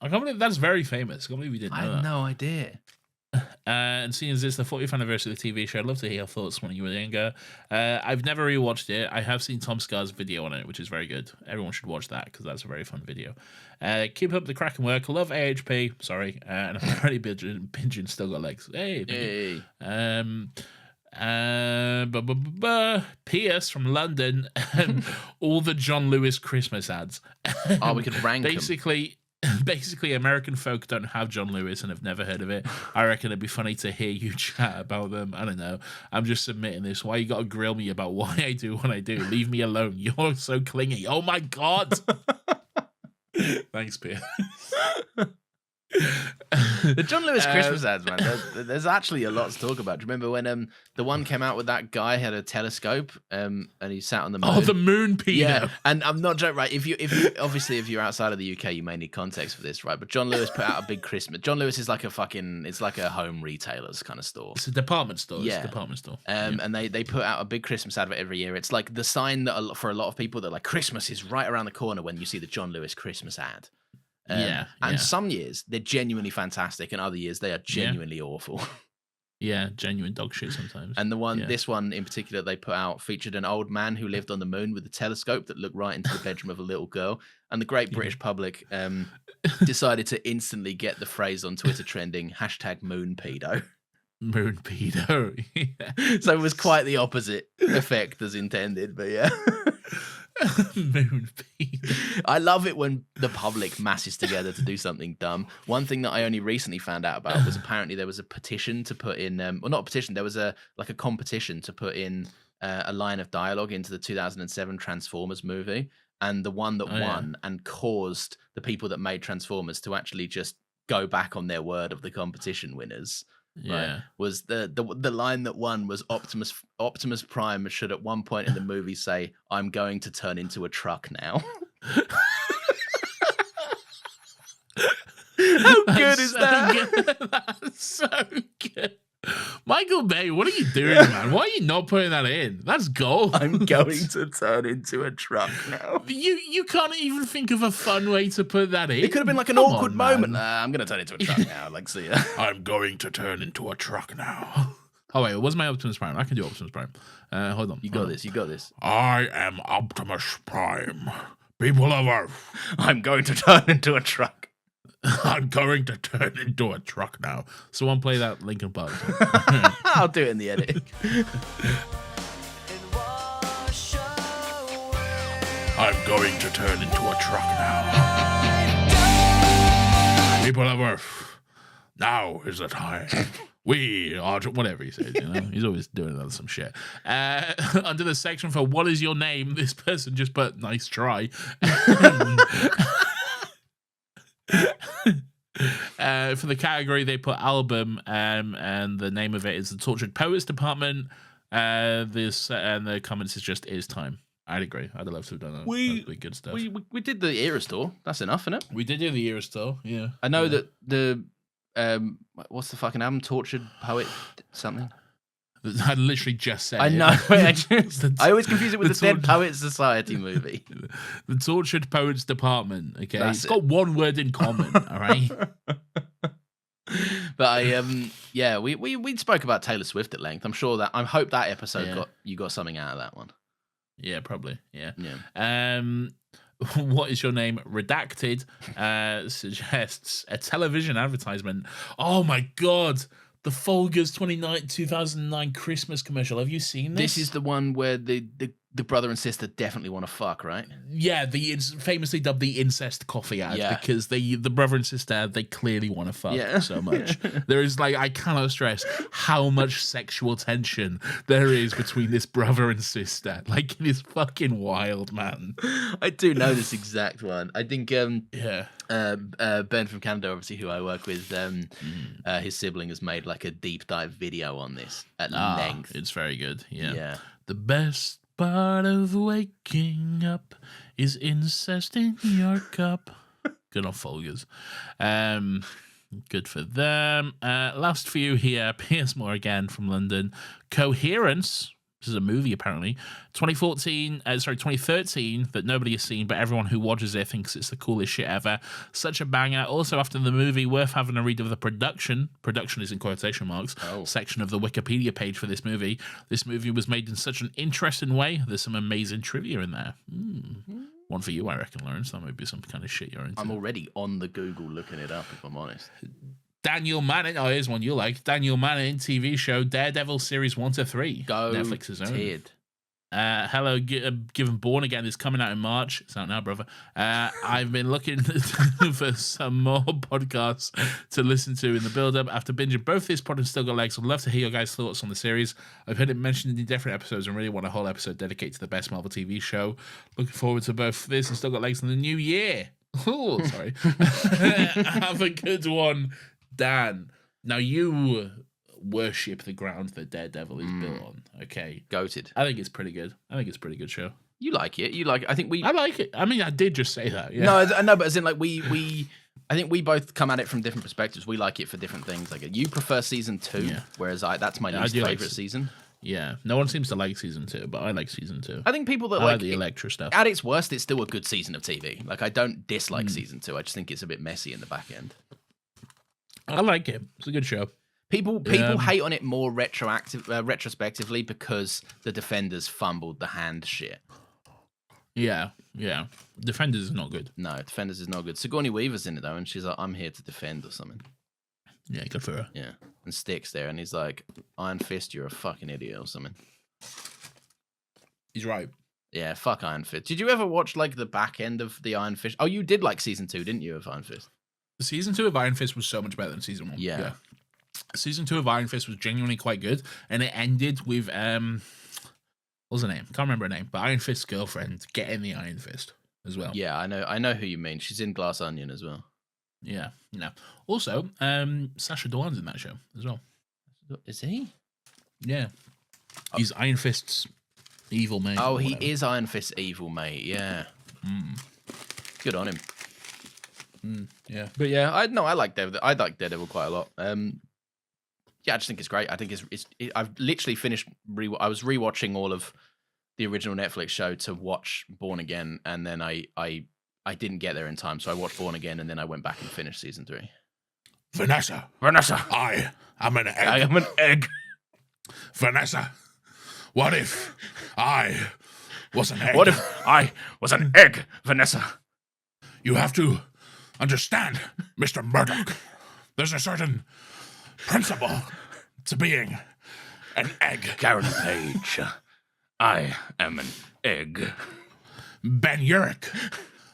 I can't believe that's very famous. I can't believe you didn't know that. I had no idea. And seeing as it's the 40th anniversary of the TV show, I'd love to hear your thoughts when you were younger. I've never rewatched it. I have seen Tom Scar's video on it, which is very good. Everyone should watch that because that's a very fun video. Keep up the cracking work. Love AHP. Sorry. And apparently Pigeon still got legs. Hey. Pierce from London. All the John Lewis Christmas ads. Oh, we could rank Basically, American folk don't have John Lewis and have never heard of it. I reckon it'd be funny to hear you chat about them. I don't know. I'm just submitting this. Why you got to grill me about why I do what I do? Leave me alone. You're so clingy. Oh, my God. Thanks, Pierre. The John Lewis Christmas ads, man. There's actually a lot to talk about. Do you remember when the one came out with that guy had a telescope and he sat on the moon? Oh, the moon pedo. Yeah, and I'm not joking, right? If you obviously if you're outside of the UK, you may need context for this, right? But John Lewis put out a big Christmas. John Lewis is like it's like a home retailer's kind of store. It's a department store. Yeah, it's a department store. And they put out a big Christmas advert every year. It's like the sign that for a lot of people that like Christmas is right around the corner when you see the John Lewis Christmas ad. And some years they're genuinely fantastic, and other years they are genuinely awful. Yeah, genuine dog shit sometimes. And this one in particular they put out featured an old man who lived on the moon with a telescope that looked right into the bedroom of a little girl. And the great British public decided to instantly get the phrase on Twitter trending #moonpedo. Moon pedo. Yeah. So it was quite the opposite effect as intended, but yeah. Moon pedo. I love it when the public masses together to do something dumb. One thing that I only recently found out about was apparently there was a petition to put in, well, not a petition, there was a competition to put in a line of dialogue into the 2007 Transformers movie, and the one that won and caused the people that made Transformers to actually just go back on their word of the competition winners. Yeah, was the line that won was Optimus Prime should at one point in the movie say, "I'm going to turn into a truck now." How good is that? That's so good. Michael Bay, what are you doing, man? Why are you not putting that in? That's gold. I'm going to turn into a truck now. You can't even think of a fun way to put that in. It could have been like an awkward moment. I'm going to turn into a truck now. Like, see ya. I'm going to turn into a truck now. Oh, wait, what's my Optimus Prime? I can do Optimus Prime. Hold on. You got this. I am Optimus Prime. People of Earth. I'm going to turn into a truck. I'm going to turn into a truck now. Someone play that Linkin Park song. I'll do it in the edit. I'm going to turn into a truck now. People of Earth, now is the time. We are, whatever he says, you know, he's always doing some shit. Under the section for what is your name, this person just put nice try. For the category, they put album, and the name of it is the Tortured Poets Department. And the comments is just "It is time." I'd agree. I'd love to have done that. That'd be good stuff. We did the Era Store. That's enough, isn't it? We did do the Era Store. Yeah. I know that the what's the fucking album? Tortured Poet something. I literally just said. I know. I always confuse it with the Dead Poets Society movie. The Tortured Poets Department. Okay, it's got one word in common. All right. But we spoke about Taylor Swift at length. I hope that episode got something out of that one. Yeah, probably. Yeah. What is your name? Redacted suggests a television advertisement. Oh my god. The Folgers 2009 Christmas commercial. Have you seen this? This is the one where the brother and sister definitely want to fuck, right? Yeah, it's famously dubbed the incest coffee ad because the brother and sister, they clearly want to fuck so much. There is I cannot stress how much sexual tension there is between this brother and sister. It is fucking wild, man. I do know this exact one. I think Ben from Canada, obviously, who I work with, his sibling has made a deep dive video on this at length. It's very good. Yeah. The best part of waking up is incest in your cup. Good on Folgers. Good for them. Last few here. Piers Moore again from London. Coherence. This is a movie, apparently. 2013, that nobody has seen, but everyone who watches it thinks it's the coolest shit ever. Such a banger. Also, after the movie, worth having a read of the production is in quotation marks, section of the Wikipedia page for this movie. This movie was made in such an interesting way. There's some amazing trivia in there. One for you, I reckon, Lawrence. That might be some kind of shit you're into. I'm already on the Google looking it up, if I'm honest. Daniel Manning. Oh, here's one you like. Daniel Manning TV show Daredevil series 1-3. Go Netflix's own. Tid. Hello, Given Born Again is coming out in March. It's out now, brother. I've been looking for some more podcasts to listen to in the build-up. After binging both this pod and Still Got Legs, I'd love to hear your guys' thoughts on the series. I've heard it mentioned in different episodes and really want a whole episode dedicated to the best Marvel TV show. Looking forward to both this and Still Got Legs in the new year. Oh, sorry. Have a good one, Dan. Now you worship the ground that Daredevil is built on. Okay, Goated. I think it's pretty good. I think it's a pretty good show. You like it. You like it. I think I like it. I mean, I did just say that. Yeah. No, I know, but as in like I think we both come at it from different perspectives. We like it for different things. Like you prefer season 2, whereas that's my least favorite season. Yeah, no one seems to like season 2, but I like season 2. I think people that like the Elektra stuff. At its worst, it's still a good season of TV. Like I don't dislike season 2. I just think it's a bit messy in the back end. I like it. It's a good show. People hate on it more retrospectively because the Defenders fumbled the hand shit. Yeah. Defenders is not good. No, Defenders is not good. Sigourney Weaver's in it though, and she's like, "I'm here to defend" or something. Yeah, good for her. Yeah, and Stick's there, and he's like, "Iron Fist, you're a fucking idiot" or something. He's right. Yeah, fuck Iron Fist. Did you ever watch like the back end of the Iron Fist? Oh, you did like season 2, didn't you, of Iron Fist? Season 2 of Iron Fist was so much better than season 1. Yeah. Season 2 of Iron Fist was genuinely quite good, and it ended with what was her name? Can't remember her name, but Iron Fist's girlfriend getting the Iron Fist as well. Yeah, I know who you mean. She's in Glass Onion as well. Yeah. Also, Sacha Dhawan's in that show as well. Is he? Yeah. He's Iron Fist's evil mate. Oh, he is Iron Fist's evil mate. Yeah. Good on him. Yeah. But yeah, I like Daredevil. I like Daredevil quite a lot. Yeah, I just think it's great. I think I've literally finished. I was rewatching all of the original Netflix show to watch Born Again, and then I didn't get there in time, so I watched Born Again, and then I went back and finished season 3. Vanessa, I am an egg. I am an egg. Vanessa, what if I was an egg? What if I was an egg, Vanessa? You have to understand, Mr. Murdoch. There's a certain principle to being an egg. Karen Page, I am an egg. Ben Urich,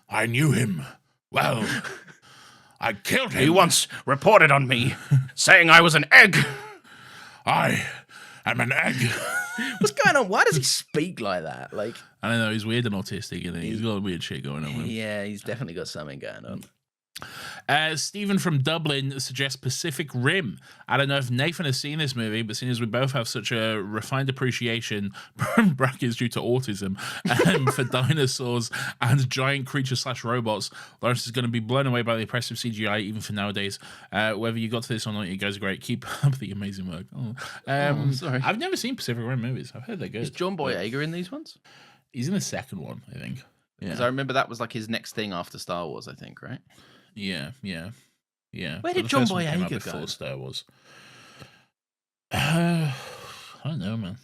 I knew him well. I killed him. He once reported on me, saying I was an egg. I am an egg. What's going on? Why does he speak like that? Like, I don't know. He's weird and autistic, and he's got weird shit going on with him. Yeah, he's definitely got something going on. Stephen from Dublin suggests Pacific Rim. I don't know if Nathan has seen this movie, but seeing as we both have such a refined appreciation, brackets due to autism, for dinosaurs and giant creatures / robots, Lawrence is going to be blown away by the impressive CGI, even for nowadays. Whether you got to this or not, you guys are great. Keep up the amazing work. Sorry. I've never seen Pacific Rim movies. I've heard they're good. Is John Boyega in these ones? He's in the second one, I think. Because I remember that was like his next thing after Star Wars, I think, right? Yeah. Where did John Boyega go? Before Star Wars. I don't know, man.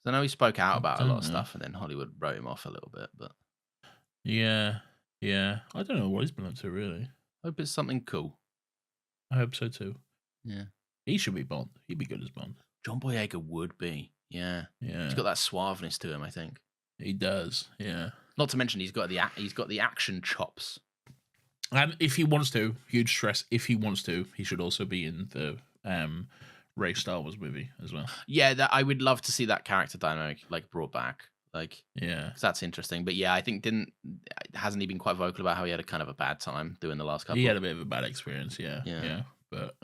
I know he spoke out about a lot of stuff, and then Hollywood wrote him off a little bit. But yeah. I don't know what he's been up to, really. Hope it's something cool. I hope so too. Yeah, he should be Bond. He'd be good as Bond. John Boyega would be. Yeah. He's got that suaveness to him, I think. He does. Yeah. Not to mention he's got the action chops. And if he wants to, huge stress. If he wants to, he should also be in the Rey Star Wars movie as well. Yeah, I would love to see that character dynamic like brought back. Like, yeah, 'cause that's interesting. But yeah, I think hasn't he been quite vocal about how he had a kind of a bad time doing the last couple? He had a bit of a bad experience. Yeah. But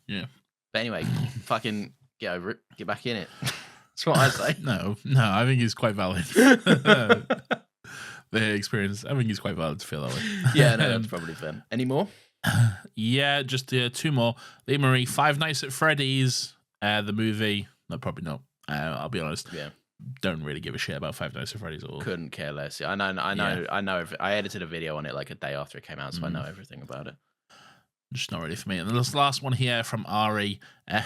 yeah. But anyway, fucking get over it. Get back in it. That's what I say. No, I think it's quite valid. The experience, I think it's quite valid to feel that way. Yeah, no, that's probably fair. Any more? Yeah, just 2 more. Lee Marie, Five Nights at Freddy's, the movie. No, probably not. I'll be honest. Yeah. Don't really give a shit about Five Nights at Freddy's at all. Couldn't care less. Yeah, I know. I edited a video on it like a day after it came out, so I know everything about it. Just not really for me. And this last one here from Ari. Do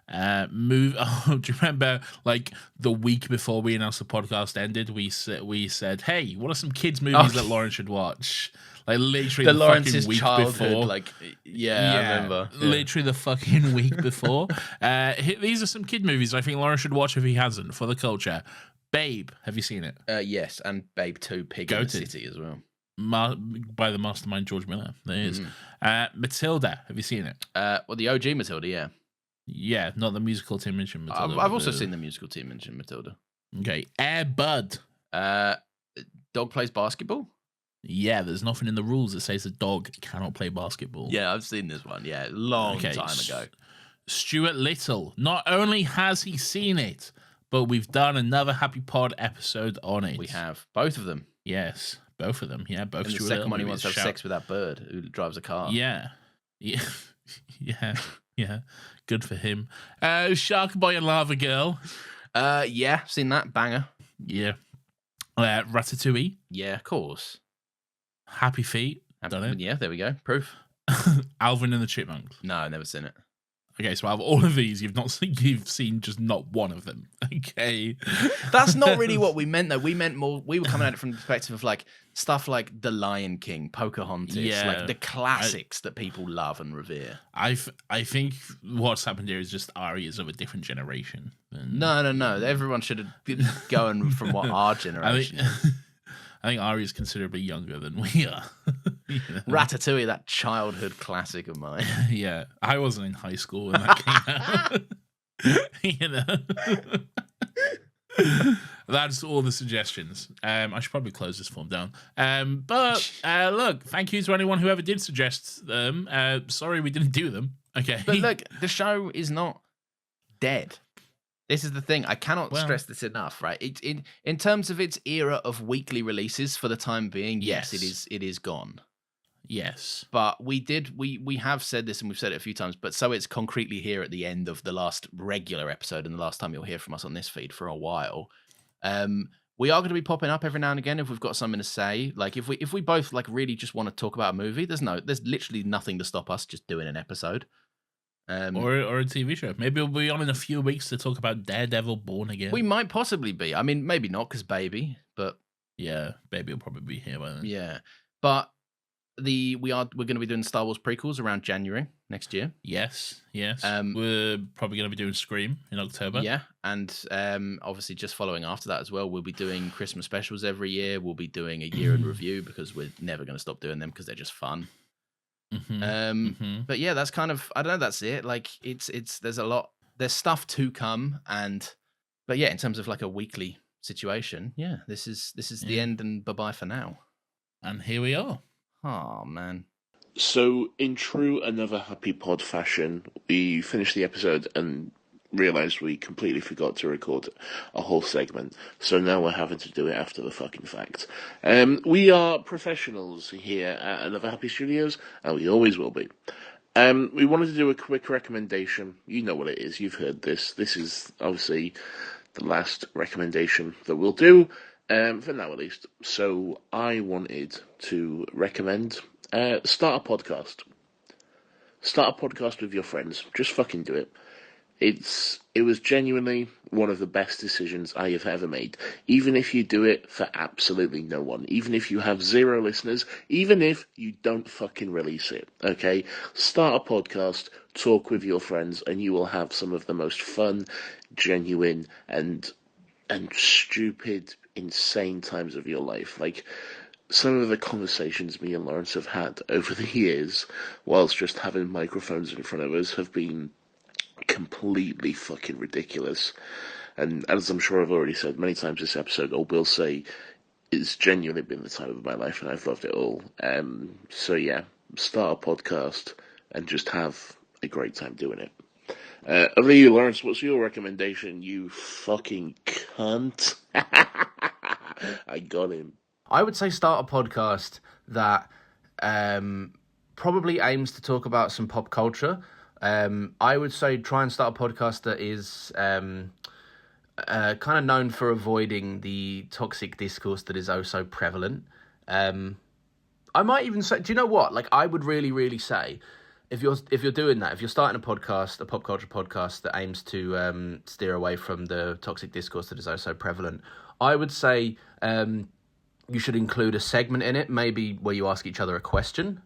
you remember, like, the week before we announced the podcast ended, we said, hey, what are some kids' movies that Lauren should watch? Like, literally the Lawrence's fucking week childhood, before. like, I remember. Yeah. Literally the fucking week before. These are some kid movies I think Lauren should watch if he hasn't, for the culture. Babe, have you seen it? Yes, and Babe 2, Pig in the City as well. By the mastermind George Miller. There it is. Matilda, have you seen it? Well, the OG Matilda, yeah. Yeah, not the musical Tim Minchin Matilda. I've also seen the musical Tim Minchin Matilda. Okay, Air Bud. Dog plays basketball. Yeah, there's nothing in the rules that says a dog cannot play basketball. Yeah, I've seen this one. Yeah, long time ago. Stuart Little. Not only has he seen it, but we've done another Happy Pod episode on it. We have. Both of them. Yes, both of them. Yeah, both. And the second one, he wants to have sex with that bird who drives a car. Yeah. Yeah. Yeah. Good for him. Shark Boy and Lava Girl. Yeah, seen that. Banger. Yeah. Ratatouille. Yeah, of course. Happy Feet. Done it. Yeah, there we go. Proof. Alvin and the Chipmunks. No, I've never seen it. Okay, so out of all of these, you've seen just not one of them. Okay. That's not really what we meant, though. We meant more, we were coming at it from the perspective of like stuff like The Lion King, Pocahontas, like the classics that people love and revere. I think what's happened here is just Ari is of a different generation. No. Everyone should have been going from what our generation is. I think Ari is considerably younger than we are. You know? Ratatouille, that childhood classic of mine. Yeah, I wasn't in high school when that came out. That's all the suggestions. I should probably close this form down. But look, thank you to anyone who ever did suggest them. Sorry we didn't do them. Okay. But look, the show is not dead. This is the thing. I cannot stress this enough, right? In terms of its era of weekly releases for the time being, yes, it is gone. Yes. But we have said this and we've said it a few times, but so it's concretely here at the end of the last regular episode and the last time you'll hear from us on this feed for a while. We are going to be popping up every now and again if we've got something to say. Like if we both like really just want to talk about a movie, there's literally nothing to stop us just doing an episode. Or a TV show. Maybe we'll be on in a few weeks to talk about Daredevil Born Again. We might possibly be. I mean, maybe not because Baby, but yeah, Baby will probably be here by then. Yeah, but we're going to be doing Star Wars prequels around January next year. Yes. We're probably going to be doing Scream in October. Yeah, and obviously just following after that as well, we'll be doing Christmas specials every year. We'll be doing a year in review because we're never going to stop doing them because they're just fun. But yeah, that's kind of, I don't know, that's it. Like it's there's stuff to come, but yeah, in terms of like a weekly situation, yeah, this is the end, and bye-bye for now. And here we are. Oh man. So in true Another Happy Pod fashion, we finished the episode and realised we completely forgot to record a whole segment, so now we're having to do it after the fucking fact. We are professionals here at Another Happy Studios, and we always will be. We wanted to do a quick recommendation. You know what it is, you've heard this. This is obviously the last recommendation that we'll do, for now at least. So I wanted to recommend start a podcast. Start a podcast with your friends. Just fucking do it. It was genuinely one of the best decisions I have ever made. Even if you do it for absolutely no one, even if you have 0 listeners, even if you don't fucking release it, okay? Start a podcast, talk with your friends, and you will have some of the most fun, genuine, and stupid, insane times of your life. Like, some of the conversations me and Lawrence have had over the years, whilst just having microphones in front of us, have been completely fucking ridiculous. And as I'm sure I've already said many times this episode, or will say, it's genuinely been the time of my life and I've loved it all. So yeah, start a podcast and just have a great time doing it. Over to you, Lawrence, what's your recommendation, you fucking cunt? I got him. I would say start a podcast that probably aims to talk about some pop culture. I would say try and start a podcast that is kind of known for avoiding the toxic discourse that is oh so prevalent. I might even say, do you know what? Like, I would really, really say, if you're doing that, if you're starting a podcast, a pop culture podcast that aims to steer away from the toxic discourse that is oh so prevalent, I would say you should include a segment in it, maybe where you ask each other a question.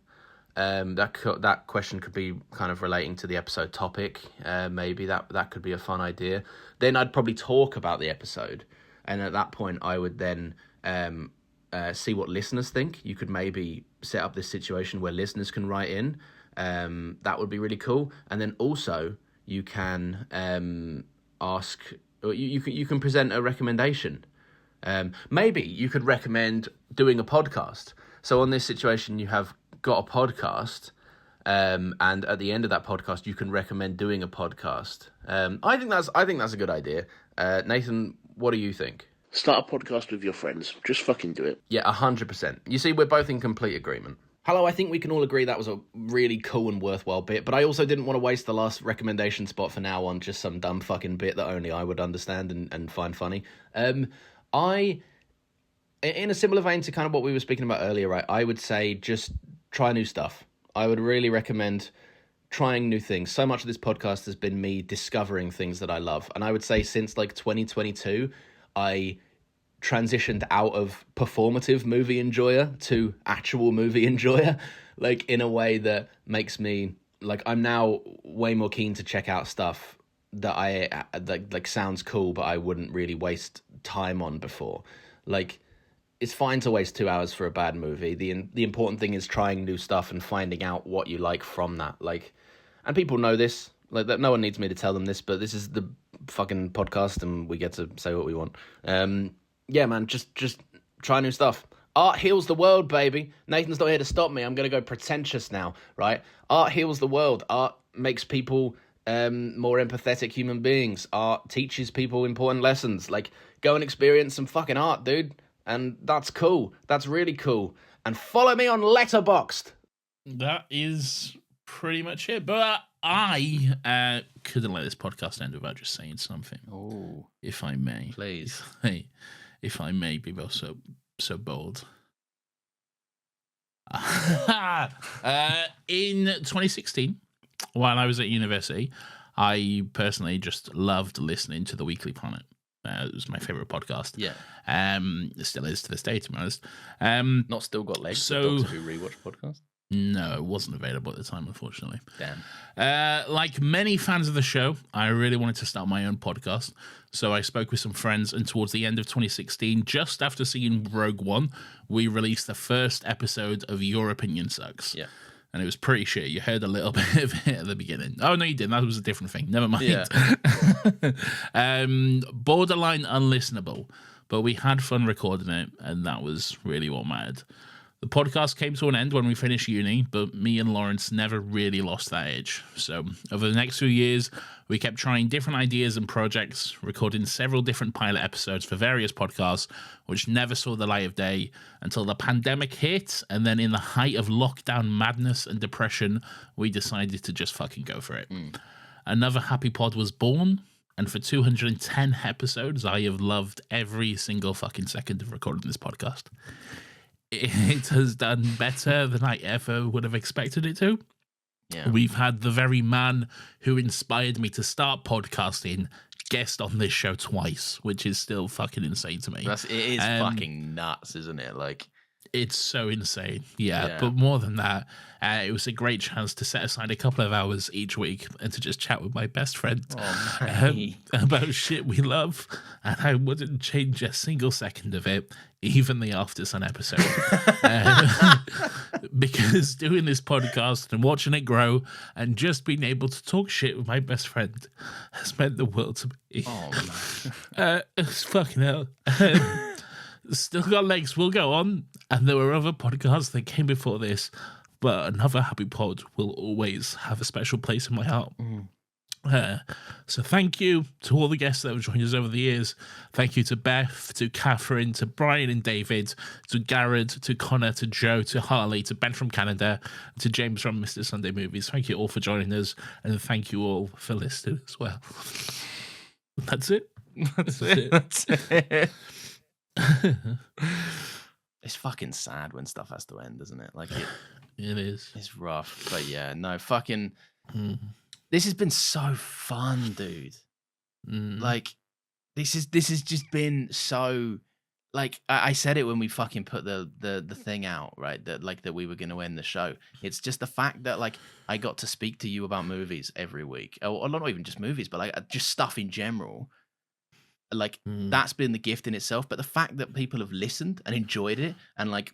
That question could be kind of relating to the episode topic. Maybe that could be a fun idea. Then I'd probably talk about the episode, and at that point I would then see what listeners think. You could maybe set up this situation where listeners can write in. That would be really cool. And then also you can ask, or you can present a recommendation. Maybe you could recommend doing a podcast. So on this situation, you have got a podcast, and at the end of that podcast, you can recommend doing a podcast. I think that's a good idea. Nathan, what do you think? Start a podcast with your friends. Just fucking do it. Yeah, 100%. You see, we're both in complete agreement. Hello, I think we can all agree that was a really cool and worthwhile bit, but I also didn't want to waste the last recommendation spot for now on just some dumb fucking bit that only I would understand and find funny. In a similar vein to kind of what we were speaking about earlier, right, I would say just try new stuff. I would really recommend trying new things. So much of this podcast has been me discovering things that I love. And I would say since like 2022, I transitioned out of performative movie enjoyer to actual movie enjoyer, like in a way that makes me like, I'm now way more keen to check out stuff that I like sounds cool, but I wouldn't really waste time on before. Like, it's fine to waste 2 hours for a bad movie. The important thing is trying new stuff and finding out what you like from that. Like, and people know this. Like, that no one needs me to tell them this, but this is the fucking podcast, and we get to say what we want. Yeah, man, just try new stuff. Art heals the world, baby. Nathan's not here to stop me. I'm going to go pretentious now, right? Art heals the world. Art makes people more empathetic human beings. Art teaches people important lessons. Like, go and experience some fucking art, dude. And that's cool. That's really cool. And follow me on Letterboxd. That is pretty much it. But I couldn't let this podcast end without just saying something. Oh, if I may. Please. If I may be so bold. In 2016, while I was at university, I personally just loved listening to The Weekly Planet. It was my favorite podcast. Yeah. It still is to this day, to be honest. Not still got legs. So Doctor Who rewatch podcast. No, it wasn't available at the time, unfortunately. Damn. Like many fans of the show, I really wanted to start my own podcast. So I spoke with some friends, and towards the end of 2016, just after seeing Rogue One, we released the first episode of Your Opinion Sucks. Yeah. And it was pretty shit. You heard a little bit of it at the beginning. Oh, no, you didn't. That was a different thing. Never mind. Yeah. Borderline unlistenable. But we had fun recording it, and that was really what mattered. The podcast came to an end when we finished uni, but me and Lawrence never really lost that edge. So over the next few years, we kept trying different ideas and projects, recording several different pilot episodes for various podcasts, which never saw the light of day until the pandemic hit. And then in the height of lockdown madness and depression, we decided to just fucking go for it. Another Happy Pod was born. And for 210 episodes, I have loved every single fucking second of recording this podcast. It has done better than I ever would have expected it to. Yeah. We've had the very man who inspired me to start podcasting guest on this show twice, which is still fucking insane to me. It is fucking nuts, isn't it? Like, it's so insane. Yeah. But more than that, it was a great chance to set aside a couple of hours each week and to just chat with my best friend about shit we love. And I wouldn't change a single second of it, even the After Sun episode. Because doing this podcast and watching it grow and just being able to talk shit with my best friend has meant the world to me. Oh, man. It's fucking hell. Still got legs, will go on. And there were other podcasts that came before this, but another Happy Pod will always have a special place in my heart. So thank you to all the guests that have joined us over the years. Thank you to Beth, to Catherine, to Brian and David, to Garrett, to Connor, to Joe, to Harley, to Ben from Canada, to James from Mr. Sunday Movies. Thank you all for joining us, and thank you all for listening as well. That's it. That's it. It's fucking sad when stuff has to end, isn't it? Like, it is. It's rough, but yeah, no, fucking. This has been so fun, dude. Like, this has just been so. Like, I said it when we fucking put the thing out, right? That we were going to end the show. It's just the fact that, like, I got to speak to you about movies every week, or not even just movies, but like just stuff in general. Like, that's been the gift in itself. But the fact that people have listened and enjoyed it, and like,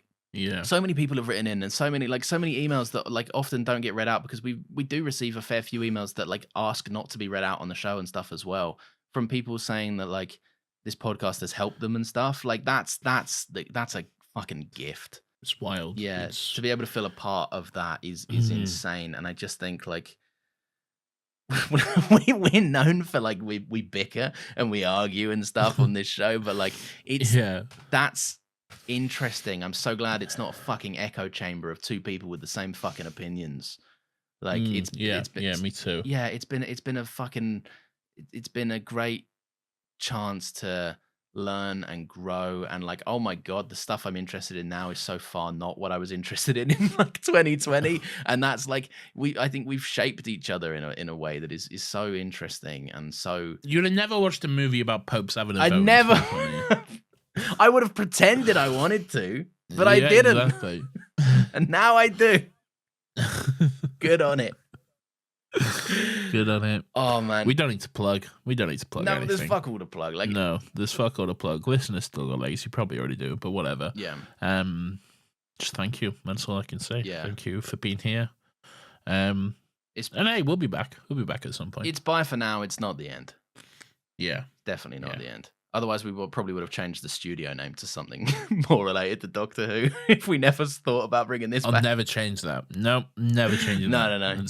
so many people have written in, and so many emails that like often don't get read out, because we do receive a fair few emails that like ask not to be read out on the show and stuff as well, from people saying that like this podcast has helped them and stuff. Like, that's a fucking gift. It's wild. Yeah, It's... to be able to feel a part of that is insane. And I just think like we're known for like we bicker and we argue and stuff on this show, but like that's interesting. I'm so glad it's not a fucking echo chamber of two people with the same fucking opinions. Like it's been, me too. Yeah, it's been a great chance to learn and grow, and like, oh my god, the stuff I'm interested in now is so far not what I was interested in like 2020, and that's like I think we've shaped each other in a way that is so interesting. And so you'd have never watched a movie about popes having a vote. I never. I would have pretended I wanted to, but I didn't. Exactly. And now I do. Good on it. Good on it. Oh man, we don't need to plug. No, anything. There's fuck all to plug. Like, no, there's fuck all to plug. Listeners still got legs. You probably already do, but whatever. Yeah. Just thank you. That's all I can say. Yeah. Thank you for being here. And hey, we'll be back. We'll be back at some point. It's bye for now. It's not the end. Yeah. Definitely not the end. Otherwise, we probably would have changed the studio name to something more related to Doctor Who if we never thought about bringing this back. I'll never change that. No, never change it. No.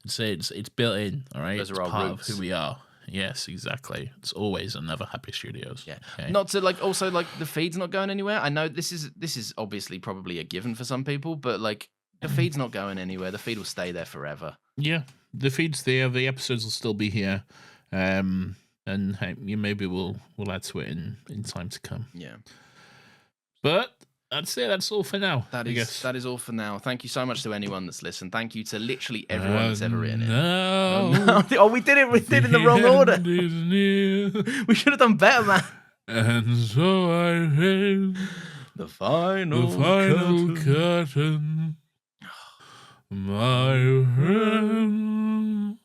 It's built in, all right? Those it's are our part roots. of who we are. Yes, exactly. It's always Another Happy Studios. Yeah. Okay? Not to like also like the feed's not going anywhere. I know this is obviously probably a given for some people, but like the feed's not going anywhere. The feed will stay there forever. Yeah, the feed's there. The episodes will still be here. And hey, maybe we'll add to it in time to come. Yeah. But that's it. That's all for now. That is all for now. Thank you so much to anyone that's listened. Thank you to literally everyone that's ever written it. Oh, we did it. We did it in the wrong order. We should have done better, man. And so I raise the final curtain. My friend,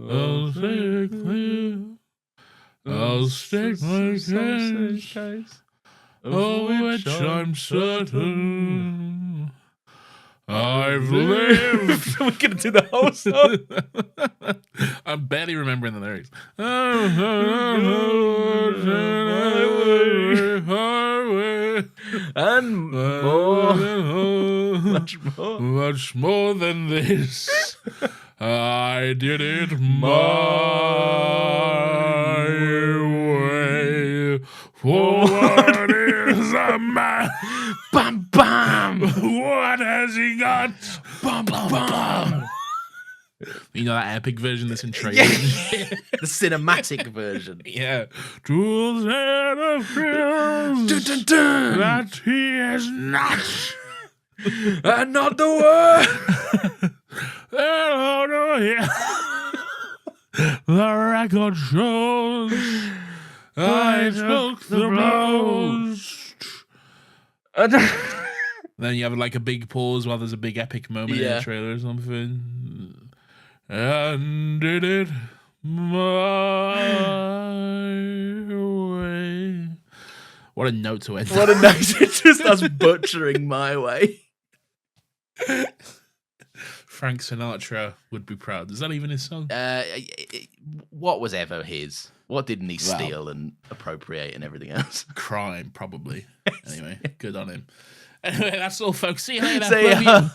I'll say it clear. I'll state my case, of which I'm certain. I've lived. We're gonna do the whole song. I'm barely remembering the lyrics. And more, much more than this. I did it my way. For what is a man? bam, bam. What has he got? Bam, bam. You know that epic version that's in trailers? The cinematic version. Yeah. To the feels Dun, dun, dun. that he is not. And not the word. Oh, no, yeah. The record shows I took the blows. Then you have like a big pause while there's a big epic moment in the trailer or something. And did it my way. What a note to end. What a note. It's just us butchering My Way. Frank Sinatra would be proud. Is that even his song? What was ever his? What didn't he steal and appropriate and everything else? Crime, probably. Anyway, good on him. Anyway, that's all, folks. See you later. See ya.